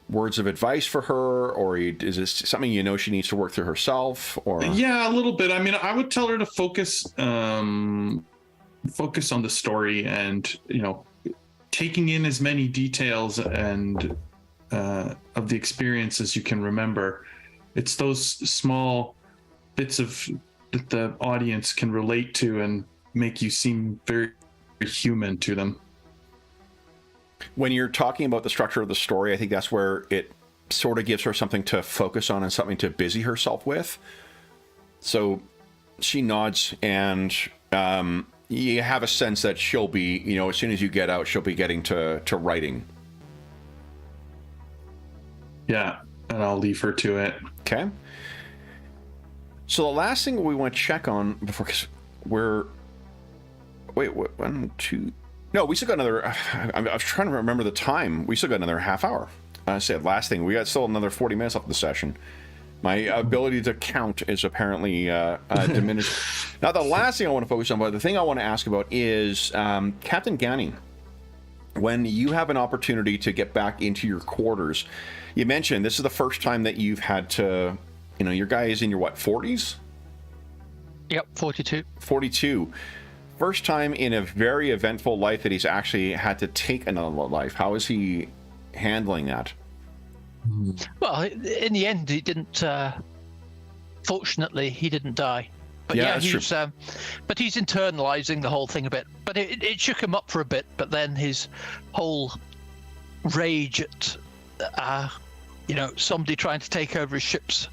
words of advice for her, or is this something she needs to work through herself? Or yeah, a little bit. I mean, I would tell her to focus on the story and taking in as many details and of the experience as you can remember. It's those small bits that the audience can relate to and make you seem very human to them. When you're talking about the structure of the story, I think that's where it sort of gives her something to focus on and something to busy herself with. So she nods, and you have a sense that she'll be, as soon as you get out, she'll be getting to writing. Yeah, and I'll leave her to it. Okay. So the last thing we want to check on before, because no, we still got another, I was trying to remember the time. We still got another half hour. I said last thing, we got still another 40 minutes left of the session. My ability to count is apparently diminished. Now, the last thing I want to focus on, but the thing I want to ask about is Captain Ganning. When you have an opportunity to get back into your quarters, you mentioned this is the first time that you've had to, your guy is in your 40s? Yep, 42. 42. First time in a very eventful life that he's actually had to take another life. How is he handling that? Well, in the end, he didn't. Fortunately, he didn't die. But yeah, he's but he's internalizing the whole thing a bit. But it shook him up for a bit. But then his whole rage at, somebody trying to take over his ships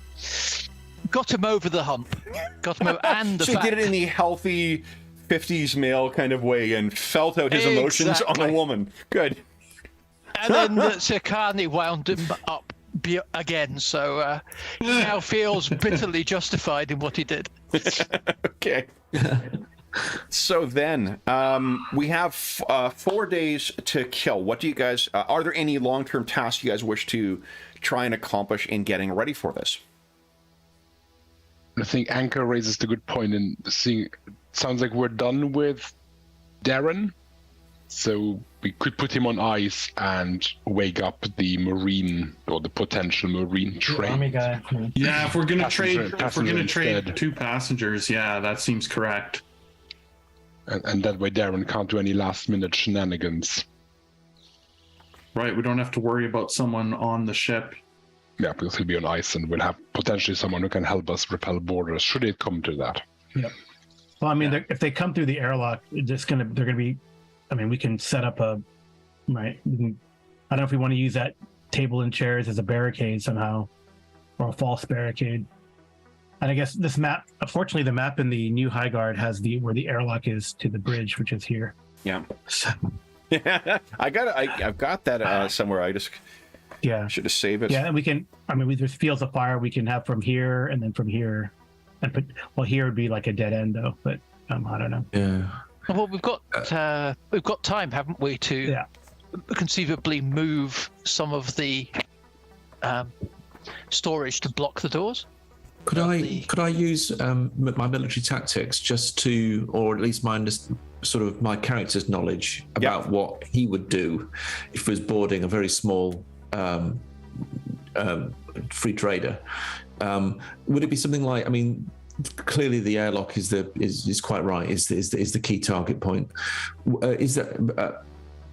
got him over the hump. Got him over, and the so he did it in the healthy 50s male kind of way and felt out his emotions on a woman. Good. And then Sirkani wound him up again, so he now feels bitterly justified in what he did. Okay. So then, we have 4 days to kill. What do you guys, are there any long-term tasks you guys wish to try and accomplish in getting ready for this? I think Anchor raises the good point in seeing, sounds like we're done with Darren. So we could put him on ice and wake up the Marine or the potential Marine train. Army guy. Yeah, if we're gonna trade instead. 2 passengers, yeah, that seems correct. And that way Darren can't do any last minute shenanigans. Right, we don't have to worry about someone on the ship. Yeah, because he'll be on ice and we'll have potentially someone who can help us repel borders, should it come to that. Yep. Well, I mean, if they come through the airlock, they're going to be, I mean, we can set up a Right. I don't know if we want to use that table and chairs as a barricade somehow, or a false barricade. And I guess this map, unfortunately, the map in the new High Guard has where the airlock is to the bridge, which is here. Yeah. I've got that somewhere. I just should have saved it. Yeah, and we can. I mean, there's fields of fire we can have from here and then from here, and here would be like a dead end though. But I don't know. Yeah. Well, we've got time, haven't we, to conceivably move some of the storage to block the doors. Could I use my military tactics just to, or at least my character's knowledge about what he would do if he was boarding a very small free trader? Would it be something like? I mean, clearly the airlock is quite right. Is the key target point? Is that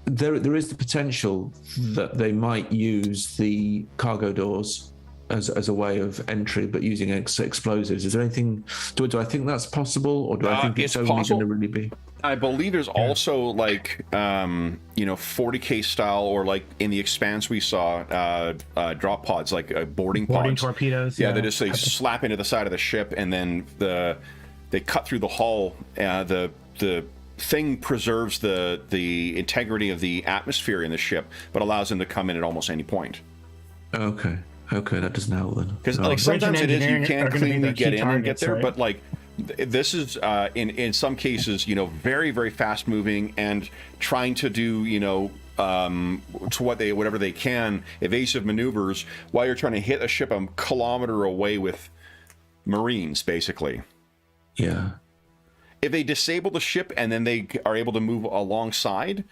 there is the potential that they might use the cargo doors as a way of entry, but using explosives. Is there anything? Do I think that's possible, or do I think it's only going to really be? I believe there's also like 40K style, or like in the Expanse we saw drop pods, like boarding pods. Torpedoes. Yeah, they just slap into the side of the ship, and then they cut through the hull. The thing preserves the integrity of the atmosphere in the ship, but allows them to come in at almost any point. Okay, that doesn't help then. Because like sometimes it is you can cleanly get in and get there, right? But like this is in some cases very, very fast moving and trying to do to whatever they can evasive maneuvers while you're trying to hit a ship a kilometer away with Marines, basically. Yeah. If they disable the ship and then they are able to move alongside.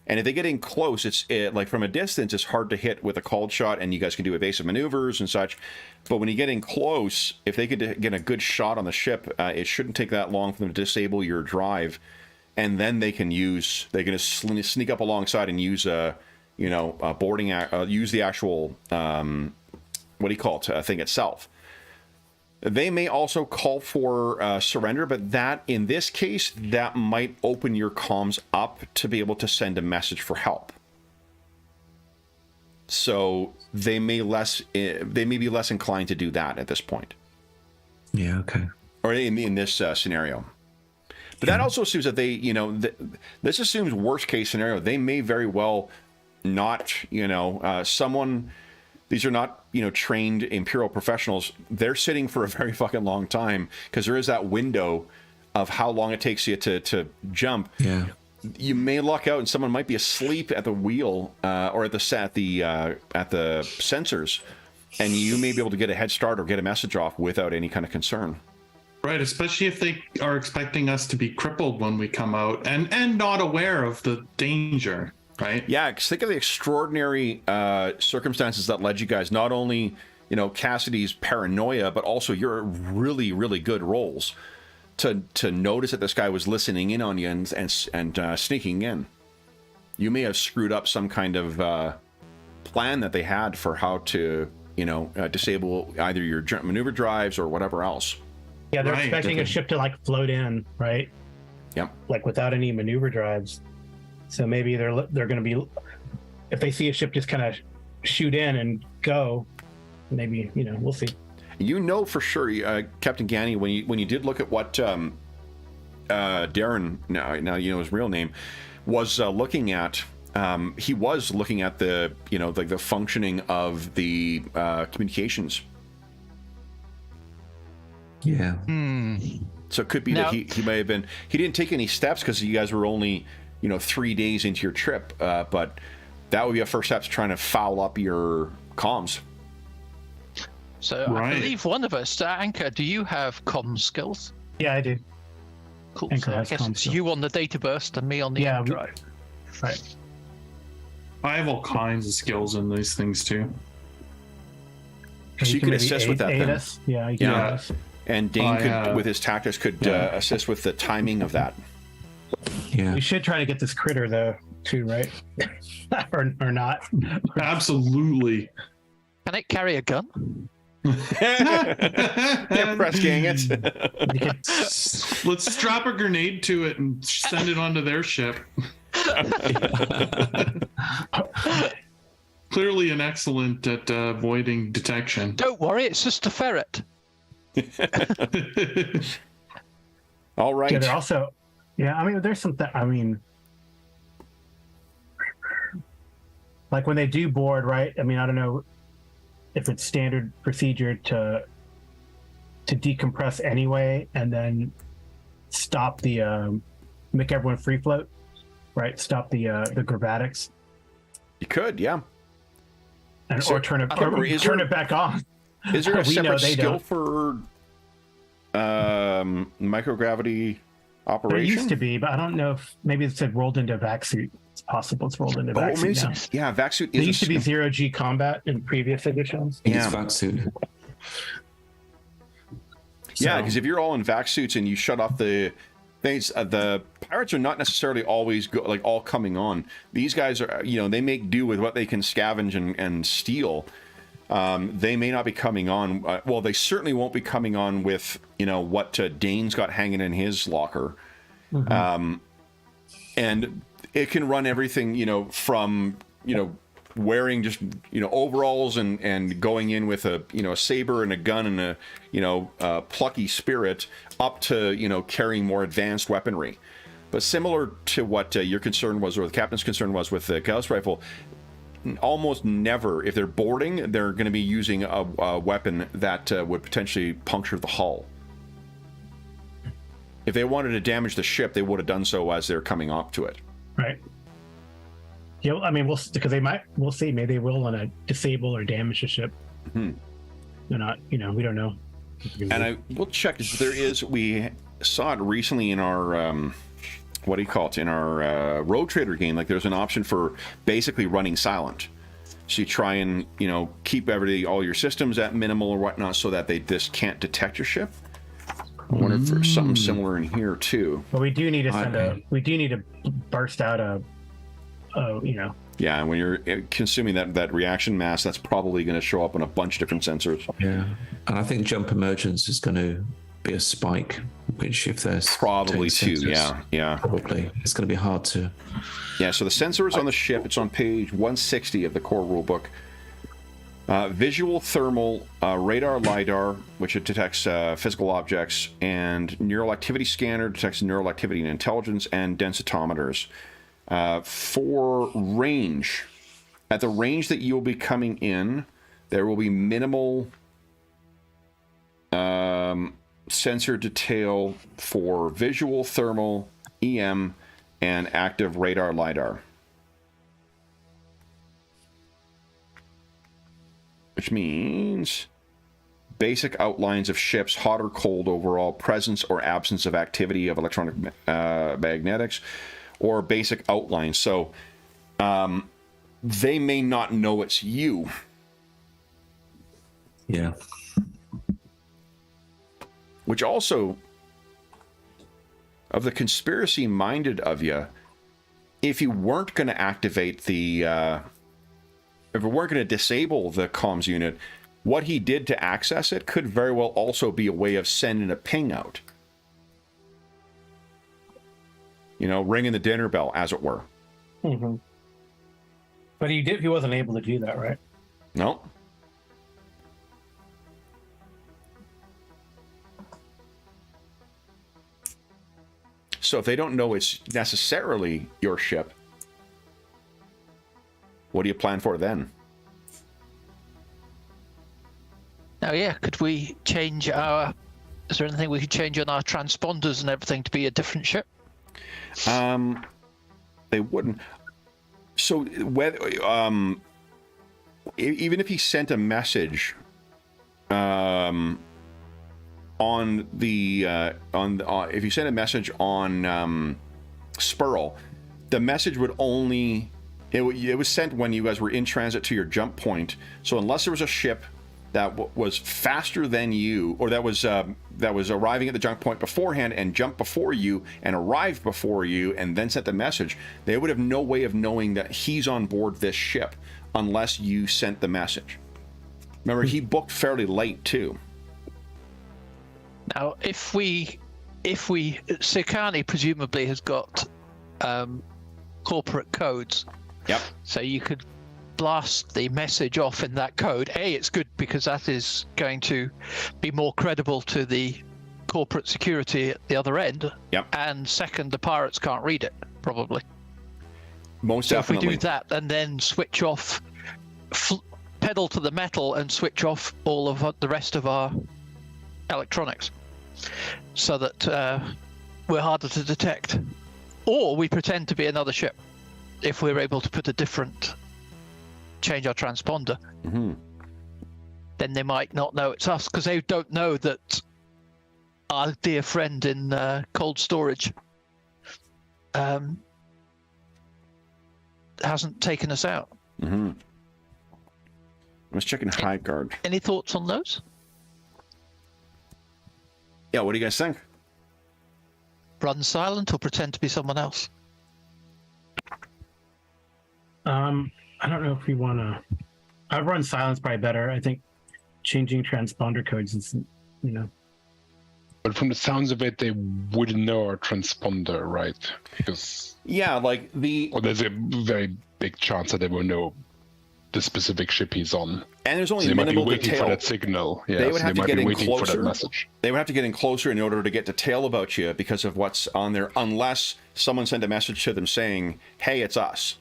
And if they get in close, it's like from a distance, it's hard to hit with a called shot, and you guys can do evasive maneuvers and such. But when you get in close, if they could get a good shot on the ship, it shouldn't take that long for them to disable your drive, and then they're going to sneak up alongside and use a boarding, use the actual thing itself. They may also call for surrender, but that, in this case, that might open your comms up to be able to send a message for help. So they may be less inclined to do that at this point. Yeah. Okay. Or in this scenario. But that also assumes that they, this assumes worst case scenario. They may very well not, someone. These are not, trained Imperial professionals. They're sitting for a very fucking long time because there is that window of how long it takes you to jump. Yeah. You may luck out and someone might be asleep at the wheel or at the sensors, and you may be able to get a head start or get a message off without any kind of concern. Right, especially if they are expecting us to be crippled when we come out and not aware of the danger. Right. Yeah, because think of the extraordinary circumstances that led you guys, not only, Cassidy's paranoia, but also your really, really good rolls to notice that this guy was listening in on you and sneaking in. You may have screwed up some kind of plan that they had for how to, disable either your maneuver drives or whatever else. Yeah, they're expecting a ship to float in, right? Yep. Without any maneuver drives. So maybe they're going to be, if they see a ship just kind of shoot in and go, maybe we'll see. For sure, Captain Ganny, when you did look at what Darren, now his real name, was looking at. He was looking at the the functioning of the communications. Yeah. So it could be that he may have been. He didn't take any steps because you guys were only 3 days into your trip, but that would be a first step to trying to foul up your comms. So I believe one of us, Anchor, do you have comms skills? Yeah, I do. Cool. Anchor So I has guess comms it's skills. you on the data burst and me on the drive. Right. I have all kinds of skills in these things too. So you could assist with that then. Us. Yeah, you can aid us. And Dane could, with his tactics, could assist with the timing of that. Yeah. We should try to get this critter though, too, right? or not. Absolutely. Can it carry a gun? Yeah, press gang it. Let's strap a grenade to it and send it onto their ship. Clearly an excellent at avoiding detection. Don't worry, it's just a ferret. All right. Yeah, they're also, I mean, there's something, I mean, like when they do board, right? I mean, I don't know if it's standard procedure to decompress anyway and then stop the, make everyone free float, right? Stop the gravatics. You could, yeah. And, So, or turn it, turn it back on. Is there a We know separate they skill don't. for microgravity There operation? used to be, but I don't know if maybe it said rolled into vac suit. It's possible it's rolled into vac suit now. Yeah, vac suit There is used to be skill. 0G combat in previous editions. Yeah. It's vac suit. Yeah, So- because if you're all in vac suits and you shut off the things, the pirates are not necessarily always all coming on. These guys are, they make do with what they can scavenge and steal. They may not be coming on. Well, they certainly won't be coming on with what Dane's got hanging in his locker. Mm-hmm. And it can run everything, from wearing just overalls and going in with a a saber and a gun and a plucky spirit up to carrying more advanced weaponry. But similar to what your concern was, or the captain's concern was with the Gauss rifle, almost never, if they're boarding, they're going to be using a weapon that would potentially puncture the hull. If they wanted to damage the ship, they would have done so as they're coming up to it. Right. Yeah, I mean, we'll see. Maybe they will want to disable or damage the ship. Hmm. They're not, we don't know. And we'll check if there is. We saw it recently in our in our Road Trader game. Like, there's an option for basically running silent. So you try and keep all your systems at minimal or whatnot, so that they just can't detect your ship. I wonder if there's something similar in here too. But we do need to we do need to burst out Yeah, and when you're consuming that reaction mass, that's probably going to show up on a bunch of different sensors. Yeah, and I think jump emergence is going to be a spike, which if there's Probably too. sensors, Yeah. probably it's going to be hard to. Yeah, so the sensors on the ship, it's on page 160 of the core rulebook. Visual, thermal, radar, LiDAR, which it detects physical objects, and neural activity scanner detects neural activity and intelligence, and densitometers. For range, at the range that you'll be coming in, there will be minimal sensor detail for visual, thermal, EM, and active radar, LiDAR. Which means basic outlines of ships, hot or cold overall, presence or absence of activity of electronic magnetics, or basic outlines. So they may not know it's you. Yeah. Which also, of the conspiracy minded of you, if you weren't going to activate if we weren't going to disable the comms unit, what he did to access it could very well also be a way of sending a ping out. Ringing the dinner bell, as it were. Mm-hmm. But he wasn't able to do that, right? No. So if they don't know it's necessarily your ship, what do you plan for then? Now, yeah, could we change our... Is there anything we could change on our transponders and everything to be a different ship? They wouldn't. So whether even if he sent a message on the if you sent a message on Spurl, the message would only it was sent when you guys were in transit to your jump point. So unless there was a ship that was faster than you, or that was arriving at the jump point beforehand and jumped before you and arrived before you and then sent the message, they would have no way of knowing that he's on board this ship unless you sent the message. Remember, he booked fairly late too. Now, if we Sikani presumably has got corporate codes. Yep. So you could blast the message off in that code. It's good because that is going to be more credible to the corporate security at the other end. Yep. And second, the pirates can't read it, probably. Most So definitely. if we do that and then switch off, pedal to the metal and switch off all of the rest of our electronics so that we're harder to detect. Or we pretend to be another ship if we're able to put change our transponder. Mm-hmm. Then they might not know it's us because they don't know that our dear friend in cold storage hasn't taken us out. Mm-hmm. I was checking high guard. Any thoughts on those? Yeah, what do you guys think? Run silent or pretend to be someone else? I don't know if we want to. I'd run silence probably better. I think changing transponder codes is, But from the sounds of it, they wouldn't know our transponder, right? Because there's a very big chance that they will know the specific ship he's on. And there's only So they might be minimal waiting detail. for that signal. Yeah, They would have to get in waiting for that closer. message. They would have to get in closer in order to get detail about you because of what's on there, unless someone sent a message to them saying, "Hey, it's us."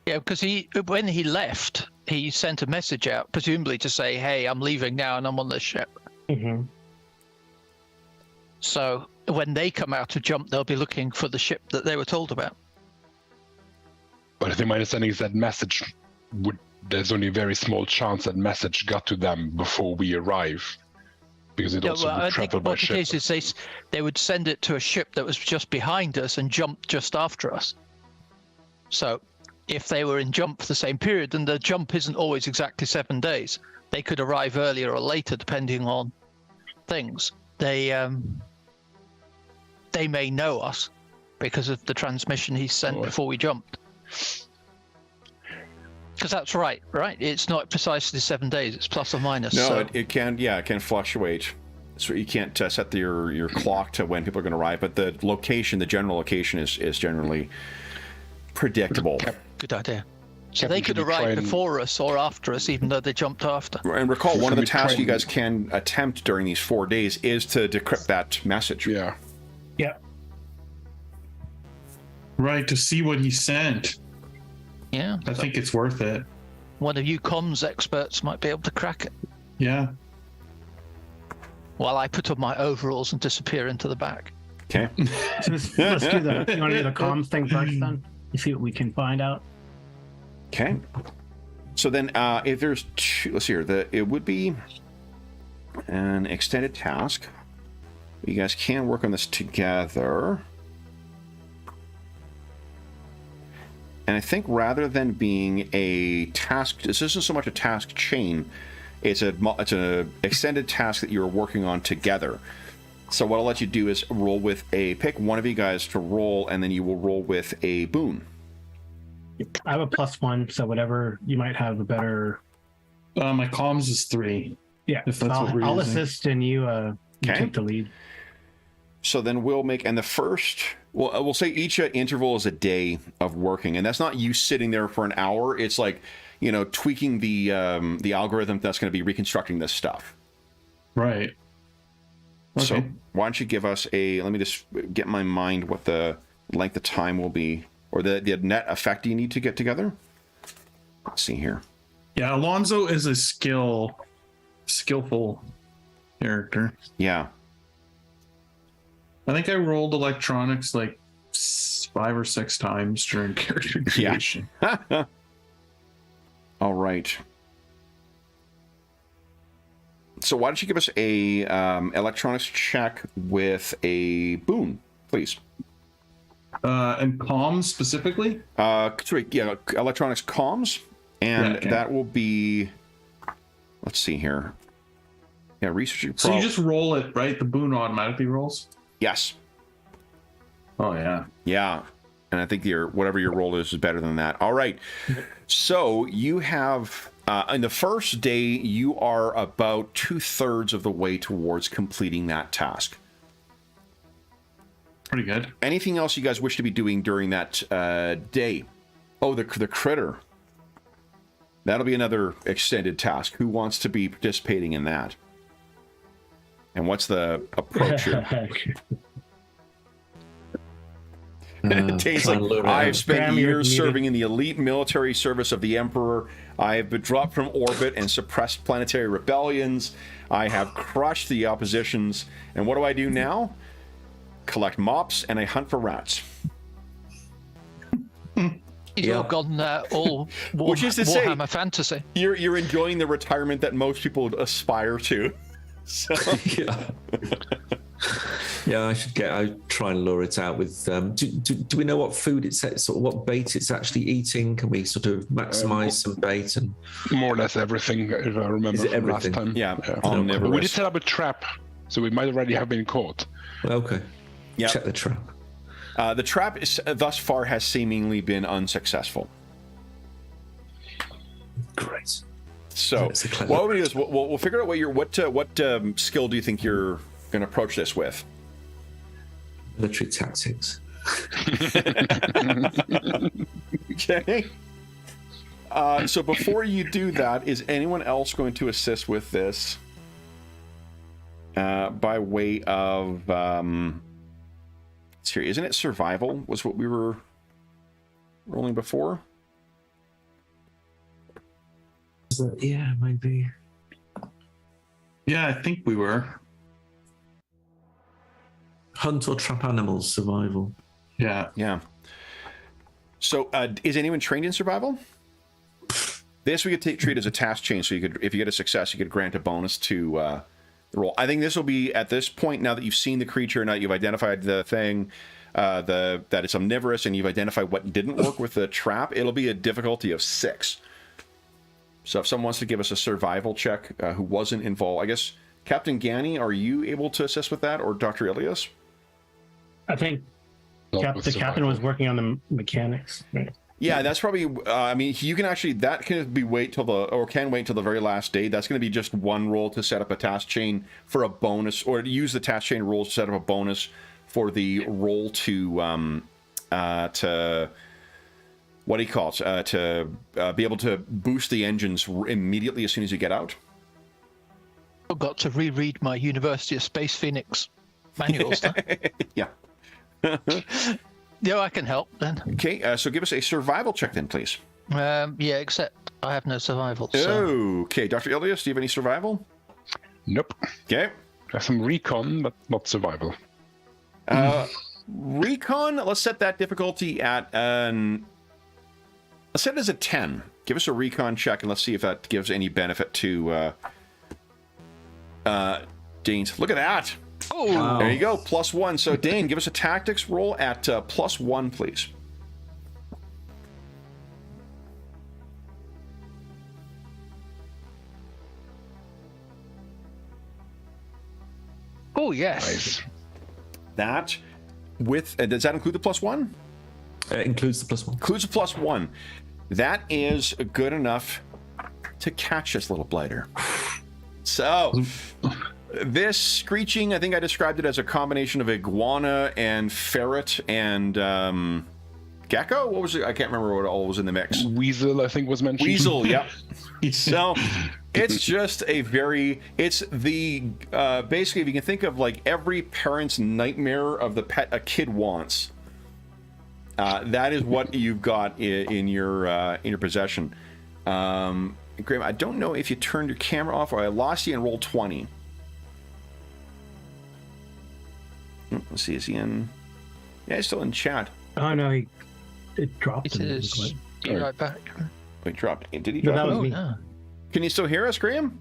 Yeah, because when he left, he sent a message out, presumably to say, "Hey, I'm leaving now and I'm on this ship." Mm-hmm. So when they come out to jump, they'll be looking for the ship that they were told about. But I think my understanding is that message there's only a very small chance that message got to them before we arrive. Because it also would I travel think by what ship. it is they would send it to a ship that was just behind us and jump just after us. So if they were in jump for the same period, and the jump isn't always exactly 7 days, they could arrive earlier or later depending on things. They may know us because of the transmission he sent before we jumped. Because that's right? It's not precisely 7 days, it's plus or minus. No, so. it can fluctuate. So you can't set your clock to when people are going to arrive, but the general location is generally predictable. Good idea. So Captain, they could should we arrive try and- before us or after us, even though they jumped after. And recall, one of the we try tasks you and- guys can attempt during these 4 days is to decrypt that message. Yeah. Yeah. Right, to see what he sent. Yeah. I think it's worth it. One of you comms experts might be able to crack it. Yeah. While I put on my overalls and disappear into the back. Okay. So let's do the. You want to do the comms thing first, then? You see what we can find out. Okay. So then, if there's two, let's see here. It would be an extended task. You guys can work on this together. And I think rather than being a task, this isn't so much a task chain. It's an extended task that you're working on together. So what I'll let you do is roll with pick one of you guys to roll, and then you will roll with a boon. I have a +1, so whatever you might have a better. My comms is 3. Yeah, If that's what we're I'll using. assist and you Okay. take the lead. So then we'll make, and the first, we'll say each interval is a day of working, and that's not you sitting there for an hour. It's like, tweaking the algorithm that's going to be reconstructing this stuff. Right. Okay. So why don't you give us let me just get in my mind what the length of time will be, or the net effect you need to get together. Let's see here. Yeah, Alonzo is a skillful character. Yeah. I think I rolled electronics like 5 or 6 times during character creation. All right. So why don't you give us a electronics check with a boon, please? And comms specifically? Sorry, yeah, electronics comms, and Yeah, okay. that will be. Let's see here. Yeah, researching. So you just roll it, right? The boon automatically rolls? Yes. Oh, yeah. Yeah, and I think whatever your roll is better than that. All right. So you have. In the first day, you are about 2/3 of the way towards completing that task. Pretty good. Anything else you guys wish to be doing during that day? Oh, the critter. That'll be another extended task. Who wants to be participating in that? And what's the approach here? Dane's like, I've spent years serving in the elite military service of the Emperor. I have been dropped from orbit and suppressed planetary rebellions. I have crushed the oppositions. And what do I do now? Collect mops and I hunt for rats. He's all gone all Which is to Warhammer say, fantasy. You're enjoying the retirement that most people aspire to. So. Yeah, I try and lure it out with. Do we know what food it's sort of what bait it's actually eating? Can we sort of maximize some bait and more or less everything? If I remember from last time. Yeah. But we did set up a trap, so we might already have been caught. Okay. Yeah. Check the trap. The trap thus far has seemingly been unsuccessful. Great. So what we'll do is we'll figure out what skill do you think you're going to approach this with? Military tactics. Okay. So before you do that, is anyone else going to assist with this by way of... Let's hear, isn't it survival was what we were rolling before? Yeah, maybe. Yeah, I think we were. Hunt or trap animals, survival. Yeah. So is anyone trained in survival? This we could treat as a task change, so you could, if you get a success, you could grant a bonus to the roll. I think this will be, at this point, now that you've seen the creature, now you've identified the thing, that it's omnivorous, and you've identified what didn't work with the trap, it'll be a difficulty of 6. So if someone wants to give us a survival check who wasn't involved, I guess, Captain Ganny, are you able to assist with that, or Dr. Ilias? I think the captain was working on the mechanics. Right? Yeah, that's probably. I mean, you can actually can wait till the very last day. That's going to be just one roll to set up a task chain for a bonus, or to use the task chain rules to set up a bonus for the roll to what do you call it? To be able to boost the engines immediately as soon as you get out. I've got to reread my University of Space Phoenix manuals. Yeah. Yeah, I can help then. Okay, so give us a survival check then, please. Yeah, except I have no survival. So. Okay, Dr. Ilias, do you have any survival? Nope. Okay. I have some recon, but not survival. Recon, let's set that difficulty at let's set it as a 10. Give us a recon check and let's see if that gives any benefit to Dane's. Look at that. Oh, wow. There you go, +1. So Dane, give us a tactics roll at +1, please. Oh, yes. Nice. That with does that include the +1? It includes the +1. Includes the +1. That is good enough to catch this little blighter. So this screeching, I think I described it as a combination of iguana and ferret and gecko. What was it? I can't remember what all was in the mix. Weasel, I think, was mentioned. Weasel, yep. So it's just it's the basically, if you can think of like every parent's nightmare of the pet a kid wants, that is what you've got in your possession. Graham, I don't know if you turned your camera off or I lost you and rolled 20. Let's see, is he in? Yeah, he's still in chat. Oh no, it dropped. It is. Be right back. Wait, dropped. Did he No, drop? that was Oh, me. no. Can you still hear us, Graham?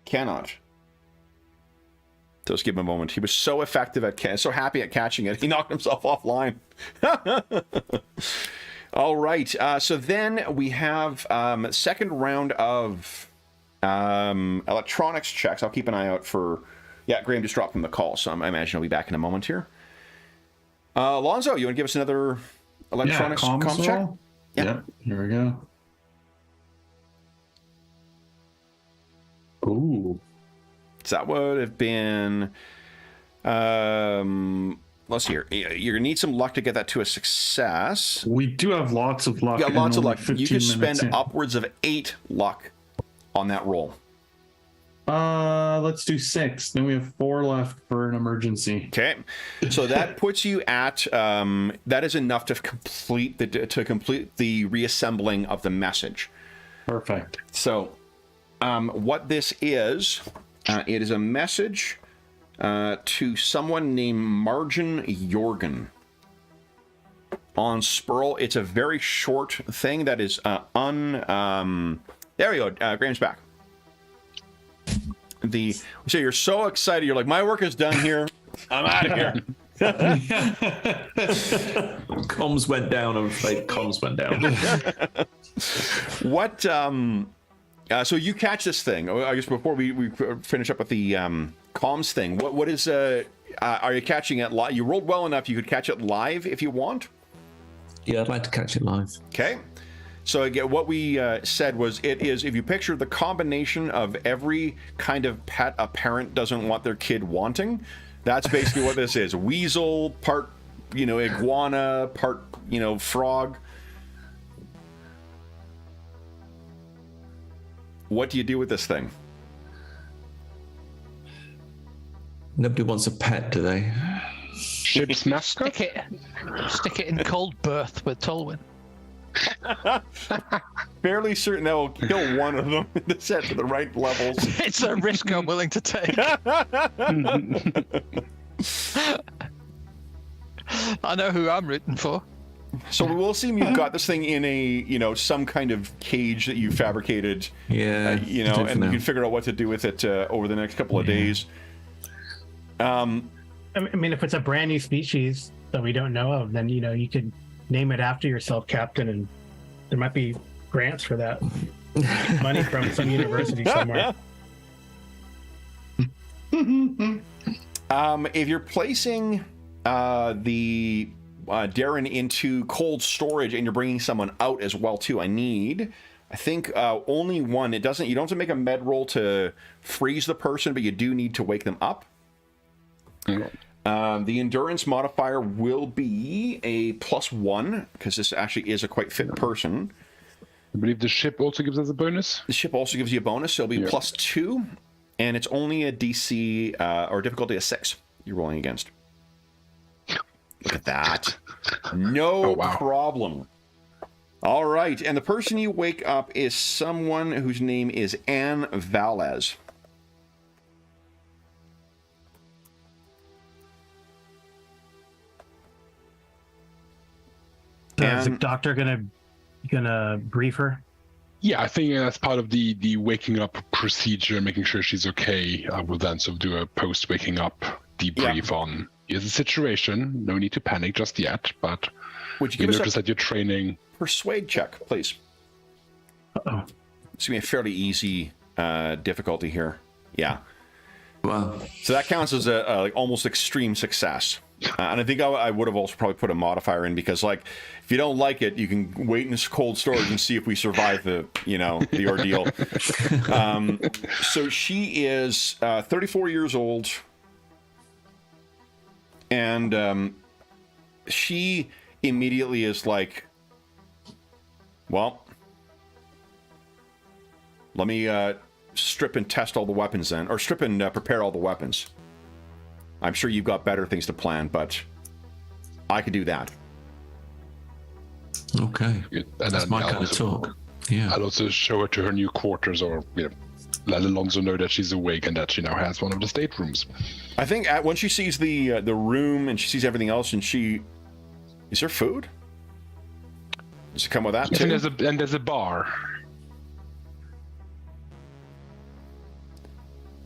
Cannot. Just give him a moment. He was so effective so happy at catching it, he knocked himself offline. All right. So then we have second round of electronics checks. I'll keep an eye out for. Yeah, Graham just dropped from the call, so I imagine he'll be back in a moment here. Alonzo, you want to give us another electronics comms check? Yep. Here we go. Ooh. So that would have been Let's see here. You're gonna need some luck to get that to a success. We do have lots of luck. You got lots of and luck. only You 15 could spend minutes in. upwards of 8 luck on that roll. Let's do 6. Then we have 4 left for an emergency. Okay, so that puts you at that is enough to complete the reassembling of the message. Perfect. So, what this is, it is a message to someone named Margin Jorgen on Spurl. It's a very short thing that is there we go. Graham's back. So you're so excited. You're like, my work is done here. I'm out of here. Comms went down. I'm afraid comms went down. What? So you catch this thing. I guess before we finish up with the comms thing. What is? Are you catching it live? You rolled well enough. You could catch it live if you want. Yeah, I'd like to catch it live. Okay. So again, what we said was, it is, if you picture the combination of every kind of pet a parent doesn't want their kid wanting, that's basically what this is. Weasel, part, iguana, part, frog. What do you do with this thing? Nobody wants a pet, do they? Ship's mascot? Stick it in cold berth with Tolwyn. Fairly certain that will kill one of them to set to the right levels. It's a risk I'm willing to take. I know who I'm rooting for. So we will see you've got this thing in a, some kind of cage that you fabricated. Yeah. And you can figure out what to do with it over the next couple of days. I mean, if it's a brand new species that we don't know of, then, you could name it after yourself, Captain, and there might be grants for that. Money from some university somewhere. If you're placing the Darren into cold storage and you're bringing someone out as well too, I think only one. You don't have to make a med roll to freeze the person, but you do need to wake them up. The endurance modifier will be a +1 because this actually is a quite fit person. I believe the ship also gives us a bonus. The ship also gives you a bonus, so it'll be +2, and it's only a DC or difficulty of 6 you're rolling against. Look at that. No problem. All right, and the person you wake up is someone whose name is Anne Valez. Is the doctor gonna brief her? Yeah, I think that's part of the waking up procedure, making sure she's okay. We'll then sort of do a post waking up debrief on here's the situation. No need to panic just yet, but would you notice that you're training. Persuade check, please. Uh-oh. It's gonna be a fairly easy difficulty here. Yeah. Wow. So that counts as a like almost extreme success. And I think I would have also probably put a modifier in because, like, if you don't like it, you can wait in this cold storage and see if we survive the ordeal. So she is 34 years old, and she immediately is like, well, let me strip and test all the weapons then, or strip and prepare all the weapons. I'm sure you've got better things to plan, but I could do that. Okay. And that's my kind of talk. Yeah. I'll also show her to her new quarters, or let Alonso know that she's awake and that she now has one of the staterooms. I think when she sees the room and she sees everything else, and is there food? Does it come with that too? And there's a bar.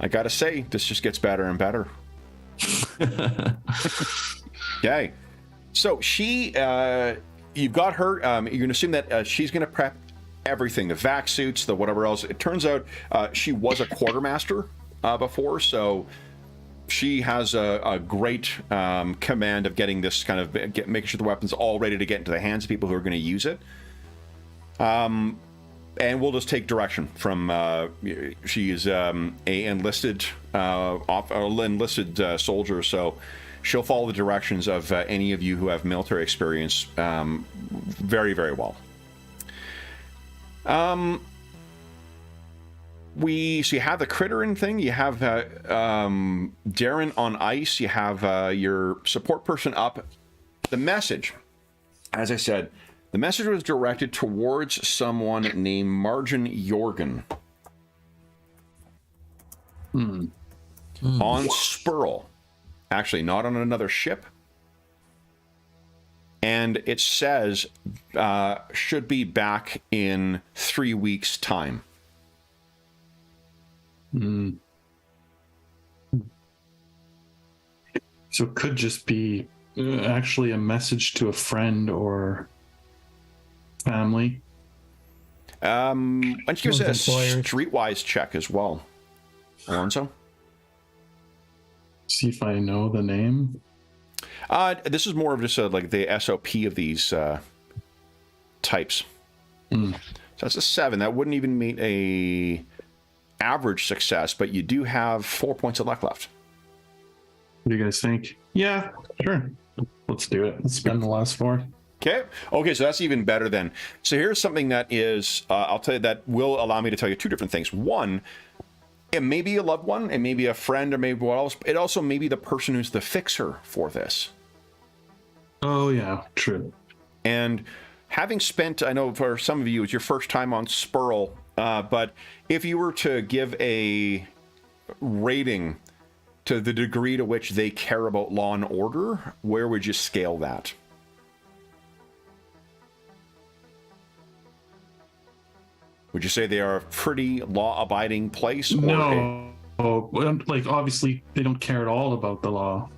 I gotta say, this just gets better and better. Okay, so she, you've got her. You can assume that she's going to prep everything, the vac suits, the whatever else. It turns out she was a quartermaster before, so she has a great command of getting this kind of making sure the weapon's all ready to get into the hands of people who are going to use it. and we'll just take direction from. She is a enlisted enlisted soldier, so she'll follow the directions of any of you who have military experience very, very well. So you have the crittering thing, you have Darren on ice, you have your support person up. The message, as I said, the message was directed towards someone named Margin Jorgen. On Spurl. Actually, not on another ship. And it says should be back in 3 weeks' time. So it could just be actually a message to a friend or family. Why don't you give us a Employers. streetwise check as well, Alonso? See if I know the name. This is more of just like the SOP of these types. So that's a 7. That wouldn't even meet a average success, but you do have 4 points of luck left. What do you guys think? Yeah, sure. Let's do it. Let's spend the last 4. Okay, so that's even better then. So here's something that is, I'll tell you, that will allow me to tell you 2 different things. One, it may be a loved one, it may be a friend, or maybe what else. It also may be the person who's the fixer for this. Oh, yeah, true. And having spent, I know for some of you, it's your first time on Spurl, but if you were to give a rating to the degree to which they care about law and order, where would you scale that? Would you say they are a pretty law-abiding place? Or No. Well, like, obviously, they don't care at all about the law.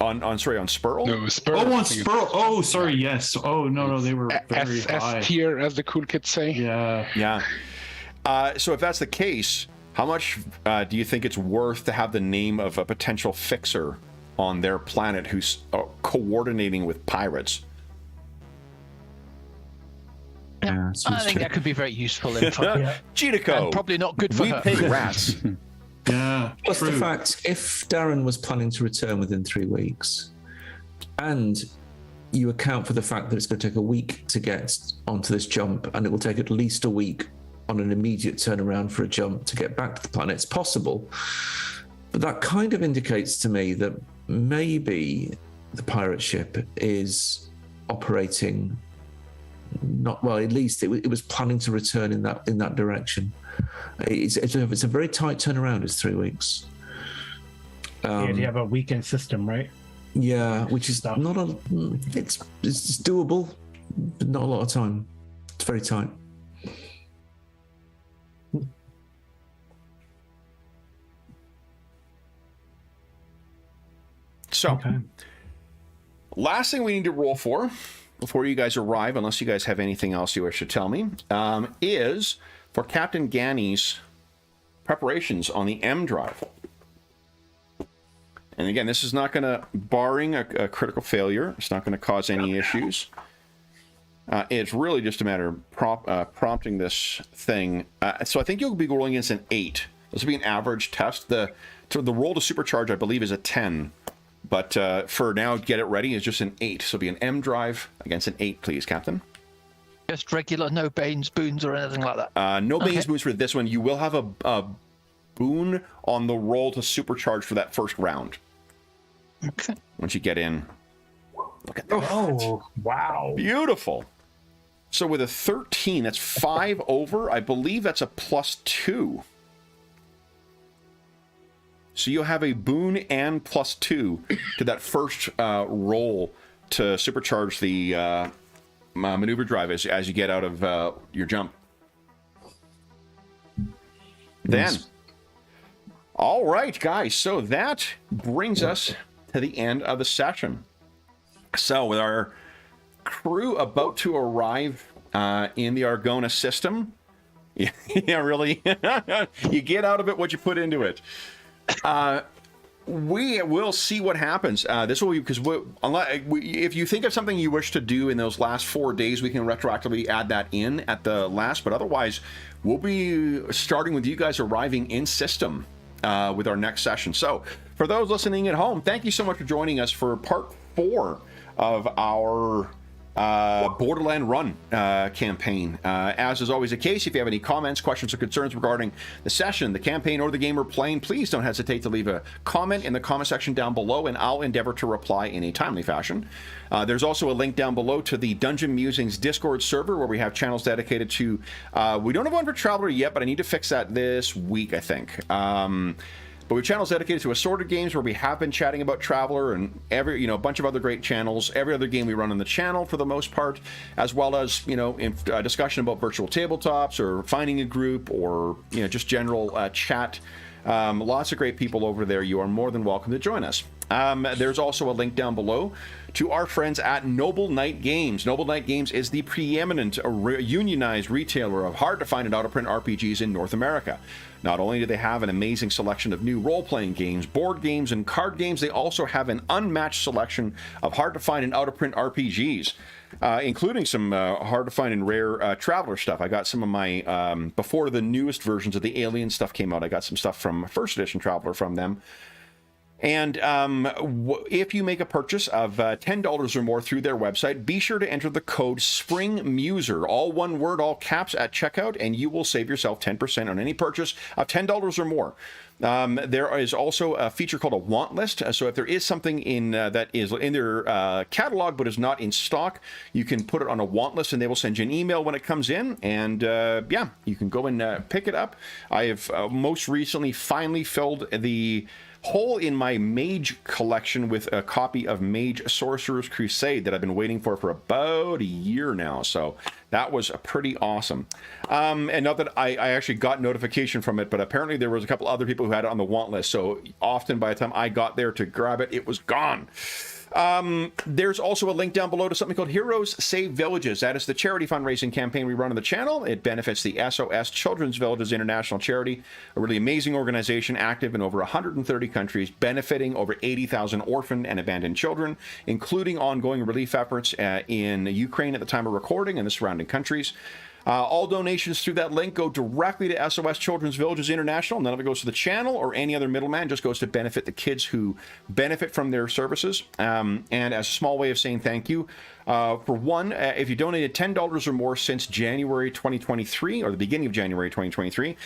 on Spurl? No, Spur. Oh, on Spurl. Oh, sorry, yes. Oh, no, they were very S high. tier, as the cool kids say. Yeah. Yeah. So if that's the case, how much do you think it's worth to have the name of a potential fixer on their planet who's coordinating with pirates? Yeah, I think that could be very useful info. Cheetico, And probably not good for we her. pay rats. Yeah. Plus the true. fact, if Darren was planning to return within 3 weeks, and you account for the fact that it's going to take a week to get onto this jump, and it will take at least a week on an immediate turnaround for a jump to get back to the planet, it's possible. But that kind of indicates to me that maybe the pirate ship is operating not well. At least it was planning to return in that direction. It's a very tight turnaround. It's 3 weeks. And you have a weekend system, right? Yeah, which is not a. It's doable, but not a lot of time. It's very tight. So, Okay. last thing we need to roll for before you guys arrive, unless you guys have anything else you wish to tell me, is for Captain Ganny's preparations on the M drive. And again, this is not going to, barring a critical failure, it's not going to cause any issues. It's really just a matter of prompting this thing. So I think you'll be rolling against an 8. This will be an average test. The roll to supercharge, I believe, is a 10. But for now, get it ready is just an 8. So it'll be an M drive against an 8, please, Captain. Just regular, no banes, boons, or anything like that. No Okay. banes boons for this one. You will have a boon on the roll to supercharge for that first round. Okay. Once you get in. Look at that. Oh, wow. Beautiful. So with a 13, that's 5 over. I believe that's a +2. So you'll have a boon and +2 to that first roll to supercharge the maneuver drive as you get out of your jump. Then, all right, guys. So that brings us to the end of the session. So with our crew about to arrive in the Argona system, yeah, really, you get out of it what you put into it. we will see what happens. This will be because if you think of something you wish to do in those last 4 days, we can retroactively add that in at the last. But otherwise, we'll be starting with you guys arriving in system with our next session. So for those listening at home, thank you so much for joining us for part 4 of our Borderland Run campaign. As is always the case, if you have any comments, questions, or concerns regarding the session, the campaign, or the game we're playing, please don't hesitate to leave a comment in the comment section down below, and I'll endeavor to reply in a timely fashion. There's also a link down below to the Dungeon Musings Discord server, where we have channels dedicated to, we don't have one for Traveler yet, but I need to fix that this week, I think. But we have channels dedicated to assorted games where we have been chatting about Traveler and a bunch of other great channels. Every other game we run on the channel for the most part, as well as, discussion about virtual tabletops or finding a group or, just general chat. Lots of great people over there. You are more than welcome to join us. There's also a link down below to our friends at Noble Knight Games. Noble Knight Games is the preeminent unionized retailer of hard-to-find and out-of-print RPGs in North America. Not only do they have an amazing selection of new role-playing games, board games, and card games, they also have an unmatched selection of hard-to-find and out-of-print RPGs, including some hard-to-find and rare Traveler stuff. I got some of my, before the newest versions of the Alien stuff came out, I got some stuff from first edition Traveler from them. And if you make a purchase of $10 or more through their website, be sure to enter the code SPRINGMUSER, all one word, all caps, at checkout, and you will save yourself 10% on any purchase of $10 or more. There is also a feature called a want list. So if there is something in that is in their catalog but is not in stock, you can put it on a want list, and they will send you an email when it comes in. And you can go and pick it up. I have most recently finally filled the hole in my Mage collection with a copy of Mage Sorcerer's Crusade that I've been waiting for about a year now. So that was pretty awesome. And not that I actually got notification from it, but apparently there was a couple other people who had it on the want list. So often by the time I got there to grab it, it was gone. There's also a link down below to something called Heroes Save Villages. That is the charity fundraising campaign we run on the channel. It benefits the SOS Children's Villages International Charity, a really amazing organization active in over 130 countries, benefiting over 80,000 orphaned and abandoned children, including ongoing relief efforts in Ukraine at the time of recording and the surrounding countries. All donations through that link go directly to SOS Children's Villages International. None of it goes to the channel or any other middleman. Just goes to benefit the kids who benefit from their services. And as a small way of saying thank you, for one, if you donated $10 or more since January 2023, or the beginning of January 2023,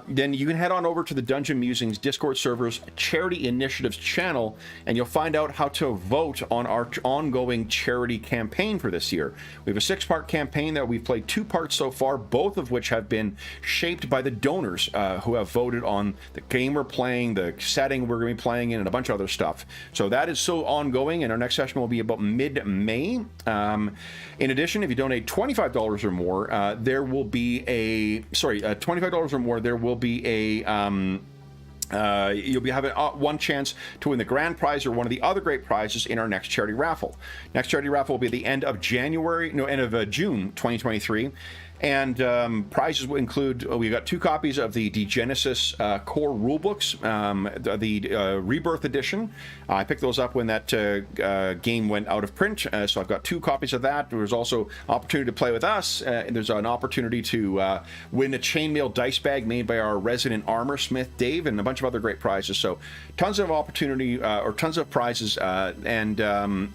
then you can head on over to the Dungeon Musings Discord server's Charity Initiatives channel, and you'll find out how to vote on our ongoing charity campaign for this year. We have a 6-part campaign that we've played 2 parts so far, both of which have been shaped by the donors who have voted on the game we're playing, the setting we're going to be playing in, and a bunch of other stuff. So that is still ongoing, and our next session will be about mid-May. In addition, if you donate $25 or more, there will be a $25 or more. There will be a you'll be having one chance to win the grand prize or one of the other great prizes in our next charity raffle. Next charity raffle will be at the end of June 2023. And prizes will include, we got 2 copies of the Genesis core rulebooks, the Rebirth edition. I picked those up when that game went out of print, so I've got 2 copies of that. There's also opportunity to play with us. There's an opportunity to win a chainmail dice bag made by our resident armor smith, Dave, and a bunch of other great prizes. So tons of opportunity, or tons of prizes, and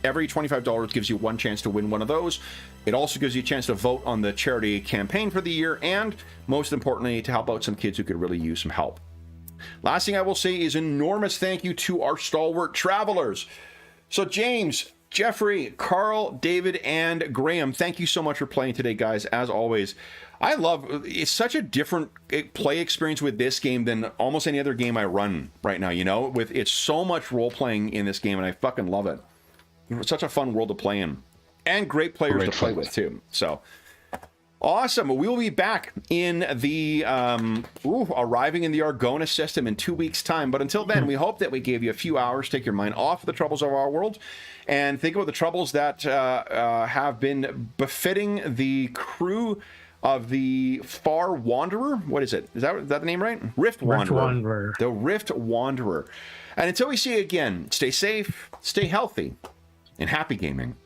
every $25 gives you 1 chance to win one of those. It also gives you a chance to vote on the charity campaign for the year, and most importantly, to help out some kids who could really use some help. Last thing I will say is enormous thank you to our stalwart travelers. So James, Jeffrey, Carl, David, and Graham, thank you so much for playing today, guys. As always, it's such a different play experience with this game than almost any other game I run right now, it's so much role-playing in this game, and I fucking love it. It's such a fun world to play in. And great players to play with, too. So, awesome. We will be back in the, arriving in the Argona system in 2 weeks' time. But until then, we hope that we gave you a few hours to take your mind off the troubles of our world and think about the troubles that have been befitting the crew of the Far Wanderer. What is it? Is that the name right? Rift Wanderer. The Rift Wanderer. And until we see you again, stay safe, stay healthy, and happy gaming.